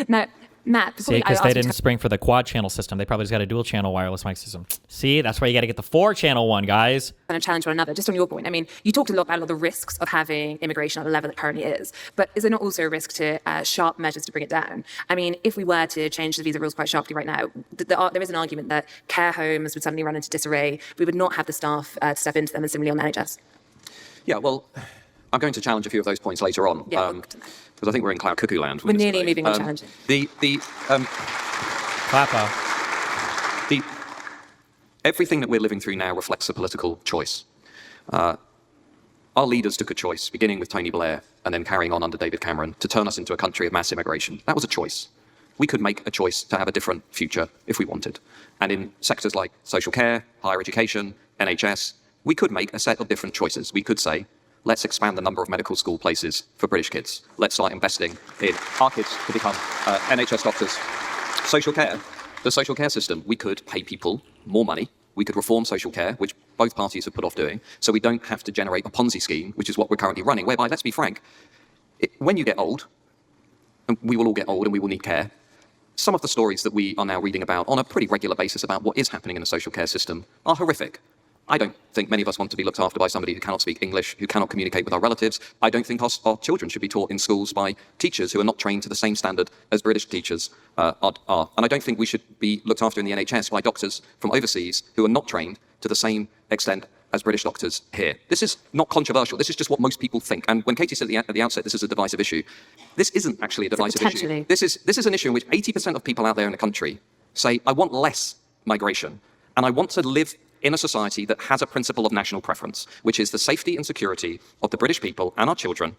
[SPEAKER 23] Now, Matt,
[SPEAKER 1] see, because they didn't spring for the quad channel system. They probably just got a dual channel wireless mic system. See, that's why you got to get the 4-channel one, guys.
[SPEAKER 23] And challenge one another. Just on your point, I mean, you talked a lot about all the risks of having immigration at the level it currently is, but is there not also a risk to sharp measures to bring it down? I mean, if we were to change the visa rules quite sharply right now, there is an argument that care homes would suddenly run into disarray. We would not have the staff to step into them, and similarly on the NHS.
[SPEAKER 24] Yeah, well, I'm going to challenge a few of those points later on.
[SPEAKER 23] Yeah,
[SPEAKER 24] because I think we're in cloud cuckoo land.
[SPEAKER 23] We're nearly moving on challenge.
[SPEAKER 24] Everything that we're living through now reflects a political choice. Our leaders took a choice, beginning with Tony Blair and then carrying on under David Cameron, to turn us into a country of mass immigration. That was a choice. We could make a choice to have a different future if we wanted. And in sectors like social care, higher education, NHS, we could make a set of different choices. We could say, let's expand the number of medical school places for British kids. Let's start investing in our kids to become NHS doctors. Social care, the social care system, we could pay people more money. We could reform social care, which both parties have put off doing, so we don't have to generate a Ponzi scheme, which is what we're currently running, whereby, let's be frank, when you get old, and we will all get old and we will need care, some of the stories that we are now reading about on a pretty regular basis about what is happening in the social care system are horrific. I don't think many of us want to be looked after by somebody who cannot speak English, who cannot communicate with our relatives. I don't think our children should be taught in schools by teachers who are not trained to the same standard as British teachers are. And I don't think we should be looked after in the NHS by doctors from overseas who are not trained to the same extent as British doctors here. This is not controversial. This is just what most people think. And when Katie said at the outset this is a divisive issue, this isn't actually a divisive issue. This is an issue in which 80% of people out there in the country say, I want less migration, and I want to live in a society that has a principle of national preference, which is the safety and security of the British people and our children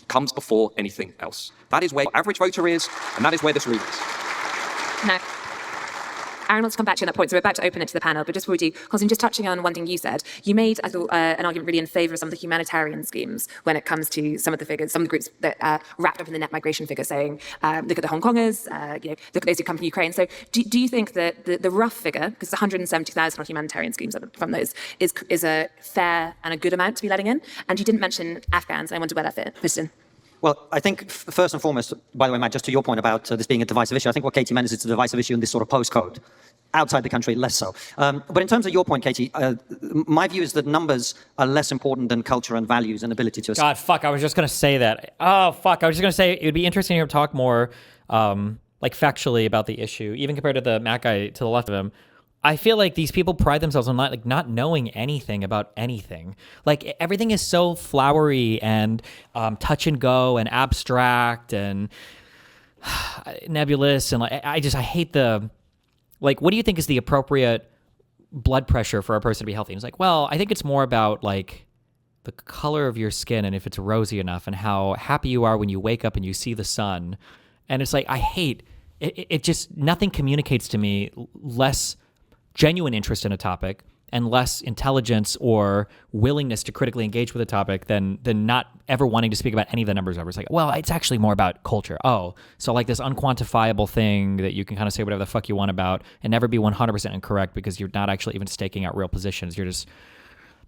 [SPEAKER 24] comes before anything else. That is where the average voter is, and that is where this room is.
[SPEAKER 23] Now, Aaron wants to come back to you on that point, so we're about to open it to the panel, but just before we do, Konstantin, just touching on one thing you said, you made, I thought, an argument really in favour of some of the humanitarian schemes when it comes to some of the figures, some of the groups that wrapped up in the net migration figure, saying, look at the Hong Kongers, look at those who come from Ukraine. So do you think that the rough figure, because 170,000 on humanitarian schemes from those, is a fair and a good amount to be letting in? And you didn't mention Afghans, and I wonder where that fits in.
[SPEAKER 22] Well, I think first and foremost, by the way, Matt, just to your point about this being a divisive issue, I think what Katie meant is it's a divisive issue in this sort of postcode. Outside the country, less so. But in terms of your point, Katie, my view is that numbers are less important than culture and values and ability to...
[SPEAKER 1] God, fuck, I was just going to say that. Oh, fuck, I was just going to say it would be interesting to talk more like factually about the issue, even compared to the Mac guy to the left of him. I feel like these people pride themselves on not knowing anything about anything. Like, everything is so flowery and touch and go and abstract and nebulous, and I hate the... Like, what do you think is the appropriate blood pressure for a person to be healthy? And it's like, well, I think it's more about, like, the color of your skin and if it's rosy enough and how happy you are when you wake up and you see the sun. And it's like, I hate it. It just, nothing communicates to me less genuine interest in a topic and less intelligence or willingness to critically engage with the topic than not ever wanting to speak about any of the numbers ever. It's like, well, it's actually more about culture. Oh, so like this unquantifiable thing that you can kind of say whatever the fuck you want about and never be 100% incorrect because you're not actually even staking out real positions. You're just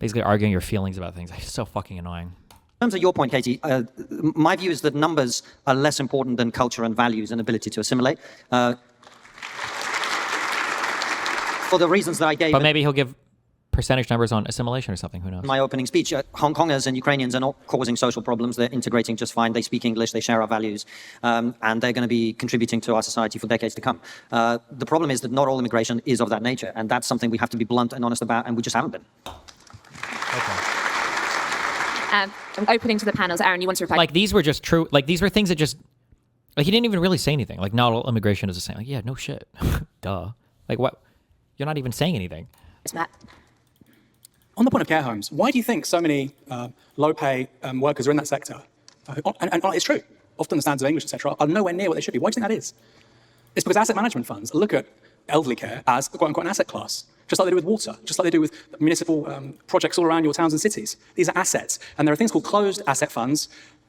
[SPEAKER 1] basically arguing your feelings about things. It's so fucking annoying.
[SPEAKER 22] In terms of your point, Katie, my view is that numbers are less important than culture and values and ability to assimilate. For the reasons that I gave.
[SPEAKER 1] But maybe he'll give percentage numbers on assimilation or something. Who knows?
[SPEAKER 22] My opening speech, Hong Kongers and Ukrainians are not causing social problems. They're integrating just fine. They speak English. They share our values. And they're going to be contributing to our society for decades to come. The problem is that not all immigration is of that nature. And that's something we have to be blunt and honest about, and we just haven't been.
[SPEAKER 3] I'm opening to the panels. Aaron, you want to reply?
[SPEAKER 1] Like, these were just true. Like, these were things that just... Like, he didn't even really say anything. Like, not all immigration is the same. Like, yeah, no shit. Duh. Like, what? You're not even saying anything.
[SPEAKER 3] It's Matt.
[SPEAKER 19] On the point of care homes, why do you think so many low-pay workers are in that sector? And it's true. Often the standards of English, etc., are nowhere near what they should be. Why do you think that is? It's because asset management funds look at elderly care as quote-unquote an asset class, just like they do with water, just like they do with municipal projects all around your towns and cities. These are assets. And there are things called closed asset funds.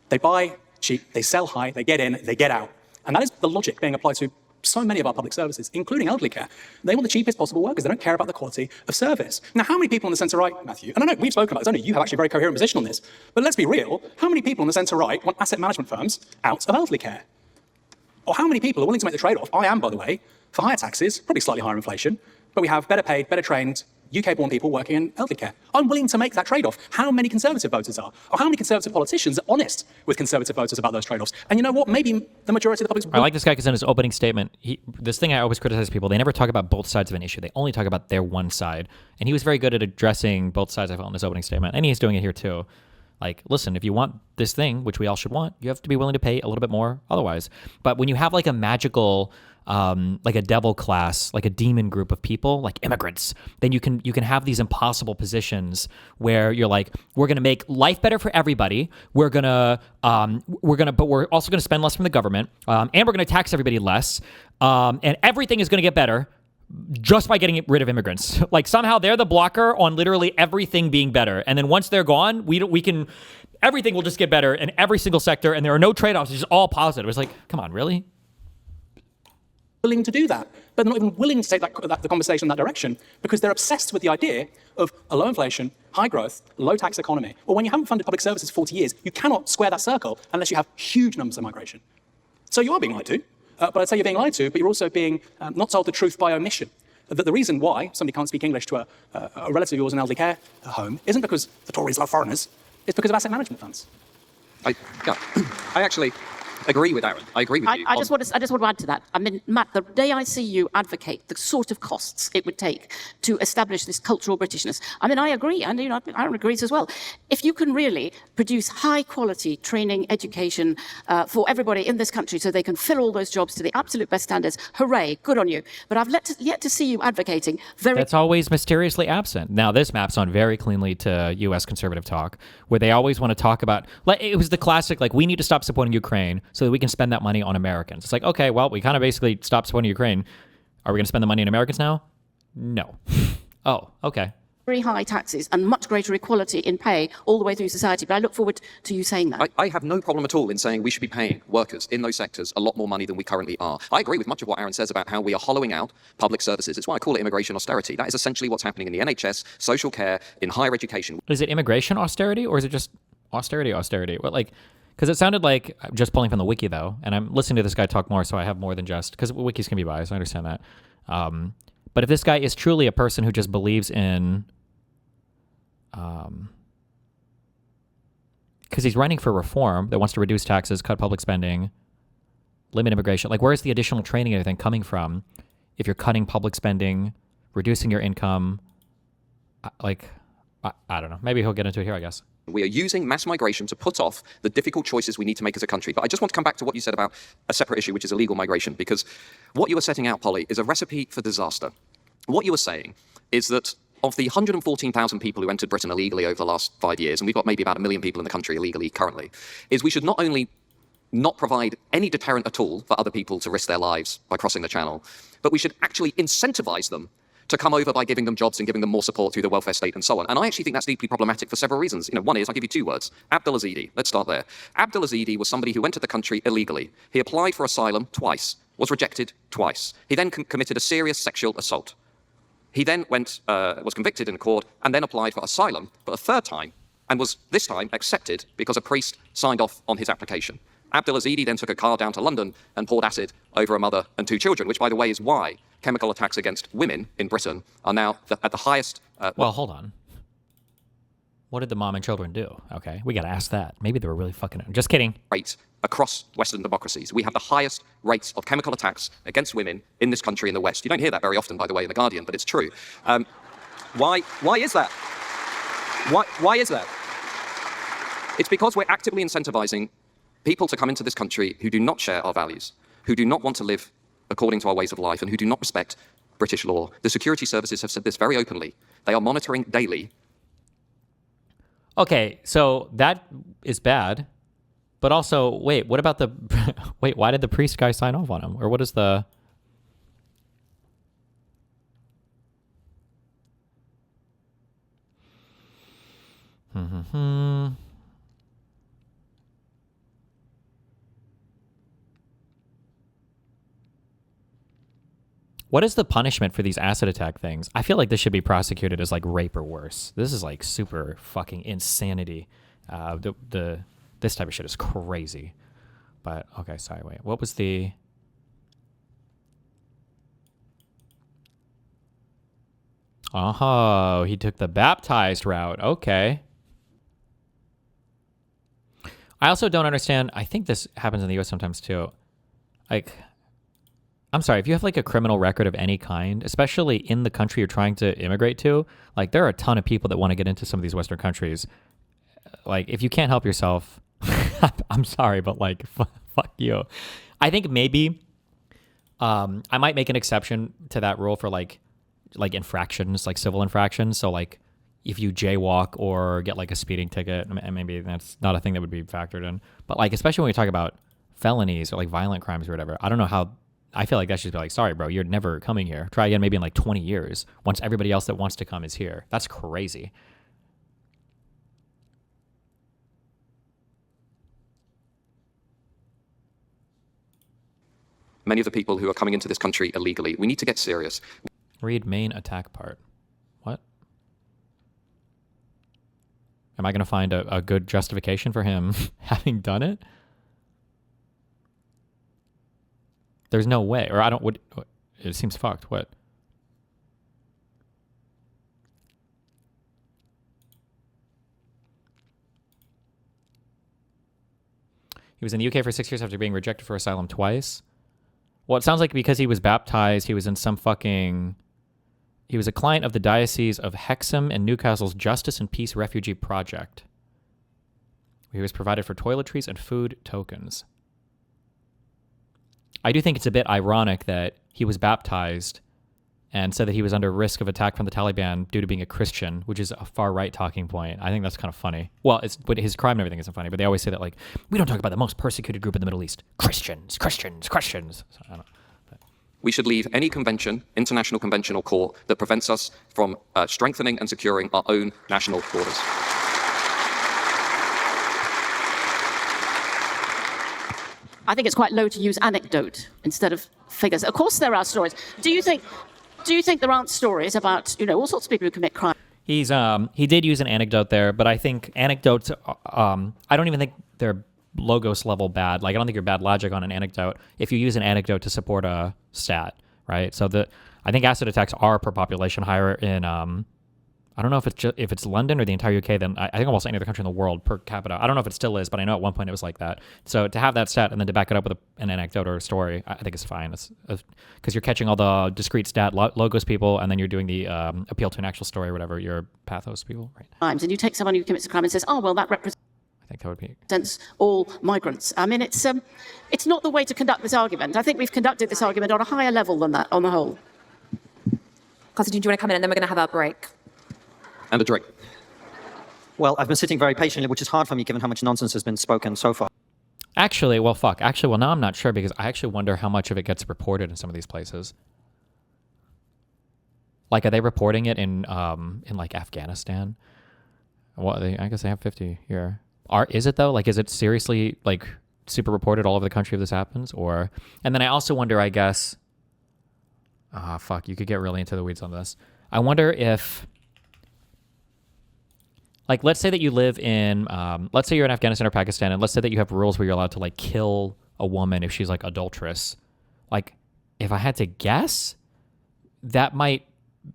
[SPEAKER 19] They buy cheap, they sell high, they get in, they get out. And that is the logic being applied to so many of our public services, including elderly care. They want the cheapest possible workers. They don't care about the quality of service. Now, how many people on the centre-right, Matthew, and I know we've spoken about this, only you have actually a very coherent position on this, but let's be real, how many people on the centre-right want asset management firms out of elderly care? Or how many people are willing to make the trade-off? I am, by the way, for higher taxes, probably slightly higher inflation, but we have better paid, better trained, UK-born people working in elderly care. I'm willing to make that trade-off. How many Conservative voters are? Or how many Conservative politicians are honest with Conservative voters about those trade-offs? And you know what? Maybe the majority of the public...
[SPEAKER 1] I like this guy because in his opening statement, this thing I always criticize people, they never talk about both sides of an issue. They only talk about their one side. And he was very good at addressing both sides, I felt, in his opening statement. And he's doing it here too. Like, listen, if you want this thing, which we all should want, you have to be willing to pay a little bit more otherwise. But when you have like a magical... like a devil class, like a demon group of people, like immigrants, then you can have these impossible positions where you're like, we're gonna make life better for everybody. But we're also gonna spend less from the government, and we're gonna tax everybody less, and everything is gonna get better just by getting rid of immigrants. Like somehow they're the blocker on literally everything being better, and then once they're gone, everything will just get better in every single sector, and there are no trade-offs. It's just all positive. It's like, come on, really?
[SPEAKER 19] Willing to do that, but they're not even willing to take the conversation in that direction because they're obsessed with the idea of a low inflation, high growth, low tax economy. Well, when you haven't funded public services for 40 years, you cannot square that circle unless you have huge numbers of migration. So you are being lied to, but I'd say you're being lied to, but you're also being not told the truth by omission. That the reason why somebody can't speak English to a relative of yours in an elderly care home isn't because the Tories love foreigners, it's because of asset management funds.
[SPEAKER 24] I actually agree with Aaron. I agree with you.
[SPEAKER 25] I just want to add to that. I mean, Matt, the day I see you advocate the sort of costs it would take to establish this cultural Britishness, I mean, I agree, and Aaron agrees as well. If you can really produce high-quality training, education for everybody in this country so they can fill all those jobs to the absolute best standards, hooray, good on you. But I've yet to see you advocating
[SPEAKER 1] That's always mysteriously absent. Now, this maps on very cleanly to U.S. conservative talk, where they always want to talk about, like, it was the classic, like, we need to stop supporting Ukraine so that we can spend that money on Americans. It's like, okay, well, we kind of basically stopped supporting Ukraine. Are we going to spend the money on Americans now? No. Oh, okay.
[SPEAKER 25] Very high taxes and much greater equality in pay all the way through society. But I look forward to you saying that.
[SPEAKER 24] I have no problem at all in saying we should be paying workers in those sectors a lot more money than we currently are. I agree with much of what Aaron says about how we are hollowing out public services. It's why I call it immigration austerity. That is essentially what's happening in the NHS, social care, in higher education.
[SPEAKER 1] Is it immigration austerity or is it just austerity? What, like... Because it sounded like, just pulling from the wiki though, and I'm listening to this guy talk more, so I have more than just, because wikis can be biased, I understand that. But if this guy is truly a person who just believes in, because he's running for reform that wants to reduce taxes, cut public spending, limit immigration, like where's the additional training and everything coming from if you're cutting public spending, reducing your income? Like, I don't know. Maybe he'll get into it here, I guess.
[SPEAKER 24] We are using mass migration to put off the difficult choices we need to make as a country. But I just want to come back to what you said about a separate issue, which is illegal migration, because what you were setting out, Polly, is a recipe for disaster. What you were saying is that of the 114,000 people who entered Britain illegally over the last 5 years, and we've got maybe about 1 million people in the country illegally currently, is we should not only not provide any deterrent at all for other people to risk their lives by crossing the channel, but we should actually incentivize them to come over by giving them jobs and giving them more support through the welfare state and so on. And I actually think that's deeply problematic for several reasons. One is, I'll give you two words, Abdelaziz. Let's start there. Abdelaziz was somebody who entered the country illegally. He applied for asylum twice, was rejected twice. He then committed a serious sexual assault. He then was convicted in court and then applied for asylum for a third time and was this time accepted because a priest signed off on his application. Abdelaziz then took a car down to London and poured acid over a mother and 2 children, which, by the way, is why chemical attacks against women in Britain are now at the highest...
[SPEAKER 1] well, hold on. What did the mom and children do? Okay, we got to ask that. Maybe they were really fucking... Just kidding.
[SPEAKER 24] ...rate across Western democracies. We have the highest rates of chemical attacks against women in this country in the West. You don't hear that very often, by the way, in The Guardian, but it's true. Why is that? Why is that? It's because we're actively incentivizing people to come into this country who do not share our values, who do not want to live according to our ways of life, and who do not respect British law. The security services have said this very openly. They are monitoring daily.
[SPEAKER 1] Okay, so that is bad. But also, wait, what about the... wait, why did the priest guy sign off on him? Or what is the... What is the punishment for these acid attack things? I feel like this should be prosecuted as like rape or worse. This is like super fucking insanity. This type of shit is crazy. But, okay, sorry, wait. What was the... Oh, he took the baptized route. Okay. I also don't understand. I think this happens in the US sometimes too. Like, I'm sorry, if you have like a criminal record of any kind, especially in the country you're trying to immigrate to, like there are a ton of people that want to get into some of these Western countries. Like, if you can't help yourself... I'm sorry, but like, fuck you. I think maybe I might make an exception to that rule for like infractions, like civil infractions. So like if you jaywalk or get like a speeding ticket, and maybe that's not a thing that would be factored in. But like, especially when we talk about felonies or like violent crimes or whatever, I don't know how. I feel like that should be like, sorry, bro, you're never coming here. Try again maybe in like 20 years once everybody else that wants to come is here. That's crazy.
[SPEAKER 24] Many of the people who are coming into this country illegally. We need to get serious.
[SPEAKER 1] Read main attack part. What? Am I going to find a good justification for him having done it? There's no way. Or I don't... What, it seems fucked. What? He was in the UK for 6 years after being rejected for asylum twice. Well, it sounds like because he was baptized, he was in some fucking... He was a client of the Diocese of Hexham and Newcastle's Justice and Peace Refugee Project. He was provided for toiletries and food tokens. I do think it's a bit ironic that he was baptized and said that he was under risk of attack from the Taliban due to being a Christian, which is a far-right talking point. I think that's kind of funny. Well, but his crime and everything isn't funny, but they always say that, like, we don't talk about the most persecuted group in the Middle East. Christians. So, I don't know.
[SPEAKER 24] We should leave any convention, international convention or court that prevents us from strengthening and securing our own national borders.
[SPEAKER 25] I think it's quite low to use anecdote instead of figures. Of course there are stories. Do you think there aren't stories about, all sorts of people who commit crime?
[SPEAKER 1] He did use an anecdote there, but I think anecdotes, I don't even think they're Logos level bad. Like, I don't think you're bad logic on an anecdote if you use an anecdote to support a stat, right? So I think acid attacks are per population higher in, I don't know if it's London or the entire UK, then I think almost any other country in the world per capita. I don't know if it still is, but I know at one point it was like that. So to have that stat and then to back it up with an anecdote or a story, I think it's fine. It's because you're catching all the discrete stat Logos people, and then you're doing the appeal to an actual story or whatever, your pathos people, right?
[SPEAKER 25] And you take someone who commits a crime and says, oh, well, that represents
[SPEAKER 1] think that would be
[SPEAKER 25] all migrants. I mean, it's not the way to conduct this argument. I think we've conducted this argument on a higher level than that, on the whole.
[SPEAKER 3] Konstantin, do you want to come in and then we're going to have our break?
[SPEAKER 24] And a drink.
[SPEAKER 22] Well, I've been sitting very patiently, which is hard for me given how much nonsense has been spoken so far.
[SPEAKER 1] Actually, well, now I'm not sure because I actually wonder how much of it gets reported in some of these places. Like, are they reporting it in like Afghanistan? Well, I guess they have 50 here. Is it though? Like, is it seriously like super reported all over the country if this happens? Or, and then I also wonder, I guess, fuck, you could get really into the weeds on this. I wonder if, like, let's say that you live in, let's say you're in Afghanistan or Pakistan, and let's say that you have rules where you're allowed to like kill a woman if she's like adulterous. Like, if I had to guess, that might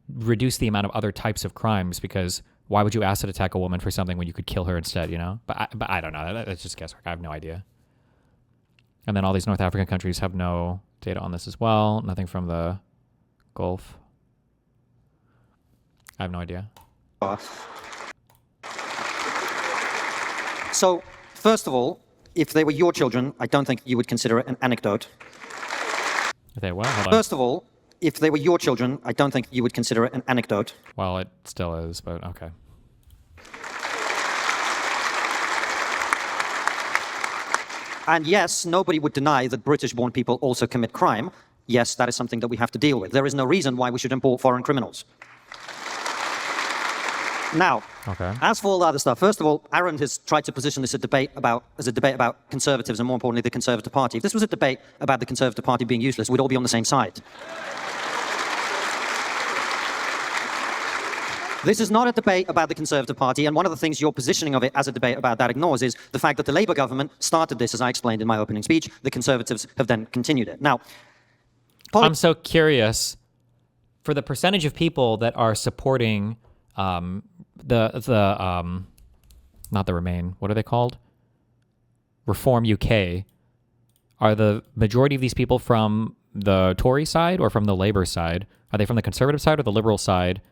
[SPEAKER 1] reduce the amount of other types of crimes, because why would you acid attack a woman for something when you could kill her instead, you know? But I don't know. That's just guesswork. I have no idea. And then all these North African countries have no data on this as well. Nothing from the Gulf. I have no idea.
[SPEAKER 22] So, first of all, if they were your children, I don't think you would consider it an anecdote.
[SPEAKER 1] If they what? Hold on.
[SPEAKER 22] First of all, if they were your children, I don't think you would consider it an anecdote.
[SPEAKER 1] Well, it still is, but okay.
[SPEAKER 22] And yes, nobody would deny that British-born people also commit crime. Yes, that is something that we have to deal with. There is no reason why we should import foreign criminals. Now, as for all the other stuff, first of all, Aaron has tried to position this as a debate about conservatives and, more importantly, the Conservative Party. If this was a debate about the Conservative Party being useless, we'd all be on the same side. This is not a debate about the Conservative Party, and one of the things your positioning of it as a debate about that ignores is the fact that the Labour government started this, as I explained in my opening speech. The Conservatives have then continued it. Now,
[SPEAKER 1] I'm so curious, for the percentage of people that are supporting not the Remain, what are they called? Reform UK. Are the majority of these people from the Tory side or from the Labour side? Are they from the Conservative side or the Liberal side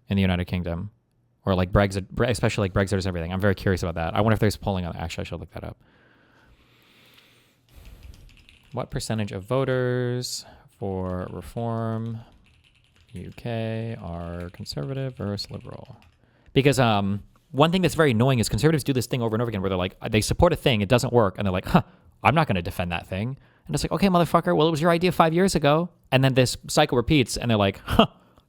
[SPEAKER 1] in the United Kingdom? Or like Brexit, especially like Brexit is everything. I'm very curious about that. I wonder if there's polling on that. Actually, I should look that up. What percentage of voters for Reform UK are Conservative versus Liberal? Because one thing that's very annoying is Conservatives do this thing over and over again where they're like, they support a thing, it doesn't work, and they're like, I'm not going to defend that thing. And it's like, okay, motherfucker, well, it was your idea 5 years ago. And then this cycle repeats, and they're like,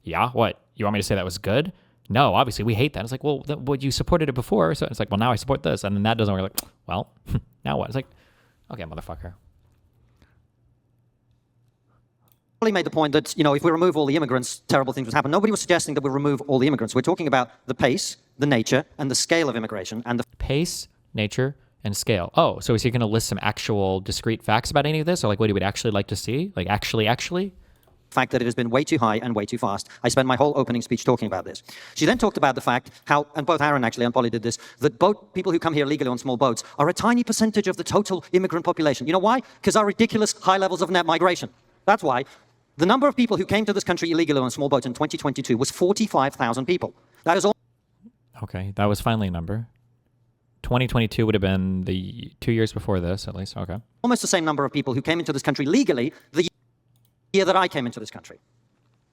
[SPEAKER 1] yeah, what? You want me to say that was good? No, obviously, we hate that. It's like, well, you supported it before. So it's like, well, now I support this. And then that doesn't work. Like, well, now what? It's like, okay, motherfucker.
[SPEAKER 22] He made the point that, you know, if we remove all the immigrants, terrible things would happen. Nobody was suggesting that we remove all the immigrants. We're talking about the pace, the nature, and the scale of immigration. And the
[SPEAKER 1] pace, nature, and scale. Oh, so is he going to list some actual discrete facts about any of this? Or like what he would actually like to see? Like actually?
[SPEAKER 22] Fact that it has been way too high and way too fast. I spent my whole opening speech talking about this. She then talked about the fact how, and both Aaron actually and Polly did this, that boat people who come here legally on small boats are a tiny percentage of the total immigrant population. You know why? Because our ridiculous high levels of net migration. That's why. The number of people who came to this country illegally on small boats in 2022 was 45,000 people. That is all.
[SPEAKER 1] Okay, that was finally a number. 2022 would have been the 2 years before this, at least. Okay.
[SPEAKER 22] Almost the same number of people who came into this country legally the year that I came into this country.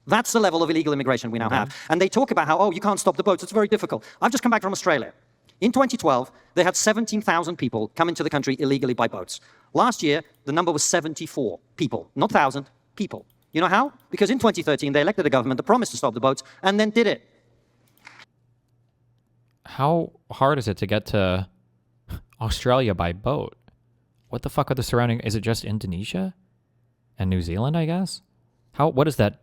[SPEAKER 22] That's the level of illegal immigration we now have. And they talk about how, oh, you can't stop the boats. It's very difficult. I've just come back from Australia. In 2012, they had 17,000 people come into the country illegally by boats. Last year, the number was 74 people, not 1,000 people. You know how? Because in 2013, they elected a government that promised to stop the boats and then did it.
[SPEAKER 1] How hard is it to get to Australia by boat? What the fuck are the surrounding? Is it just Indonesia and New Zealand, I guess? What is that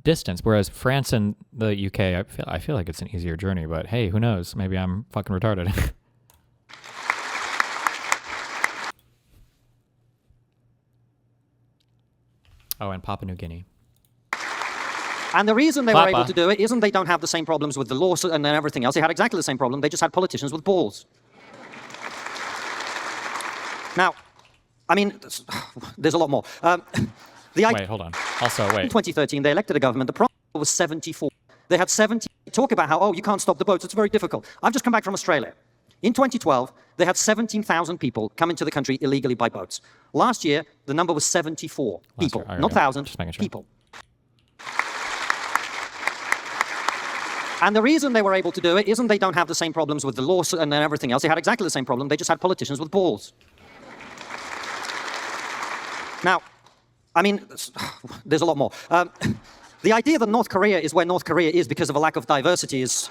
[SPEAKER 1] distance? Whereas France and the UK, I feel like it's an easier journey, but hey, who knows? Maybe I'm fucking retarded. Oh, and Papua New Guinea.
[SPEAKER 22] And the reason they were able to do it isn't they don't have the same problems with the law and everything else. They had exactly the same problem. They just had politicians with balls. Now, I mean, there's a lot more.
[SPEAKER 1] Wait, hold on. Also, wait.
[SPEAKER 22] In 2013, they elected a government. The problem was 74. They had 70. Talk about how, oh, you can't stop the boats. It's very difficult. I've just come back from Australia. In 2012, they had 17,000 people come into the country illegally by boats. Last year, the number was 74 people, not 1,000 people. And the reason they were able to do it isn't they don't have the same problems with the law and everything else. They had exactly the same problem. They just had politicians with balls. Now, I mean, there's a lot more. The idea that North Korea is where North Korea is because of a lack of diversity is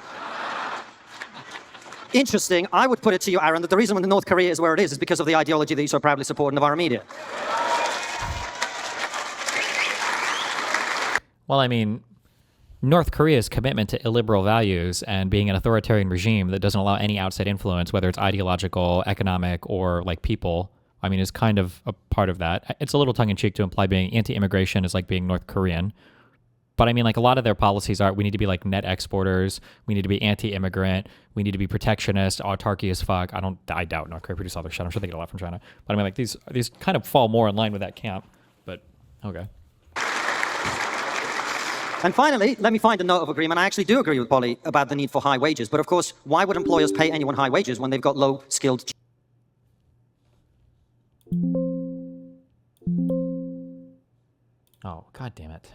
[SPEAKER 22] interesting. I would put it to you, Aaron, that the reason North Korea is where it is because of the ideology that you so proudly support in the Navarro media.
[SPEAKER 1] Well, I mean, North Korea's commitment to illiberal values and being an authoritarian regime that doesn't allow any outside influence, whether it's ideological, economic, or like people, I mean, is kind of a part of that. It's a little tongue-in-cheek to imply being anti-immigration is like being North Korean. But I mean, like a lot of their policies are, we need to be like net exporters, we need to be anti-immigrant, we need to be protectionist, autarky as fuck. I doubt North Korea produces all their shit. I'm sure they get a lot from China. But I mean, like these kind of fall more in line with that camp. But okay.
[SPEAKER 22] And finally, let me find a note of agreement. I actually do agree with Polly about the need for high wages. But of course, why would employers pay anyone high wages when they've got low-skilled...
[SPEAKER 1] Oh, God damn it.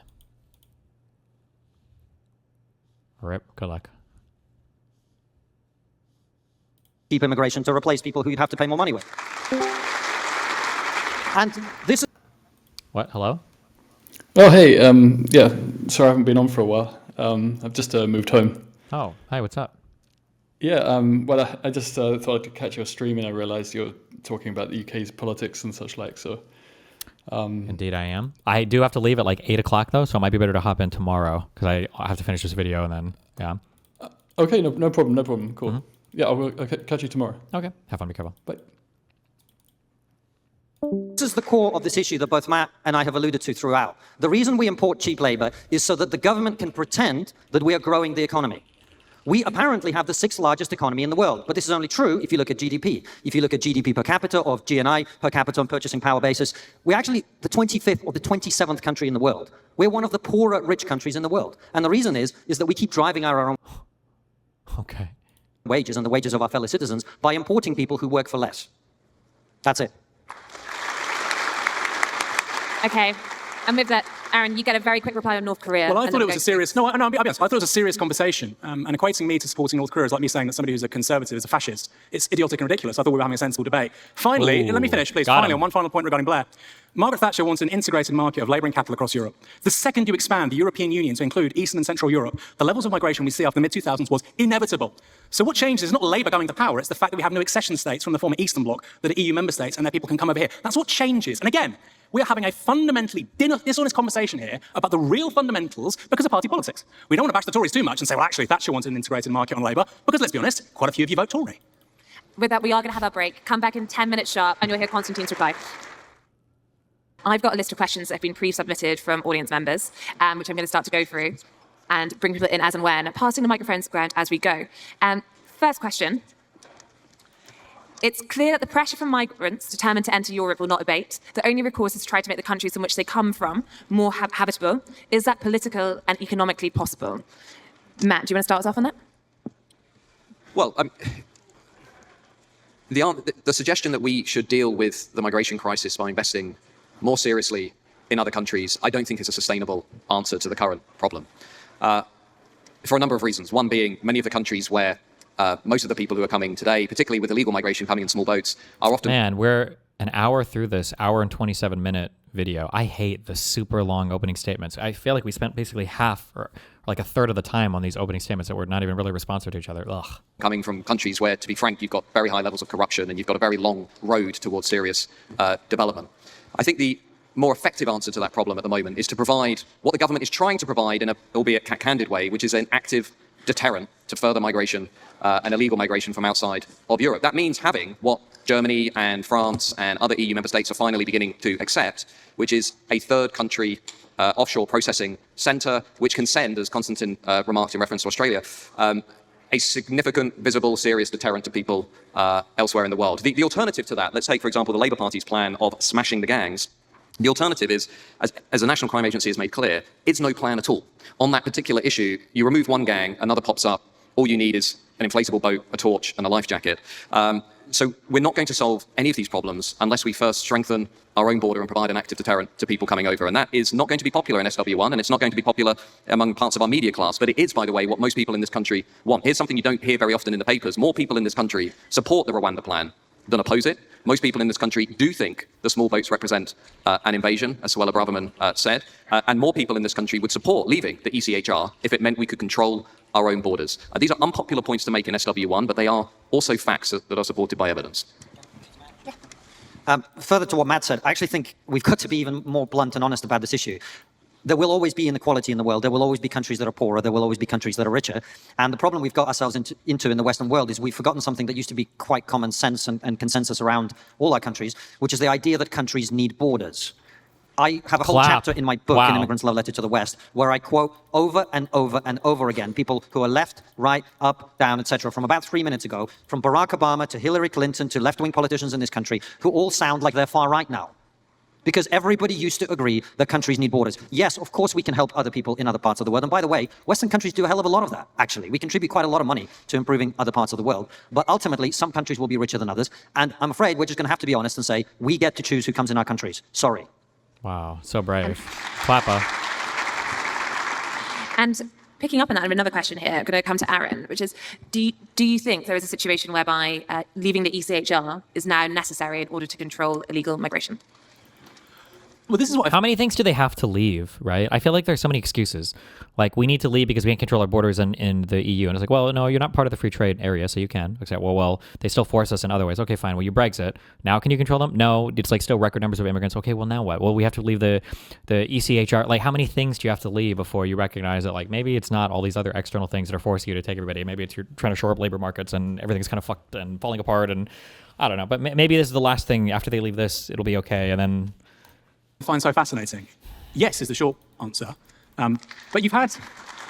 [SPEAKER 1] Rip, good luck.
[SPEAKER 22] cheap immigration to replace people who you'd have to pay more money with. And this...
[SPEAKER 1] What? Hello?
[SPEAKER 4] Oh, hey, yeah, sorry I haven't been on for a while. I've just moved home.
[SPEAKER 1] Oh, hi, what's up?
[SPEAKER 4] Yeah, well, I just thought I'd catch your stream and I realized you're talking about the UK's politics and such like, so...
[SPEAKER 1] Indeed I am. I do have to leave at like 8 o'clock though, so it might be better to hop in tomorrow because I have to finish this video and then, yeah.
[SPEAKER 4] Okay, no problem, cool. Mm-hmm. Yeah, I'll catch you tomorrow.
[SPEAKER 1] Okay, have fun, be careful.
[SPEAKER 4] Bye.
[SPEAKER 22] This is the core of this issue that both Matt and I have alluded to throughout. The reason we import cheap labor is so that the government can pretend that we are growing the economy. We apparently have the 6th largest economy in the world, but this is only true if you look at GDP. If you look at GDP per capita or GNI per capita on purchasing power basis, we're actually the 25th or the 27th country in the world. We're one of the poorer rich countries in the world. And the reason is that we keep driving our own wages and the wages of our fellow citizens by importing people who work for less. That's it.
[SPEAKER 23] Okay, and with that, Aaron, you get a very quick reply on North Korea.
[SPEAKER 19] Well, I thought it was a serious... No, I'll be honest. I thought it was a serious conversation. And equating me to supporting North Korea is like me saying that somebody who's a conservative is a fascist. It's idiotic and ridiculous. I thought we were having a sensible debate. Finally, let me finish, please. Finally, on one final point regarding Blair. Margaret Thatcher wants an integrated market of labour and capital across Europe. The second you expand the European Union to include Eastern and Central Europe, the levels of migration we see after the mid-2000s was inevitable. So what changes is not Labour coming to power, it's the fact that we have no accession states from the former Eastern Bloc that are EU member states and their people can come over here. That's what changes. And again, we are having a fundamentally dishonest conversation here about the real fundamentals because of party politics. We don't want to bash the Tories too much and say, well, actually, Thatcher wanted an integrated market on Labour, because let's be honest, quite a few of you vote Tory.
[SPEAKER 23] With that, we are going to have our break. Come back in 10 minutes sharp, and you'll hear Konstantin's reply. I've got a list of questions that have been pre-submitted from audience members, which I'm going to start to go through and bring people in as and when, passing the microphones around as we go. First question. It's clear that the pressure from migrants determined to enter Europe will not abate. The only recourse is to try to make the countries in which they come from more habitable. Is that political and economically possible? Matt, do you want to start us off on that?
[SPEAKER 24] Well, the suggestion that we should deal with the migration crisis by investing more seriously in other countries, I don't think is a sustainable answer to the current problem. For a number of reasons. One being many of the countries where most of the people who are coming today, particularly with illegal migration coming in small boats, are often...
[SPEAKER 1] Man, we're an hour through this, hour and 27-minute video. I hate the super long opening statements. I feel like we spent basically half or like a third of the time on these opening statements that were not even really responsive to each other. Ugh.
[SPEAKER 24] Coming from countries where, to be frank, you've got very high levels of corruption and you've got a very long road towards serious development. I think the more effective answer to that problem at the moment is to provide what the government is trying to provide in a, albeit candid way, which is an active deterrent to further migration and illegal migration from outside of Europe. That means having what Germany and France and other EU member states are finally beginning to accept, which is a third country offshore processing centre, which can send, as Konstantin remarked in reference to Australia, a significant, visible, serious deterrent to people elsewhere in the world. The alternative to that, let's take, for example, the Labour Party's plan of smashing the gangs. The alternative is, as the National Crime Agency has made clear, it's no plan at all. On that particular issue, you remove one gang, another pops up. All you need is an inflatable boat, a torch, and a life jacket. So we're not going to solve any of these problems unless we first strengthen our own border and provide an active deterrent to people coming over. And that is not going to be popular in SW1, and it's not going to be popular among parts of our media class, but it is, by the way, what most people in this country want. Here's something you don't hear very often in the papers. More people in this country support the Rwanda plan than oppose it. Most people in this country do think the small boats represent an invasion, as Suella Braverman said, and more people in this country would support leaving the ECHR if it meant we could control our own borders. These are unpopular points to make in SW1, but they are also facts that are supported by evidence.
[SPEAKER 22] Further to what Matt said, I actually think we've got to be even more blunt and honest about this issue. There will always be inequality in the world. There will always be countries that are poorer. There will always be countries that are richer. And the problem we've got ourselves into in the Western world is we've forgotten something that used to be quite common sense and consensus around all our countries, which is the idea that countries need borders. I have a whole chapter in my book, An Immigrant's Love Letter to the West, where I quote over and over and over again people who are left, right, up, down, etc., from about 3 minutes ago, from Barack Obama to Hillary Clinton to left-wing politicians in this country, who all sound like they're far right now. Because everybody used to agree that countries need borders. Yes, of course we can help other people in other parts of the world. And by the way, Western countries do a hell of a lot of that, actually. We contribute quite a lot of money to improving other parts of the world. But ultimately, some countries will be richer than others. And I'm afraid we're just going to have to be honest and say, we get to choose who comes in our countries. Sorry.
[SPEAKER 1] Wow, so brave. Clapper.
[SPEAKER 23] And picking up on that, I have another question here. I'm going to come to Aaron, which is, do you think there is a situation whereby leaving the ECHR is now necessary in order to control illegal migration?
[SPEAKER 1] Well, this is what how many things do they have to leave, right? I feel like there's so many excuses. Like, we need to leave because we can't control our borders in the EU. And it's like, well, no, you're not part of the free trade area, so you can. Except, well, they still force us in other ways. Okay, fine. Well, you Brexit. Now can you control them? No, it's like still record numbers of immigrants. Okay, well, now what? Well, we have to leave the ECHR. Like, how many things do you have to leave before you recognize that, like, maybe it's not all these other external things that are forcing you to take everybody. Maybe it's you're trying to shore up labor markets and everything's kind of fucked and falling apart. And I don't know. But maybe this is the last thing. After they leave this, it'll be okay. And then...
[SPEAKER 5] find so fascinating? Yes is the short answer. But you've had,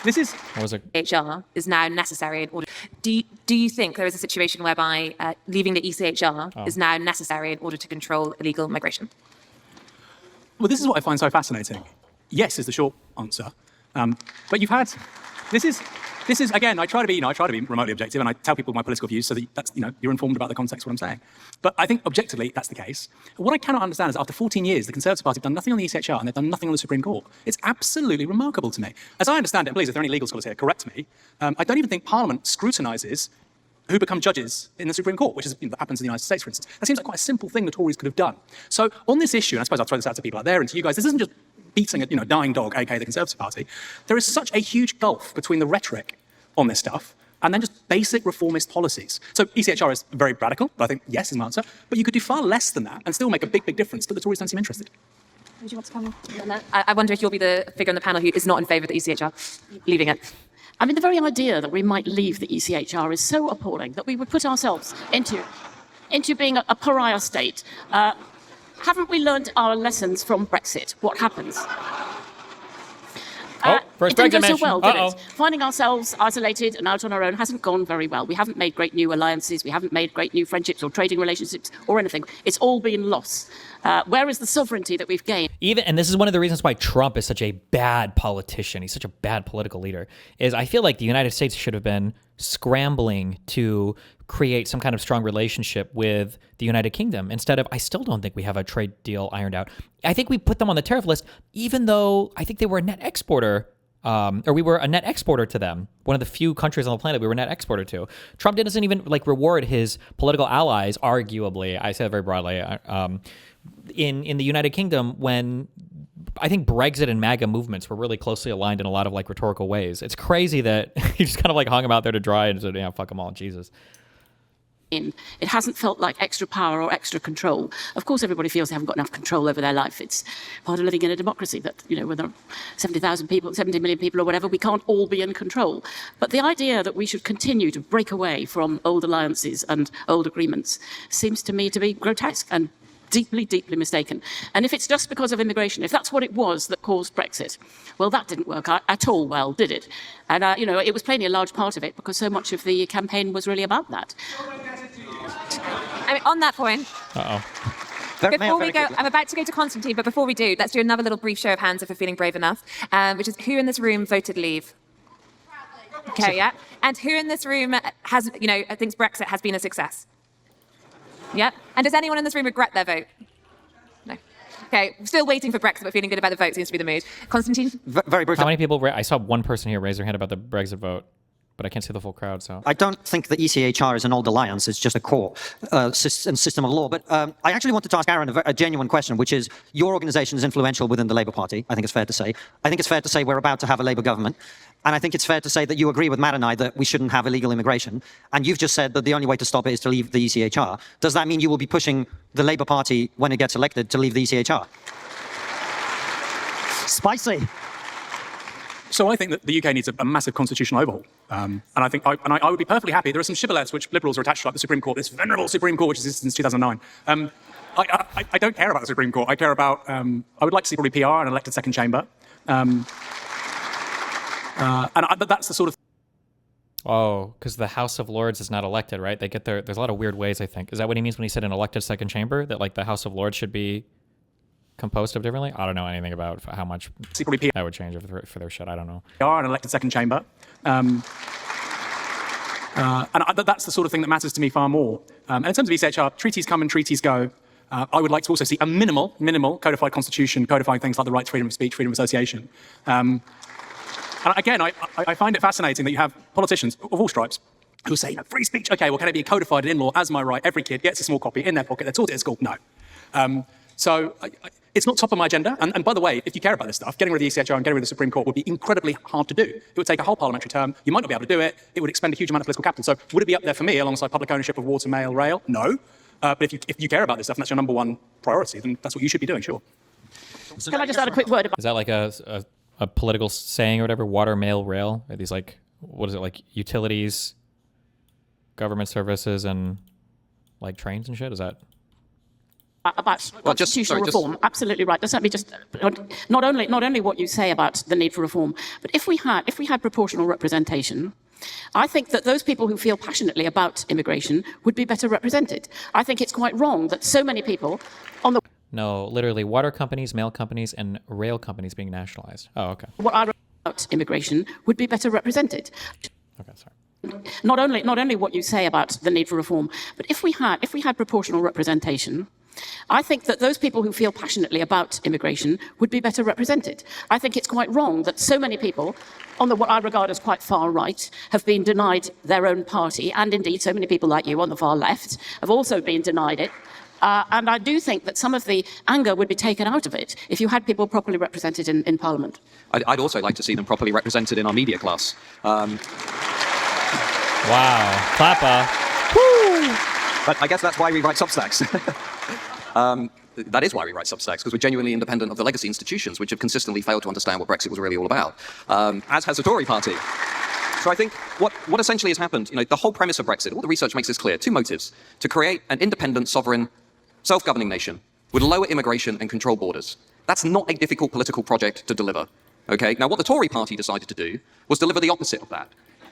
[SPEAKER 5] this is...
[SPEAKER 1] What was it?
[SPEAKER 23] ECHR is now necessary in order... Do you think there is a situation whereby leaving the ECHR is now necessary in order to control illegal migration?
[SPEAKER 5] Well, this is what I find so fascinating. Yes is the short answer. But you've had, this is again, I try to be remotely objective, and I tell people my political views so that that's, you're informed about the context of what I'm saying. But I think objectively that's the case. What I cannot understand is after 14 years, the Conservative Party have done nothing on the ECHR and they've done nothing on the Supreme Court. It's absolutely remarkable to me. As I understand it, and please, if there are any legal scholars here, correct me. I don't even think Parliament scrutinises who become judges in the Supreme Court, which is that happens in the United States, for instance. That seems like quite a simple thing the Tories could have done. So on this issue, and I suppose I'll throw this out to people out there and to you guys, this isn't just beating a dying dog, aka the Conservative Party. There is such a huge gulf between the rhetoric on this stuff and then just basic reformist policies. So ECHR is very radical, but I think yes is my answer. But you could do far less than that and still make a big, big difference, but the Tories don't seem interested.
[SPEAKER 23] Would you want to come on that? I wonder if you'll be the figure on the panel who is not in favour of the ECHR leaving it.
[SPEAKER 25] I mean, the very idea that we might leave the ECHR is so appalling that we would put ourselves into being a pariah state. Haven't we learned our lessons from Brexit? What happens?
[SPEAKER 1] First
[SPEAKER 25] it didn't
[SPEAKER 1] Brexit
[SPEAKER 25] go so well, did
[SPEAKER 1] mention.
[SPEAKER 25] it? Finding ourselves isolated and out on our own hasn't gone very well. We haven't made great new alliances, we haven't made great new friendships or trading relationships or anything. It's all been lost. Where is the sovereignty that we've gained?
[SPEAKER 1] And this is one of the reasons why Trump is such a bad politician. He's such a bad political leader. Is I feel like the United States should have been scrambling to create some kind of strong relationship with the United Kingdom instead of, I still don't think we have a trade deal ironed out. I think we put them on the tariff list, even though I think they were a net exporter, or we were a net exporter to them. One of the few countries on the planet we were a net exporter to. Trump doesn't even reward his political allies, arguably, I say that very broadly, in the United Kingdom when I think Brexit and MAGA movements were really closely aligned in a lot of rhetorical ways. It's crazy that he just kind of hung them out there to dry and said, yeah, fuck them all, Jesus.
[SPEAKER 25] It hasn't felt like extra power or extra control. Of course, everybody feels they haven't got enough control over their life. It's part of living in a democracy that, when there are 70 million people or whatever, we can't all be in control. But the idea that we should continue to break away from old alliances and old agreements seems to me to be grotesque and deeply, deeply mistaken. And if it's just because of immigration, if that's what it was that caused Brexit, well, that didn't work at all well, did it? And, it was plainly a large part of it because so much of the campaign was really about that.
[SPEAKER 23] I mean, on that point, before we go, I'm about to go to Konstantin, but before we do, let's do another little brief show of hands if we're feeling brave enough, which is who in this room voted leave? Okay, yeah. And who in this room has, thinks Brexit has been a success? Yeah. And does anyone in this room regret their vote? No. Okay, still waiting for Brexit, but feeling good about the vote seems to be the mood. Konstantin?
[SPEAKER 22] Very briefly.
[SPEAKER 1] How many people? I saw one person here raise their hand about the Brexit vote. but I can't see the full crowd, so.
[SPEAKER 22] I don't think the ECHR is an old alliance. It's just a core system of law. But I actually wanted to ask Aaron a genuine question, which is, your organization is influential within the Labour Party, I think it's fair to say. I think it's fair to say we're about to have a Labour government. And I think it's fair to say that you agree with Matt and I that we shouldn't have illegal immigration. And you've just said that the only way to stop it is to leave the ECHR. Does that mean you will be pushing the Labour Party, when it gets elected, to leave the ECHR? Spicy.
[SPEAKER 5] So I think that the UK needs a massive constitutional overhaul. And I think I would be perfectly happy. There are some shibboleths which liberals are attached to, like the Supreme Court, this venerable Supreme Court, which has existed since 2009. I don't care about the Supreme Court. I care about, I would like to see probably PR and an elected second chamber. But that's the sort of...
[SPEAKER 1] Oh, because the House of Lords is not elected, right? They get there's a lot of weird ways, I think. Is that what he means when he said an elected second chamber? That like the House of Lords should be composed of differently? I don't know anything about how much that would change for their shit. I don't know.
[SPEAKER 5] PR and an elected second chamber. That's the sort of thing that matters to me far more. And in terms of ECHR, treaties come and treaties go. I would like to also see a minimal codified constitution, codifying things like the right to freedom of speech, freedom of association. And again, I find it fascinating that you have politicians of all stripes who say, free speech, okay, well, can it be codified in law as my right? Every kid gets a small copy in their pocket, they're taught it at school. No. So it's not top of my agenda. And by the way, if you care about this stuff, getting rid of the ECHR and getting rid of the Supreme Court would be incredibly hard to do. It would take a whole parliamentary term. You might not be able to do it. It would expend a huge amount of political capital. So would it be up there for me alongside public ownership of water, mail, rail? No. But if you care about this stuff and that's your number one priority, then that's what you should be doing, sure.
[SPEAKER 25] Can I just add a quick word about...
[SPEAKER 1] Is that like a political saying or whatever? Water, mail, rail? Are these like, what is it, like utilities, government services, and like trains and shit? Is that...
[SPEAKER 25] About constitutional reform, absolutely right. Doesn't be just not only what you say about the need for reform, but if we had proportional representation, I think that those people who feel passionately about immigration would be better represented. I think it's quite wrong that so many people on the...
[SPEAKER 1] No, literally water companies, mail companies, and rail companies being nationalized. Oh, okay.
[SPEAKER 25] What I about immigration would be better represented.
[SPEAKER 1] Okay, sorry.
[SPEAKER 25] Not only what you say about the need for reform, but if we had proportional representation, I think that those people who feel passionately about immigration would be better represented. I think it's quite wrong that so many people on what I regard as quite far right have been denied their own party, and indeed so many people like you on the far left have also been denied it. And I do think that some of the anger would be taken out of it if you had people properly represented in Parliament.
[SPEAKER 24] I'd also like to see them properly represented in our media class.
[SPEAKER 1] Wow. Clapper.
[SPEAKER 24] Woo! But I guess that's why we write Substacks. That is why we write Substacks, because we're genuinely independent of the legacy institutions, which have consistently failed to understand what Brexit was really all about, as has the Tory party. So I think what essentially has happened, the whole premise of Brexit, all the research makes this clear, two motives: to create an independent, sovereign, self-governing nation with lower immigration and control borders. That's not a difficult political project to deliver. Okay? Now, what the Tory party decided to do was deliver the opposite of that.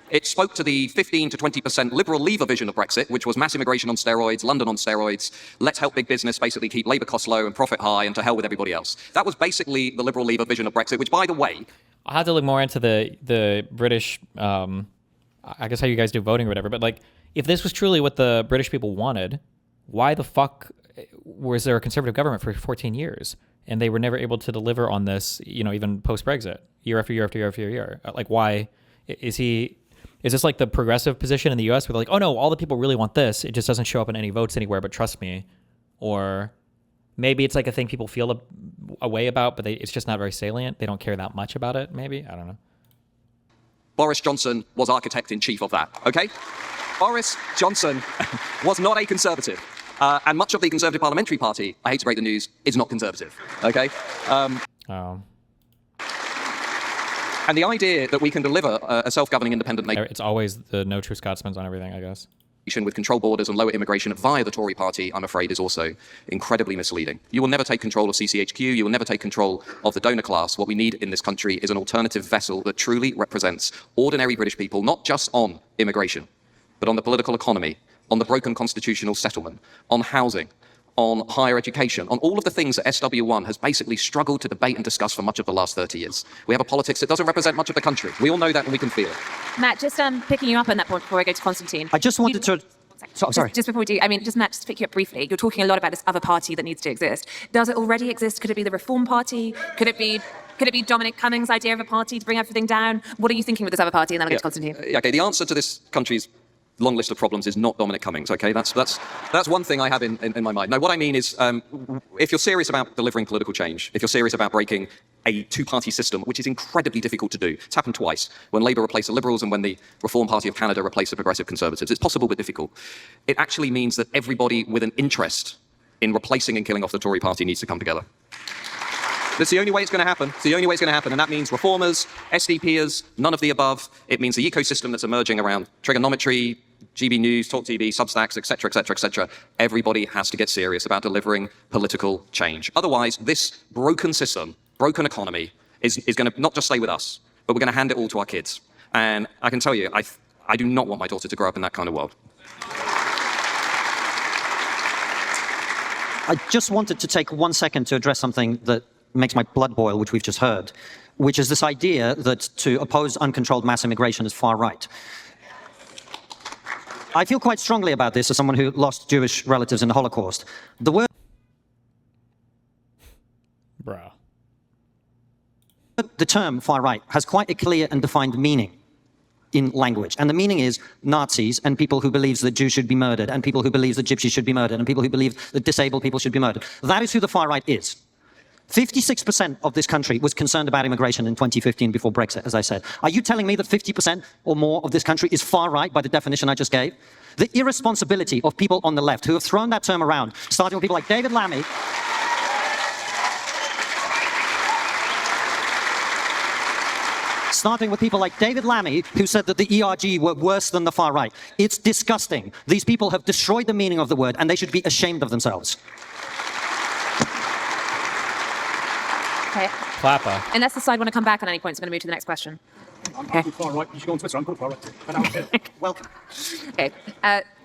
[SPEAKER 24] It spoke to the 15 to 20% liberal leaver vision of Brexit, which was mass immigration on steroids, London on steroids, let's help big business basically keep labour costs low and profit high, and to hell with everybody else. That was basically the liberal leaver vision of Brexit, which, by the way...
[SPEAKER 1] I'll have to look more into the British, I guess how you guys do voting or whatever, but like, if this was truly what the British people wanted, why the fuck was there a conservative government for 14 years? And they were never able to deliver on this, even post-Brexit, year after year after year after year. Like, why is this like the progressive position in the US where they're like, oh no, all the people really want this, it just doesn't show up in any votes anywhere, but trust me? Or maybe it's like a thing people feel a way about, but it's just not very salient. They don't care that much about it, maybe? I don't know.
[SPEAKER 24] Boris Johnson was architect-in-chief of that, okay? Boris Johnson was not a conservative. And much of the Conservative Parliamentary Party, I hate to break the news, is not conservative, okay? And the idea that we can deliver a self-governing independent nation...
[SPEAKER 1] It's always the no true Scotsmans on everything, I guess.
[SPEAKER 24] ...with control borders and lower immigration via the Tory party, I'm afraid, is also incredibly misleading. You will never take control of CCHQ. You will never take control of the donor class. What we need in this country is an alternative vessel that truly represents ordinary British people, not just on immigration, but on the political economy, on the broken constitutional settlement, on housing, on higher education, on all of the things that SW1 has basically struggled to debate and discuss for much of the last 30 years. We have a politics that doesn't represent much of the country. We all know that and we can feel it.
[SPEAKER 3] Matt, just picking you up on that point before I go to Konstantin.
[SPEAKER 22] I just wanted to... Sorry.
[SPEAKER 3] Just before we do, Matt, just to pick you up briefly, you're talking a lot about this other party that needs to exist. Does it already exist? Could it be the Reform Party? Could it be Could it be Dominic Cummings' idea of a party to bring everything down? What are you thinking with this other party? And then I'll get to Konstantin.
[SPEAKER 24] Okay, the answer to this country's long list of problems is not Dominic Cummings, okay? That's one thing I have in my mind. No, what I mean is, if you're serious about delivering political change, if you're serious about breaking a two-party system, which is incredibly difficult to do, it's happened twice, when Labour replaced the Liberals and when the Reform Party of Canada replaced the Progressive Conservatives. It's possible but difficult. It actually means that everybody with an interest in replacing and killing off the Tory party needs to come together. That's the only way it's going to happen. It's the only way it's going to happen. And that means reformers, SDPers, none of the above. It means the ecosystem that's emerging around trigonometry, GB News, Talk TV, Substacks, etc., etc., etc. Everybody has to get serious about delivering political change. Otherwise, this broken system, broken economy, is going to not just stay with us, but we're going to hand it all to our kids. And I can tell you, I do not want my daughter to grow up in that kind of world.
[SPEAKER 22] I just wanted to take 1 second to address something that makes my blood boil, which we've just heard, which is this idea that to oppose uncontrolled mass immigration is far right. I feel quite strongly about this as someone who lost Jewish relatives in the Holocaust. The word...
[SPEAKER 1] Bruh.
[SPEAKER 22] The term far right has quite a clear and defined meaning in language. And the meaning is Nazis and people who believe that Jews should be murdered and people who believe that Gypsies should be murdered and people who believe that disabled people should be murdered. That is who the far right is. 56% of this country was concerned about immigration in 2015 before Brexit, as I said. Are you telling me that 50% or more of this country is far right by the definition I just gave? The irresponsibility of people on the left who have thrown that term around, starting with people like David Lammy, who said that the ERG were worse than the far right. It's disgusting. These people have destroyed the meaning of the word, and they should be ashamed of themselves.
[SPEAKER 3] Okay.
[SPEAKER 1] Clapper.
[SPEAKER 3] Unless the side want to come back on any points, I'm going to move to the next question.
[SPEAKER 5] I'm far right. You should go on Twitter. I'm far right. Welcome.
[SPEAKER 3] Okay.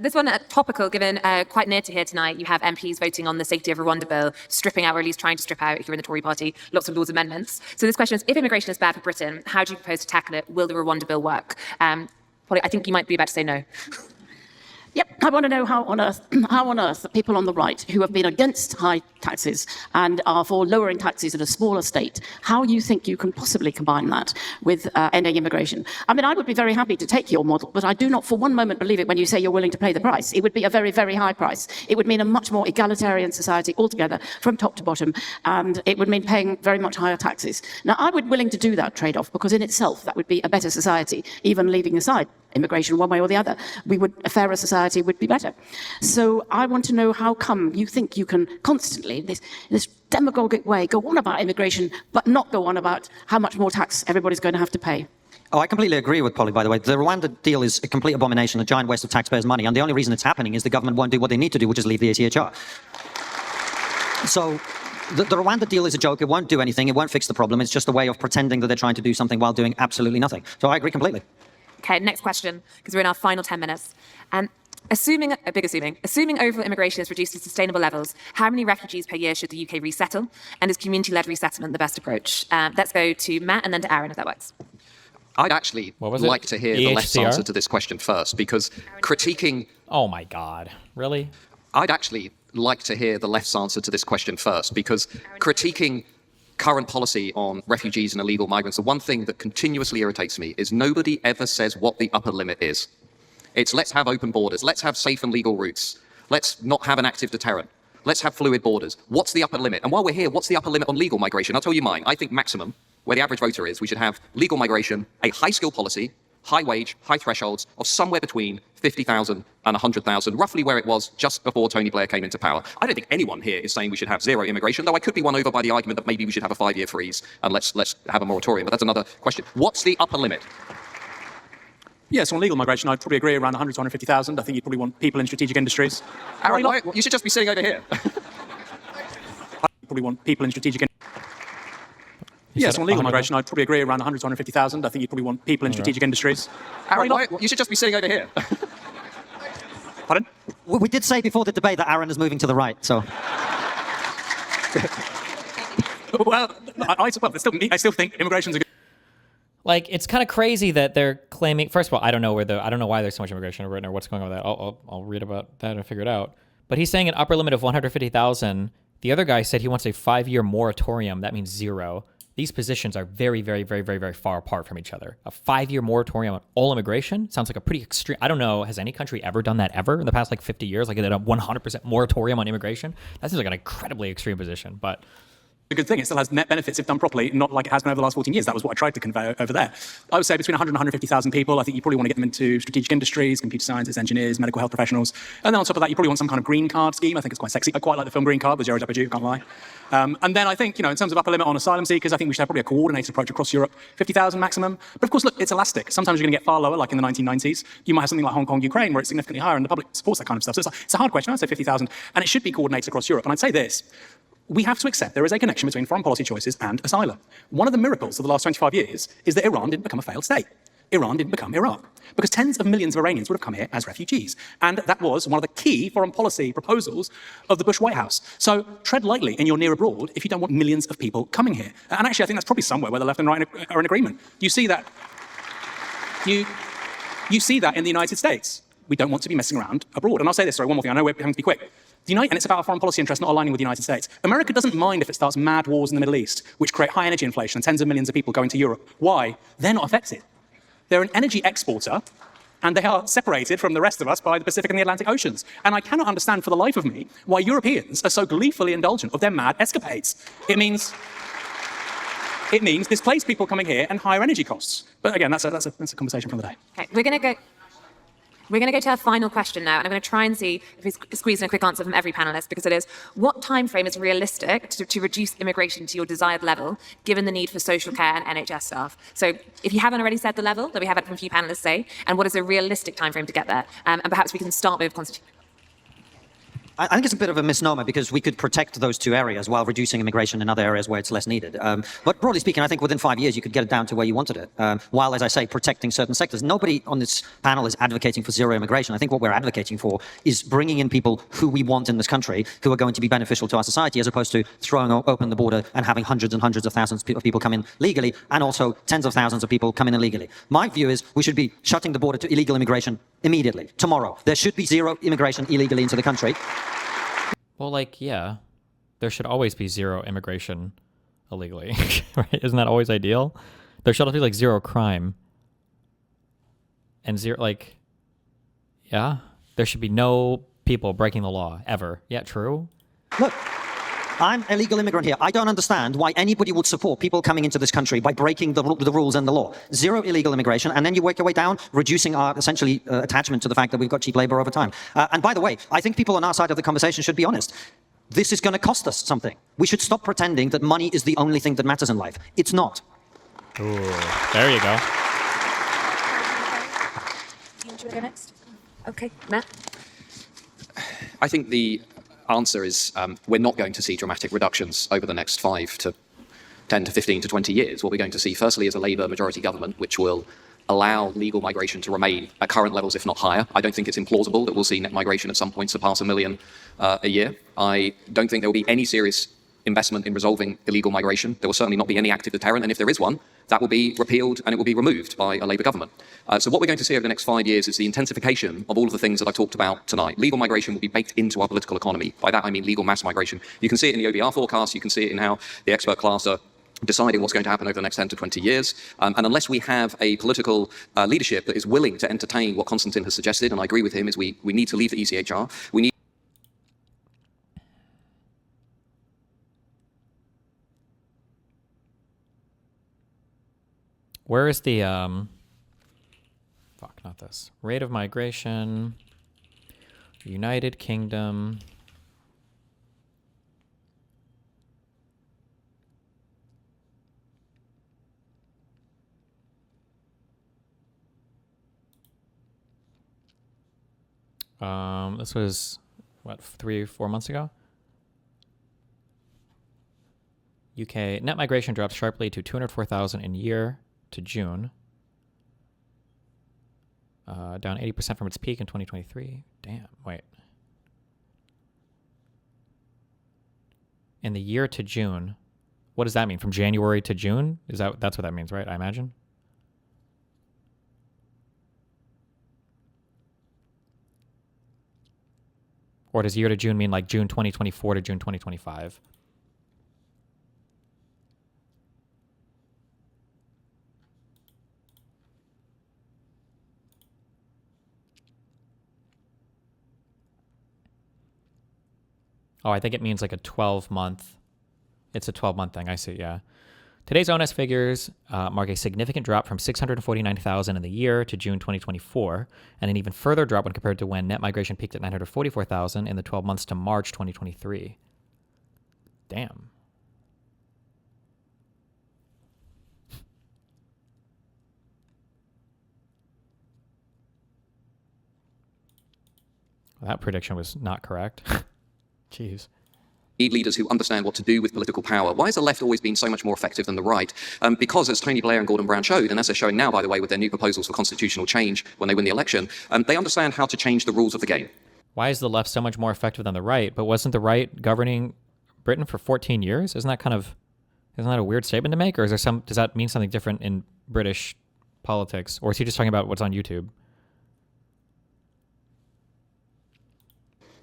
[SPEAKER 3] This one, topical, given quite near to here tonight. You have MPs voting on the Safety of Rwanda bill, stripping out, or at least trying to strip out, if you're in the Tory party, lots of laws amendments. So this question is, if immigration is bad for Britain, how do you propose to tackle it? Will the Rwanda bill work? Polly, I think you might be about to say no.
[SPEAKER 25] Yep, I want to know how on earth the people on the right who have been against high taxes and are for lowering taxes in a smaller state, how you think you can possibly combine that with ending immigration. I mean, I would be very happy to take your model, but I do not for one moment believe it when you say you're willing to pay the price. It would be a very, very high price. It would mean a much more egalitarian society altogether, from top to bottom, and it would mean paying very much higher taxes. Now, I would be willing to do that trade-off, because in itself that would be a better society, even leaving aside immigration one way or the other. A fairer society would be better. So I want to know how come you think you can constantly, this demagogic way, go on about immigration, but not go on about how much more tax everybody's going to have to pay.
[SPEAKER 22] Oh, I completely agree with Polly, by the way. The Rwanda deal is a complete abomination, a giant waste of taxpayers' money, and the only reason it's happening is the government won't do what they need to do, which is leave the ACHR. So the Rwanda deal is a joke. It won't do anything. It won't fix the problem. It's just a way of pretending that they're trying to do something while doing absolutely nothing. So I agree completely.
[SPEAKER 3] Okay, next question, because we're in our final 10 minutes. Assuming overall immigration is reduced to sustainable levels, how many refugees per year should the UK resettle? And is community-led resettlement the best approach? Let's go to Matt and then to Aaron, if that works.
[SPEAKER 24] I'd actually like to hear the left's answer to this question first, because critiquing...
[SPEAKER 1] Oh my God, really?
[SPEAKER 24] I'd actually like to hear the left's answer to this question first, because critiquing current policy on refugees and illegal migrants, the one thing that continuously irritates me is nobody ever says what the upper limit is. It's let's have open borders, let's have safe and legal routes, let's not have an active deterrent, let's have fluid borders. What's the upper limit? And while we're here, what's the upper limit on legal migration? I'll tell you mine. I think maximum, where the average voter is, we should have legal migration, a high skill policy, high wage, high thresholds of somewhere between 50,000 and 100,000, roughly where it was just before Tony Blair came into power. I don't think anyone here is saying we should have zero immigration, though I could be won over by the argument that maybe we should have a 5-year freeze and let's have a moratorium, but that's another question. What's the upper limit?
[SPEAKER 5] Yes, on legal migration, I'd probably agree around 100 to 150,000. I think you'd probably want people in strategic industries.
[SPEAKER 24] Aaron, you should just be sitting over here.
[SPEAKER 5] Probably want people in strategic Yes, on legal migration, I'd probably agree around 100 to 150,000. I think you'd probably want people in strategic industries.
[SPEAKER 24] Aaron, you should just be sitting over here.
[SPEAKER 5] Pardon?
[SPEAKER 22] We did say before the debate that Aaron is moving to the right, so...
[SPEAKER 5] Well, I still think immigration's a good...
[SPEAKER 1] Like, it's kind of crazy that they're claiming. First of all, I don't know why there's so much immigration in Britain or what's going on with that. I'll read about that and figure it out. But he's saying an upper limit of 150,000. The other guy said he wants a 5-year moratorium. That means zero. these positions are very, very, very, very, very far apart from each other. A 5-year moratorium on all immigration sounds like a pretty extreme. I don't know, has any country ever done that ever in the past 50 years? Like a 100% moratorium on immigration? That seems like an incredibly extreme position, but
[SPEAKER 5] a good thing. It still has net benefits if done properly, not like it has been over the last 14 years. That was what I tried to convey over there. I would say between 100 and 150,000 people. I think you probably want to get them into strategic industries, computer scientists, engineers, medical health professionals. And then on top of that, you probably want some kind of green card scheme. I think it's quite sexy. I quite like the film Green Card with Gerard Depardieu, can't lie. And then I think, in terms of upper limit on asylum seekers, I think we should have probably a coordinated approach across Europe, 50,000 maximum. But of course, look, it's elastic. Sometimes you're going to get far lower, like in the 1990s. You might have something like Hong Kong, Ukraine, where it's significantly higher, and the public supports that kind of stuff. So it's a hard question. I'd say 50,000. And it should be coordinated across Europe. And I'd say this. We have to accept there is a connection between foreign policy choices and asylum. One of the miracles of the last 25 years is that Iran didn't become a failed state. Iran didn't become Iraq. Because tens of millions of Iranians would have come here as refugees. And that was one of the key foreign policy proposals of the Bush White House. So tread lightly in your near abroad if you don't want millions of people coming here. And actually, I think that's probably somewhere where the left and right are in agreement. You see that. You see that in the United States. We don't want to be messing around abroad. And I'll say this, sorry, one more thing. I know we're having to be quick. And it's about our foreign policy interests not aligning with the United States. America doesn't mind if it starts mad wars in the Middle East, which create high energy inflation and tens of millions of people going to Europe. Why? They're not affected. They're an energy exporter, and they are separated from the rest of us by the Pacific and the Atlantic Oceans. And I cannot understand for the life of me why Europeans are so gleefully indulgent of their mad escapades. It means displaced people coming here and higher energy costs. But again, that's a conversation for the day.
[SPEAKER 3] Okay, we're going to go to our final question now, and I'm going to try and see if we squeeze in a quick answer from every panelist, because it is, what time frame is realistic to reduce immigration to your desired level, given the need for social care and NHS staff? So if you haven't already said the level that we have had from a few panelists say, and what is a realistic time frame to get there? And perhaps we can start with Konstantin.
[SPEAKER 22] I think it's a bit of a misnomer because we could protect those two areas while reducing immigration in other areas where it's less needed. But broadly speaking, I think within 5 years you could get it down to where you wanted it, while, as I say, protecting certain sectors. Nobody on this panel is advocating for zero immigration. I think what we're advocating for is bringing in people who we want in this country, who are going to be beneficial to our society, as opposed to throwing open the border and having hundreds and hundreds of thousands of people come in legally, and also tens of thousands of people come in illegally. My view is we should be shutting the border to illegal immigration immediately, tomorrow. There should be zero immigration illegally into the country.
[SPEAKER 1] Well, yeah, there should always be zero immigration illegally, right? Isn't that always ideal? There should always be zero crime and zero, yeah, there should be no people breaking the law ever. Yeah, true.
[SPEAKER 22] Look, I'm a legal immigrant here. I don't understand why anybody would support people coming into this country by breaking the rules and the law. Zero illegal immigration, and then you work your way down, reducing our, essentially, attachment to the fact that we've got cheap labor over time. And by the way, I think people on our side of the conversation should be honest. This is going to cost us something. We should stop pretending that money is the only thing that matters in life. It's not.
[SPEAKER 1] Ooh, there you go.
[SPEAKER 3] You want to go next? Okay, Matt?
[SPEAKER 24] I think the answer is we're not going to see dramatic reductions over the next 5 to 10 to 15 to 20 years. What we're going to see, firstly, is a Labour majority government, which will allow legal migration to remain at current levels, if not higher. I don't think it's implausible that we'll see net migration at some point surpass 1 million a year. I don't think there will be any serious investment in resolving illegal migration. There will certainly not be any active deterrent, and if there is one, that will be repealed and it will be removed by a Labour government. So what we're going to see over the next 5 years is the intensification of all of the things that I talked about tonight. Legal migration will be baked into our political economy. By that I mean legal mass migration. You can see it in the OBR forecast, you can see it in how the expert class are deciding what's going to happen over the next 10 to 20 years. And unless we have a political leadership that is willing to entertain what Konstantin has suggested, and I agree with him, is we need to leave the ECHR. We need
[SPEAKER 1] Where is the, fuck, not this. Rate of migration, United Kingdom. This was, what, 3 or 4 months ago? UK net migration dropped sharply to 204,000 in year to June, down 80% from its peak in 2023. Damn, wait. In the year to June, what does that mean? From January to June? That's what that means, right? I imagine. Or does year to June mean like June 2024 to June 2025? Oh, I think it means like a 12-month. It's a 12-month thing. I see, yeah. Today's ONS figures mark a significant drop from 649,000 in the year to June 2024, and an even further drop when compared to when net migration peaked at 944,000 in the 12 months to March 2023. Damn. Well, that prediction was not correct. Jeez.
[SPEAKER 24] Need leaders who understand what to do with political power. Why has the left always been so much more effective than the right? Because, as Tony Blair and Gordon Brown showed, and as they're showing now, by the way, with their new proposals for constitutional change when they win the election, they understand how to change the rules of the game.
[SPEAKER 1] Why is the left so much more effective than the right? But wasn't the right governing Britain for 14 years? Isn't that a weird statement to make? Or does that mean something different in British politics? Or is he just talking about what's on YouTube?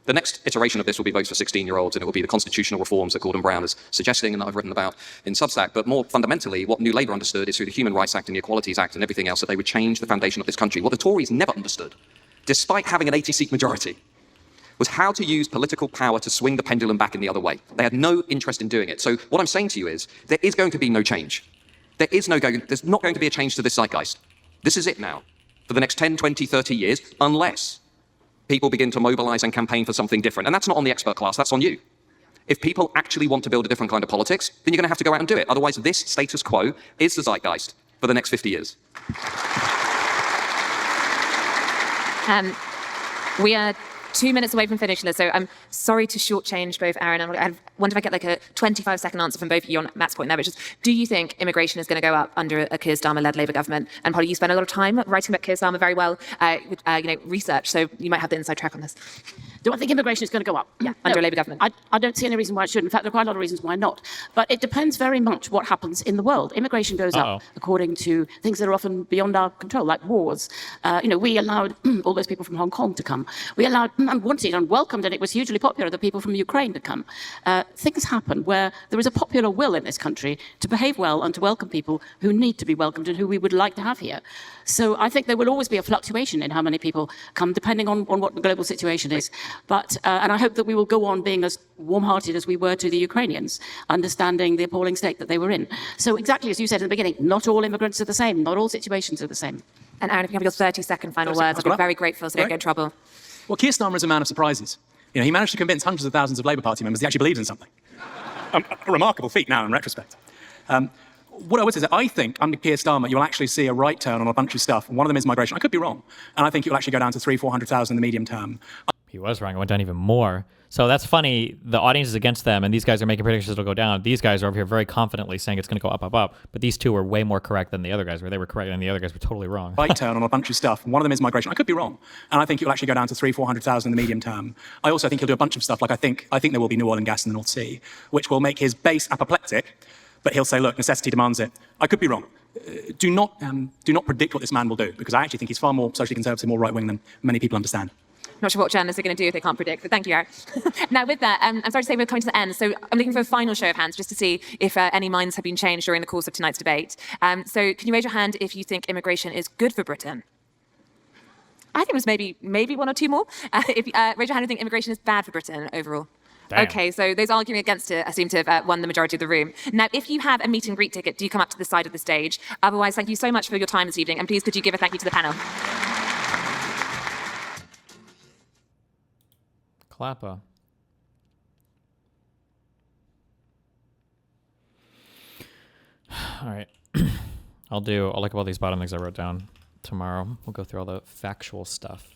[SPEAKER 24] The next iteration of this will be votes for 16-year-olds, and it will be the constitutional reforms that Gordon Brown is suggesting and that I've written about in Substack. But more fundamentally, what New Labour understood is through the Human Rights Act and the Equalities Act and everything else that they would change the foundation of this country. What the Tories never understood, despite having an 80-seat majority, was how to use political power to swing the pendulum back in the other way. They had no interest in doing it. So what I'm saying to you is there is going to be no change. There's not going to be a change to this zeitgeist. This is it now for the next 10, 20, 30 years, unless people begin to mobilize and campaign for something different. And that's not on the expert class, that's on you. If people actually want to build a different kind of politics, then you're going to have to go out and do it. Otherwise, this status quo is the zeitgeist for the next 50 years.
[SPEAKER 3] We are 2 minutes away from finishing this, so I'm sorry to shortchange both Aaron and I wonder if I get like a 25-second answer from both of you on Matt's point there, which is, do you think immigration is going to go up under a Keir Starmer-led Labour government? And probably you spend a lot of time writing about Keir Starmer very well, with, research, so you might have the inside track on this.
[SPEAKER 25] Do I think immigration is going to go up?
[SPEAKER 3] Yeah, under a Labour government.
[SPEAKER 25] I don't see any reason why it shouldn't. In fact, there are quite a lot of reasons why not. But it depends very much what happens in the world. Immigration goes up according to things that are often beyond our control, like wars. We allowed all those people from Hong Kong to come. We allowed and wanted and welcomed, and it was hugely popular, the people from Ukraine to come. Things happen where there is a popular will in this country to behave well and to welcome people who need to be welcomed and who we would like to have here. So I think there will always be a fluctuation in how many people come, depending on what the global situation is. But and I hope that we will go on being as warm-hearted as we were to the Ukrainians, understanding the appalling state that they were in. So exactly as you said at the beginning, not all immigrants are the same, not all situations are the same.
[SPEAKER 3] And Aaron, if you have your 30-second final words, I'd be very grateful so you don't get in trouble.
[SPEAKER 5] Well, Keir Starmer is a man of surprises. He managed to convince hundreds of thousands of Labour Party members he actually believes in something. A remarkable feat now in retrospect. What I would say is that I think under Keir Starmer, you'll actually see a right turn on a bunch of stuff. One of them is migration. I could be wrong. And I think it will actually go down to 300,000-400,000 in the medium term.
[SPEAKER 1] He was wrong. It went down even more. So that's funny. The audience is against them, and these guys are making predictions it'll go down. These guys are over here very confidently saying it's going to go up, up, up. But these two were way more correct than the other guys were. They were correct, and the other guys were totally wrong.
[SPEAKER 5] Right turn on a bunch of stuff. One of them is migration. I could be wrong. And I think it will actually go down to 300,000-400,000 in the medium term. I also think he'll do a bunch of stuff. Like I think there will be new oil and gas in the North Sea, which will make his base apoplectic. But he'll say, look, necessity demands it. I could be wrong. Do not predict what this man will do, because I actually think he's far more socially conservative, more right-wing than many people understand.
[SPEAKER 3] Not sure what journalists are going to do if they can't predict, but thank you, Aaron. Now, with that, I'm sorry to say we're coming to the end, so I'm looking for a final show of hands just to see if any minds have been changed during the course of tonight's debate. So can you raise your hand if you think immigration is good for Britain? I think it was maybe one or two more. Raise your hand if you think immigration is bad for Britain overall. Damn. Okay, so those arguing against it seem to have won the majority of the room. Now, if you have a meet and greet ticket, do come up to the side of the stage. Otherwise, thank you so much for your time this evening, and please could you give a thank you to the panel.
[SPEAKER 1] Clapper. All right. I'll look up all these bottom things I wrote down tomorrow. We'll go through all the factual stuff.